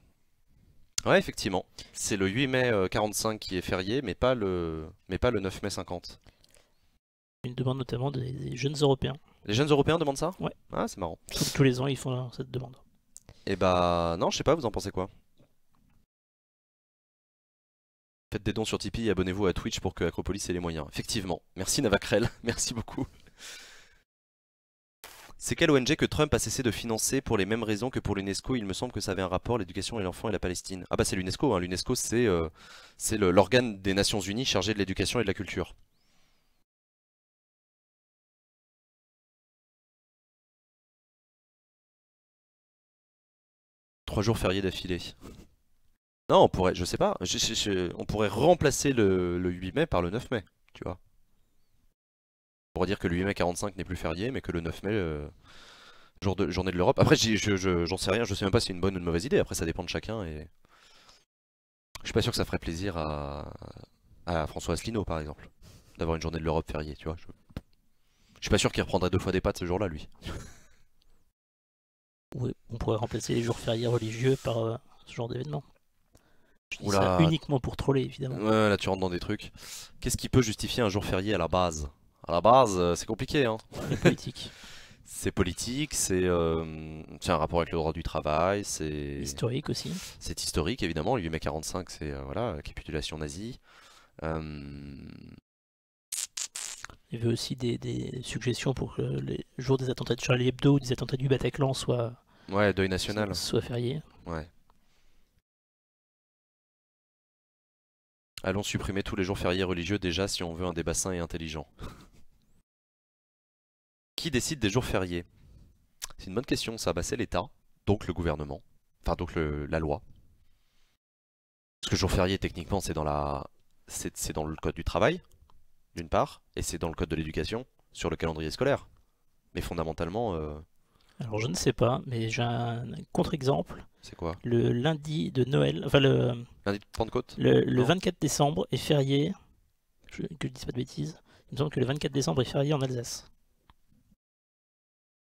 Ouais, effectivement. C'est le 8 mai 45 qui est férié, mais pas le 9 mai 50. Une demande notamment des jeunes Européens. Les jeunes Européens demandent ça? Ouais. Ah, c'est marrant. Tous les ans, ils font cette demande. Et bah, non, je sais pas, vous en pensez quoi? Faites des dons sur Tipeee et abonnez-vous à Twitch pour que Acropolis ait les moyens. Effectivement. Merci Navakrel, merci beaucoup. C'est quelle ONG que Trump a cessé de financer pour les mêmes raisons que pour l'UNESCO? Il me semble que ça avait un rapport, l'éducation et l'enfant et la Palestine. Ah bah c'est l'UNESCO, hein. L'UNESCO c'est l'organe des Nations Unies chargé de l'éducation et de la culture. Trois jours fériés d'affilée. Non, on pourrait, je sais pas, on pourrait remplacer le 8 mai par le 9 mai, tu vois. On pourrait dire que le 8 mai 45 n'est plus férié, mais que le 9 mai, journée de l'Europe. Après, j'en sais rien, je sais même pas si c'est une bonne ou une mauvaise idée, après ça dépend de chacun. Et je suis pas sûr que ça ferait plaisir à François Asselineau, par exemple, d'avoir une journée de l'Europe fériée, tu vois. Je suis pas sûr qu'il reprendrait 2 fois des pâtes ce jour-là, lui. Oui, on pourrait remplacer les jours fériés religieux par ce genre d'événement. Je dis ça uniquement pour troller, évidemment. Ouais, là tu rentres dans des trucs. Qu'est-ce qui peut justifier un jour férié à la base? À la base, c'est compliqué, hein. C'est politique. C'est politique, c'est un rapport avec le droit du travail, c'est... Historique aussi. C'est historique, évidemment. Le 8 mai 45, c'est voilà, capitulation nazie. Il y avait aussi des suggestions pour que les jours des attentats de Charlie Hebdo ou des attentats du Bataclan soient... Ouais, deuil national. Soient fériés. Ouais. Allons supprimer tous les jours fériés religieux déjà si on veut un débat sain et intelligent. Qui décide des jours fériés? C'est une bonne question, ça. Bah, c'est l'État, donc le gouvernement, enfin donc la loi. Parce que jour férié, techniquement, c'est dans le code du travail, d'une part, et c'est dans le code de l'éducation, sur le calendrier scolaire. Mais fondamentalement... Alors je ne sais pas, mais j'ai un contre-exemple. C'est quoi? Le lundi de Noël, enfin le... Lundi de Pentecôte? Le 24 décembre est férié, que je ne dise pas de bêtises, il me semble que le 24 décembre est férié en Alsace.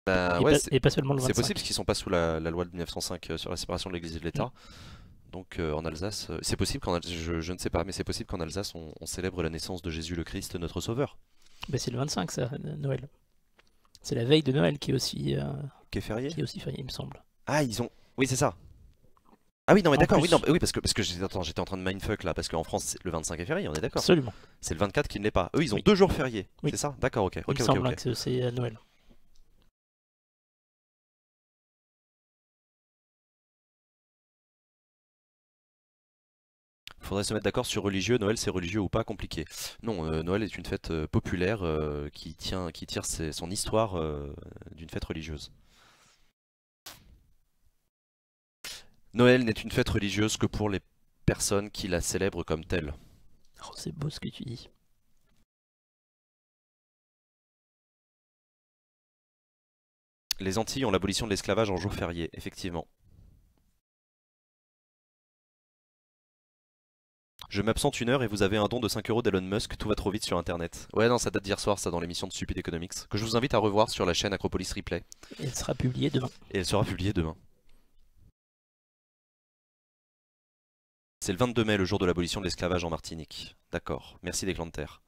Bah, Et ouais, pas seulement le 25. c'est possible parce qu'ils sont pas sous la loi de 1905 sur la séparation de l'Église et de l'État. Donc en Alsace, c'est possible qu'en Alsace, je ne sais pas, mais c'est possible qu'en Alsace on célèbre la naissance de Jésus le Christ, notre Sauveur. Bah, c'est le 25 ça, Noël. C'est la veille de Noël qui est aussi férié. Qui est aussi férié, il me semble. Ah ils ont, oui c'est ça. Ah oui non mais En d'accord, plus. oui, non, oui parce que j'étais en train de mindfuck là parce qu'en France le 25 est férié, on est d'accord. Absolument. C'est le 24 qui ne l'est pas. Eux ils ont 2 jours fériés. Oui. C'est ça? D'accord, ok. Il me semble que c'est à Noël. Faudrait se mettre d'accord sur religieux, Noël c'est religieux ou pas, compliqué. Non, Noël est une fête populaire qui tire son histoire d'une fête religieuse. Noël n'est une fête religieuse que pour les personnes qui la célèbrent comme telle. Oh, c'est beau ce que tu dis. Les Antilles ont l'abolition de l'esclavage en jour férié, effectivement. Je m'absente 1 heure et vous avez un don de 5 € d'Elon Musk, tout va trop vite sur internet. Ouais non, ça date d'hier soir ça dans l'émission de Stupid Economics, que je vous invite à revoir sur la chaîne Acropolis Replay. Et elle sera publiée demain. Et elle sera publiée demain. C'est le 22 mai, le jour de l'abolition de l'esclavage en Martinique. D'accord, merci des clans de terre.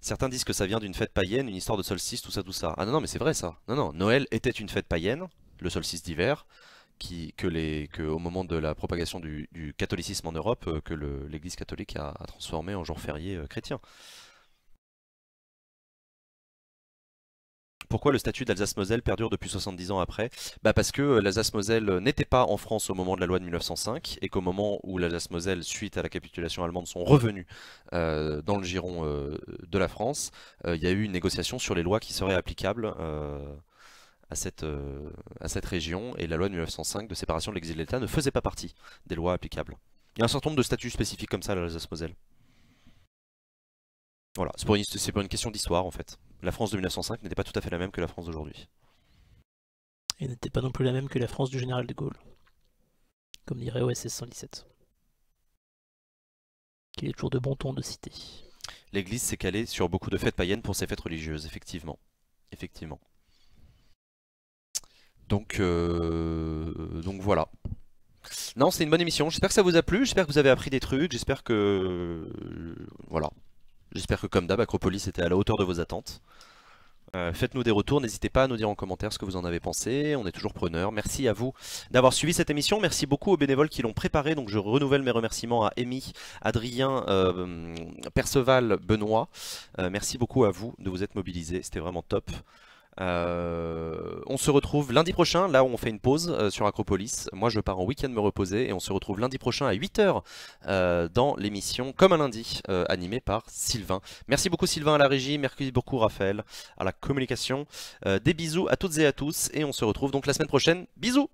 Certains disent que ça vient d'une fête païenne, une histoire de solstice, tout ça, tout ça. Ah non, non, mais c'est vrai ça. Non, non, Noël était une fête païenne, le solstice d'hiver, que au moment de la propagation du catholicisme en Europe, que l'Église catholique a transformé en jour férié chrétien. Pourquoi le statut d'Alsace-Moselle perdure depuis 70 ans après? Bah parce que l'Alsace-Moselle n'était pas en France au moment de la loi de 1905 et qu'au moment où l'Alsace-Moselle, suite à la capitulation allemande, sont revenus dans le giron de la France, il y a eu une négociation sur les lois qui seraient applicables à cette région, et la loi de 1905 de séparation de l'Église et de l'État ne faisait pas partie des lois applicables. Il y a un certain nombre de statuts spécifiques comme ça à l'Alsace-Moselle. Voilà, c'est pour une question d'histoire en fait. La France de 1905 n'était pas tout à fait la même que la France d'aujourd'hui. Et n'était pas non plus la même que la France du général de Gaulle. Comme dirait OSS 117. Qu'il est toujours de bon ton de citer. L'Église s'est calée sur beaucoup de fêtes païennes pour ses fêtes religieuses, effectivement. Effectivement. Donc voilà. Non, c'est une bonne émission. J'espère que ça vous a plu. J'espère que vous avez appris des trucs. J'espère que voilà. J'espère que comme d'hab, Acropolis était à la hauteur de vos attentes. Faites-nous des retours, n'hésitez pas à nous dire en commentaire ce que vous en avez pensé, on est toujours preneurs. Merci à vous d'avoir suivi cette émission, merci beaucoup aux bénévoles qui l'ont préparée, donc je renouvelle mes remerciements à Amy, Adrien, Perceval, Benoît. Merci beaucoup à vous de vous être mobilisés, c'était vraiment top. On se retrouve lundi prochain, là où on fait une pause sur Acropolis. Moi je pars en week-end me reposer et on se retrouve lundi prochain à 8 h dans l'émission Comme un lundi, animée par Sylvain. Merci beaucoup Sylvain à la régie, merci beaucoup Raphaël à la communication. Des bisous à toutes et à tous et on se retrouve donc la semaine prochaine. Bisous.